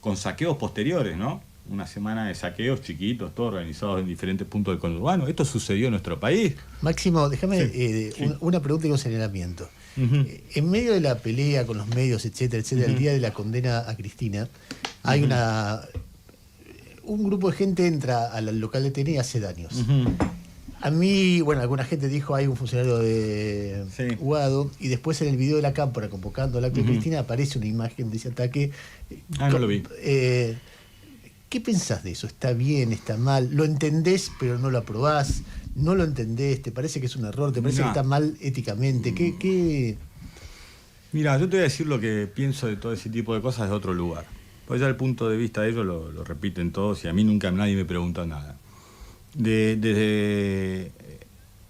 Speaker 2: con saqueos posteriores, ¿no? Una semana de saqueos chiquitos, todos organizados en diferentes puntos del conurbano. Esto sucedió en nuestro país.
Speaker 1: Máximo, déjame
Speaker 2: Sí.
Speaker 1: una pregunta y un señalamiento.
Speaker 2: Ujú.
Speaker 1: En medio de la pelea con los medios, etcétera, el día de la condena a Cristina, hay un grupo de gente entra al local de TN y hace daños.
Speaker 2: Ujú.
Speaker 1: A mí, bueno, alguna gente dijo, hay un funcionario de
Speaker 2: Sí.
Speaker 1: Guado, y después en el video de la cámpora convocando al acto de Cristina aparece una imagen de ese ataque.
Speaker 2: No lo vi.
Speaker 1: ¿Qué pensás de eso? ¿Está bien? ¿Está mal? ¿Lo entendés pero no lo aprobás? ¿No lo entendés? ¿Te parece que es un error? ¿Te parece
Speaker 2: No.
Speaker 1: que está mal éticamente? ¿Qué?
Speaker 2: Mira, yo te voy a decir lo que pienso de todo ese tipo de cosas de otro lugar. Pues ya el punto de vista de ellos lo repiten todos y a mí nunca nadie me preguntó nada. Desde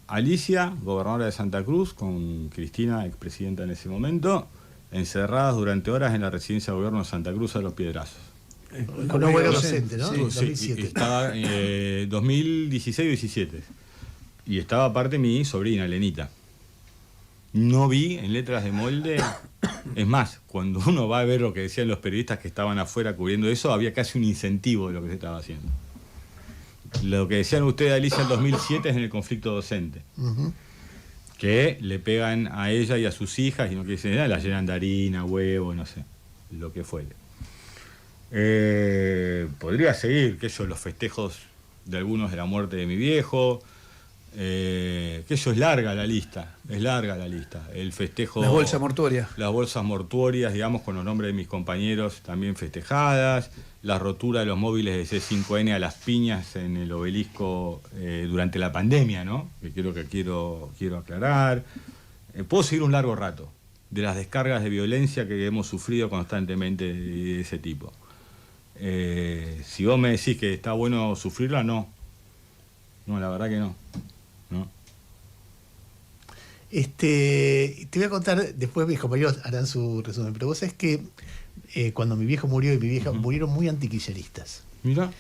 Speaker 2: Alicia, gobernadora de Santa Cruz, con Cristina, expresidenta en ese momento, encerradas durante horas en la residencia de gobierno de Santa Cruz a los Piedrazos.
Speaker 1: Con un vuelo docente, ¿no?
Speaker 2: Sí,
Speaker 1: 2007.
Speaker 2: estaba 2016-17. Y estaba aparte mi sobrina, Lenita. No vi en letras de molde. Es más, cuando uno va a ver lo que decían los periodistas que estaban afuera cubriendo eso, había casi un incentivo de lo que se estaba haciendo. Lo que decían ustedes, Alicia, en 2007 es en el conflicto docente.
Speaker 1: Ujú.
Speaker 2: Que le pegan a ella y a sus hijas y no quiere decir nada, la llenan de harina, huevo, no sé, lo que fuere. Podría seguir, que yo, los festejos de algunos de la muerte de mi viejo, que eso es larga la lista, el festejo...
Speaker 3: Las bolsas mortuorias.
Speaker 2: Las bolsas mortuorias, digamos, con los nombres de mis compañeros también festejadas, la rotura de los móviles de C5N a las piñas en el obelisco durante la pandemia, ¿no? Que quiero aclarar. Puedo seguir un largo rato de las descargas de violencia que hemos sufrido constantemente de ese tipo. Si vos me decís que está bueno sufrirla, no. No, la verdad que no.
Speaker 1: Te voy a contar, después mis compañeros harán su resumen, pero vos sabés que cuando mi viejo murió y mi vieja murieron muy antikirchneristas.
Speaker 2: Mira.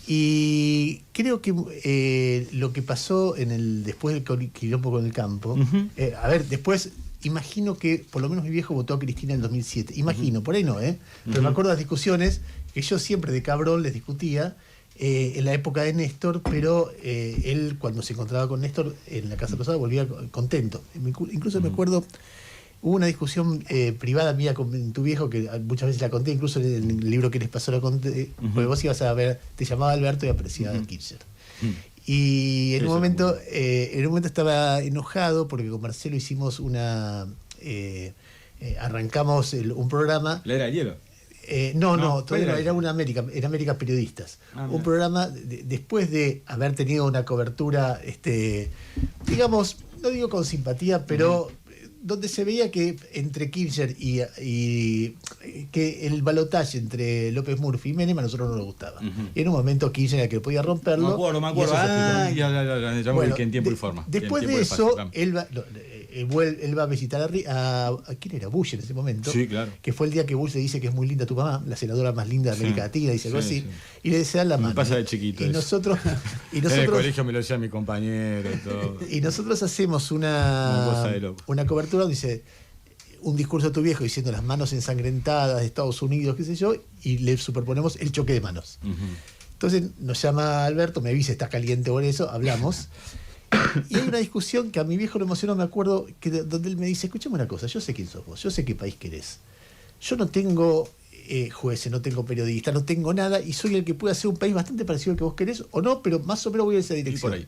Speaker 1: Y creo que lo que pasó después del quilombo con el campo, a ver, después imagino que por lo menos mi viejo votó a Cristina en el 2007. Imagino, por ahí no, pero me acuerdo de las discusiones que yo siempre de cabrón les discutía en la época de Néstor, pero él cuando se encontraba con Néstor en la Casa Rosada volvía contento. Incluso me acuerdo, hubo una discusión privada mía con tu viejo, que muchas veces la conté, incluso en el libro que les pasó la conté, porque vos ibas a ver, te llamaba Alberto y apreciaba a Kirchner. Y en un momento estaba enojado porque con Marcelo hicimos arrancamos un programa.
Speaker 2: ¿La era hielo?
Speaker 1: Todavía no, era América Periodistas. Un programa después de haber tenido una cobertura, digamos, no digo con simpatía, pero donde se veía que entre Kirchner y que el balotaje entre López Murphy y Menem a nosotros no nos gustaba. Y en un momento Kirchner era que podía romperlo.
Speaker 2: Me acuerdo. Ya bueno, que en tiempo y forma.
Speaker 1: Después de eso, él va a visitar a ¿quién era? Bush en ese momento.
Speaker 2: Sí, claro.
Speaker 1: Que fue el día que Bush le dice que es muy linda tu mamá, la senadora más linda de América Latina, dice algo así. Sí. Y le desea la mano.
Speaker 2: Me pasa de chiquito.
Speaker 1: Y nosotros
Speaker 2: en el colegio me lo decía mi compañero y todo.
Speaker 1: Y nosotros hacemos una cobertura donde dice un discurso de tu viejo diciendo las manos ensangrentadas de Estados Unidos, qué sé yo, y le superponemos el choque de manos. Entonces nos llama Alberto, me avisa, está caliente por eso, hablamos. Y hay una discusión que a mi viejo lo emocionó, me acuerdo, donde él me dice, escúchame una cosa, yo sé quién sos vos, yo sé qué país querés. Yo no tengo jueces, no tengo periodistas, no tengo nada, y soy el que puede hacer un país bastante parecido al que vos querés, o no, pero más o menos voy en esa dirección.
Speaker 2: Y por ahí.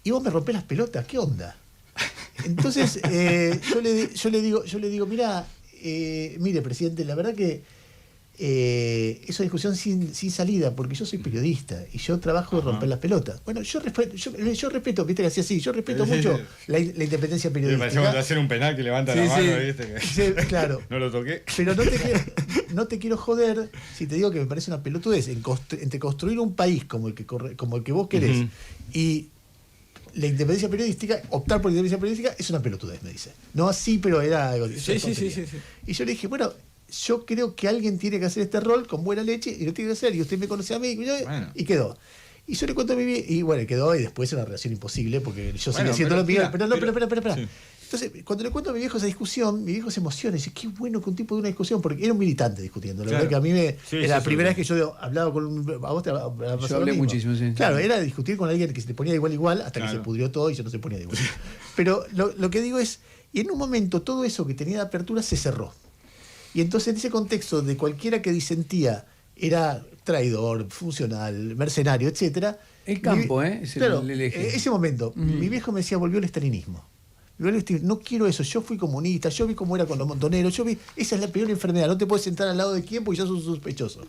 Speaker 1: Y vos me rompés las pelotas, ¿qué onda? Entonces yo le digo, mire, presidente, la verdad que es una discusión sin salida, porque yo soy periodista y yo trabajo de romper las pelotas. Bueno, yo respeto, viste que hacía así, yo respeto mucho la independencia periodística.
Speaker 2: Me pareció hacer un penal que levanta la mano, ¿viste?
Speaker 1: Sí, claro.
Speaker 2: No lo toqué.
Speaker 1: Pero no te quiero joder si te digo que me parece una pelotudez entre construir un país como el que vos querés y la independencia periodística, optar por la independencia periodística es una pelotudez, me dice. No así, pero era algo.
Speaker 2: Sí.
Speaker 1: Y yo le dije, bueno, yo creo que alguien tiene que hacer este rol con buena leche y lo tiene que hacer, y usted me conoce a mí, y quedó. Y yo le cuento a mi vida, y bueno, quedó, y después era una relación imposible, porque yo seguía siendo lo mío. Pero espera. Sí. Entonces, cuando le cuento a mi viejo esa discusión, mi viejo se emociona y dice, qué bueno que un tipo de una discusión, porque era un militante discutiendo. La verdad que a mí era la primera vez que yo hablaba con a vos te
Speaker 3: yo hablé muchísimo, sí.
Speaker 1: Claro, era discutir con alguien que se te ponía de igual hasta que se pudrió todo y ya no se ponía de igual. Pero lo que digo es, y en un momento todo eso que tenía de apertura se cerró. Y entonces en ese contexto de cualquiera que disentía era traidor, funcional, mercenario, etcétera.
Speaker 3: El campo, es el eje.
Speaker 1: Ese momento, mi viejo me decía, volvió el estalinismo. No quiero eso, yo fui comunista, yo vi cómo era con los montoneros, esa es la peor enfermedad, no te puedes sentar al lado de quién porque ya sos un sospechoso.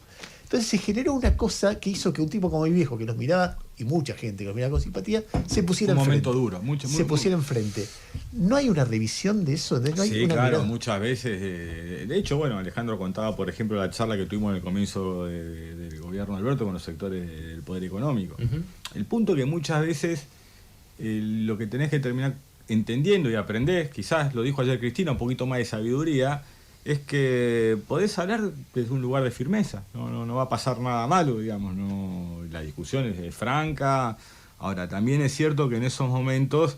Speaker 1: Entonces se generó una cosa que hizo que un tipo como mi viejo, que los miraba, y mucha gente que los miraba con simpatía, se pusiera enfrente.
Speaker 2: Un momento duro,
Speaker 1: se pusiera enfrente. ¿No hay una revisión de eso? ¿No hay
Speaker 2: sí,
Speaker 1: una
Speaker 2: claro,
Speaker 1: mirada?
Speaker 2: muchas veces. De hecho, bueno, Alejandro contaba, por ejemplo, la charla que tuvimos en el comienzo del gobierno de Alberto con los sectores del poder económico. El punto que muchas veces lo que tenés que terminar entendiendo y aprender, quizás lo dijo ayer Cristina, un poquito más de sabiduría, es que podés hablar desde un lugar de firmeza, no va a pasar nada malo, digamos, la discusión es franca. Ahora, también es cierto que en esos momentos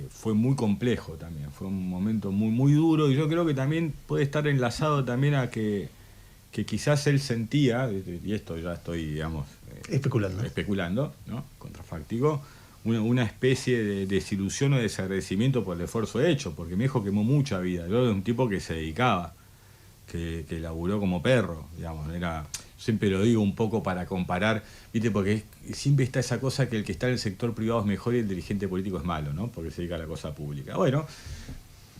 Speaker 2: fue muy complejo también, fue un momento muy, muy duro, y yo creo que también puede estar enlazado también a que quizás él sentía, y esto ya estoy, digamos, especulando, ¿no? Contrafáctico, una especie de desilusión o desagradecimiento por el esfuerzo hecho, porque mi hijo quemó mucha vida. Yo era un tipo que se dedicaba, que laburó como perro, digamos. Siempre lo digo un poco para comparar, ¿viste? Porque siempre está esa cosa que el que está en el sector privado es mejor y el dirigente político es malo, ¿no? Porque se dedica a la cosa pública. Bueno,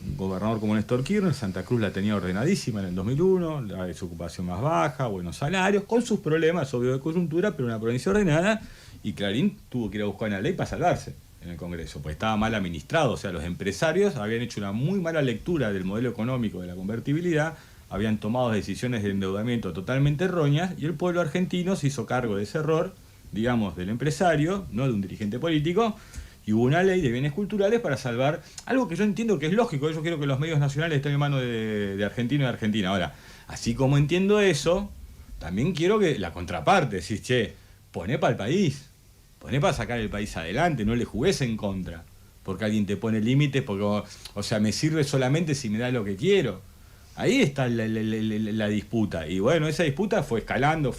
Speaker 2: un gobernador como Néstor Kirchner, Santa Cruz la tenía ordenadísima en el 2001, la desocupación más baja, buenos salarios, con sus problemas, obvio, de coyuntura, pero una provincia ordenada. Y Clarín tuvo que ir a buscar una ley para salvarse en el Congreso, pues estaba mal administrado. O sea, los empresarios habían hecho una muy mala lectura del modelo económico de la convertibilidad, habían tomado decisiones de endeudamiento totalmente erróneas y el pueblo argentino se hizo cargo de ese error, digamos, del empresario, no de un dirigente político, y hubo una ley de bienes culturales para salvar algo que yo entiendo que es lógico. Yo quiero que los medios nacionales estén en manos de argentino y de Argentina. Ahora, así como entiendo eso, también quiero que la contraparte, decís, che, poné para el país, poné para sacar el país adelante, no le jugués en contra, porque alguien te pone límites, porque, o sea, me sirve solamente si me da lo que quiero. Ahí está la disputa. Y bueno, esa disputa fue escalando.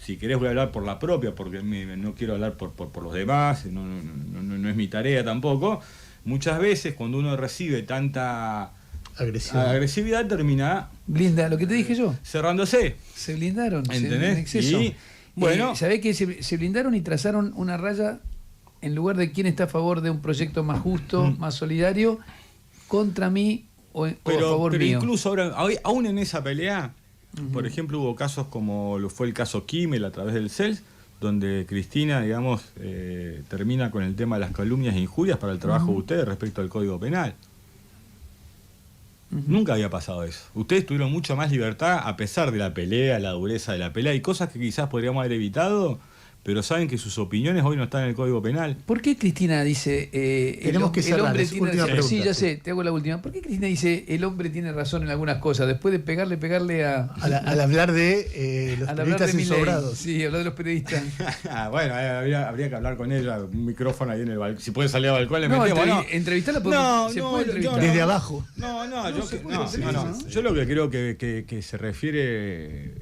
Speaker 2: Si querés voy a hablar por la propia, porque no quiero hablar por los demás, no es mi tarea tampoco. Muchas veces cuando uno recibe tanta agresividad termina...
Speaker 3: Blinda, lo que te dije yo.
Speaker 2: Cerrándose.
Speaker 3: Se blindaron,
Speaker 2: ¿entendés?
Speaker 3: En exceso.
Speaker 2: Y, bueno,
Speaker 3: ¿sabés que se blindaron y trazaron una raya en lugar de quién está a favor de un proyecto más justo, más solidario, contra mí o a favor mío?
Speaker 2: Pero incluso ahora, aún en esa pelea, por ejemplo, hubo casos como fue el caso Kimmel a través del CELS, donde Cristina, digamos, termina con el tema de las calumnias e injurias para el trabajo de ustedes respecto al Código Penal. Nunca había pasado eso. Ustedes tuvieron mucha más libertad a pesar de la pelea, la dureza de la pelea y cosas que quizás podríamos haber evitado, pero saben que sus opiniones hoy no están en el Código Penal.
Speaker 3: ¿Por qué Cristina dice
Speaker 1: tenemos que cerrar,
Speaker 3: el hombre tiene razón?
Speaker 1: pregunta,
Speaker 3: sí, ya sé, te hago la última. ¿Por qué Cristina dice el hombre tiene razón en algunas cosas? Después de pegarle
Speaker 1: al hablar de los periodistas insobrados.
Speaker 3: Sí, hablar de los periodistas.
Speaker 2: Bueno, habría que hablar con ella, un micrófono ahí en el balcón. Si puede salir al balcón, le
Speaker 3: No,
Speaker 2: metemos.
Speaker 3: entrevistarla
Speaker 1: se puede entrevistar. Desde abajo.
Speaker 2: Yo lo que creo que se refiere...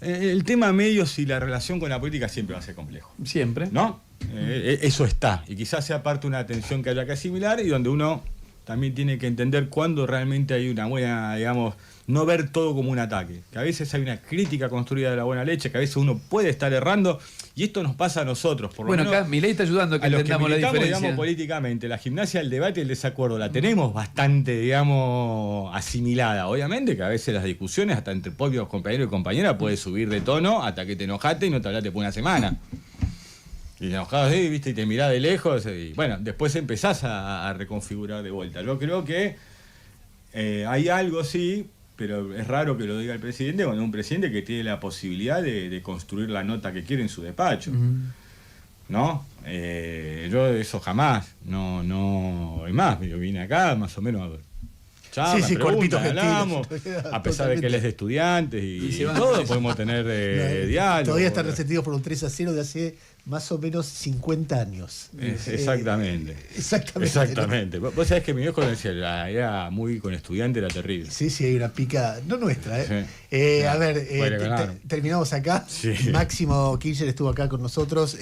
Speaker 2: el tema medios y la relación con la política siempre va a ser complejo.
Speaker 3: Siempre.
Speaker 2: ¿No? Eso está. Y quizás sea parte de una tensión que haya que asimilar y donde uno también tiene que entender cuándo realmente hay una buena, digamos, no ver todo como un ataque. Que a veces hay una crítica construida de la buena leche, que a veces uno puede estar errando, y esto nos pasa a nosotros. Por lo menos,
Speaker 3: acá Milei está ayudando a que entendamos la diferencia.
Speaker 2: Digamos, políticamente, la gimnasia, el debate y el desacuerdo la tenemos bastante, digamos, asimilada. Obviamente que a veces las discusiones, hasta entre propios compañeros y compañeras, puede subir de tono hasta que te enojaste y no te hablaste por una semana. Y te enojabas ahí, viste, y te mirás de lejos, y bueno, después empezás a reconfigurar de vuelta. Yo creo que hay algo, sí, pero es raro que lo diga el presidente cuando es un presidente que tiene la posibilidad de construir la nota que quiere en su despacho. ¿No? Yo eso jamás, no, es más, yo vine acá más o menos hablamos, a pesar de que él es de estudiantes y todo, podemos tener diálogo.
Speaker 1: Todavía están resentidos por un 3-0 de hace más o menos 50 años.
Speaker 2: Exactamente.
Speaker 1: Exactamente.
Speaker 2: ¿No? Vos sabés que mi viejo decía, era muy con estudiante, era terrible.
Speaker 1: Sí, hay una pica, no nuestra.
Speaker 2: Sí.
Speaker 1: A ver, terminamos acá.
Speaker 2: Sí.
Speaker 1: Máximo Kirchner estuvo acá con nosotros.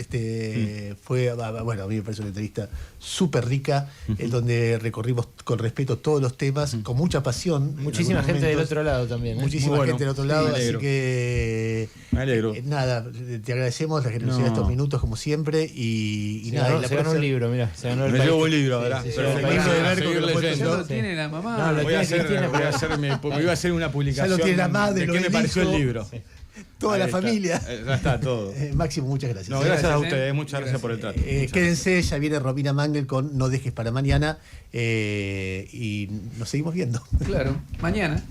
Speaker 1: Fue, bueno, a mí me parece una entrevista súper rica, en donde recorrimos con respeto todos los temas, con mucha pasión.
Speaker 4: Muchísima gente del otro lado también.
Speaker 1: Muchísima gente del otro lado, así que
Speaker 2: me alegro.
Speaker 1: Nada, te agradecemos la generosidad de estos minutos como siempre y nada.
Speaker 4: Se ganó un libro, mirá.
Speaker 2: Me llevo un libro ahora.
Speaker 3: Lo tiene la mamá.
Speaker 2: Me iba a hacer una publicación.
Speaker 1: Ya lo tiene la madre.
Speaker 2: ¿De qué me pareció el libro?
Speaker 1: Sí. Toda la familia.
Speaker 2: Ya está todo.
Speaker 1: Máximo, muchas gracias.
Speaker 2: No, gracias a ustedes, muchas gracias por el trato.
Speaker 1: Quédense, ya viene Romina Mangel con No dejes para mañana y nos seguimos viendo.
Speaker 3: Claro, mañana.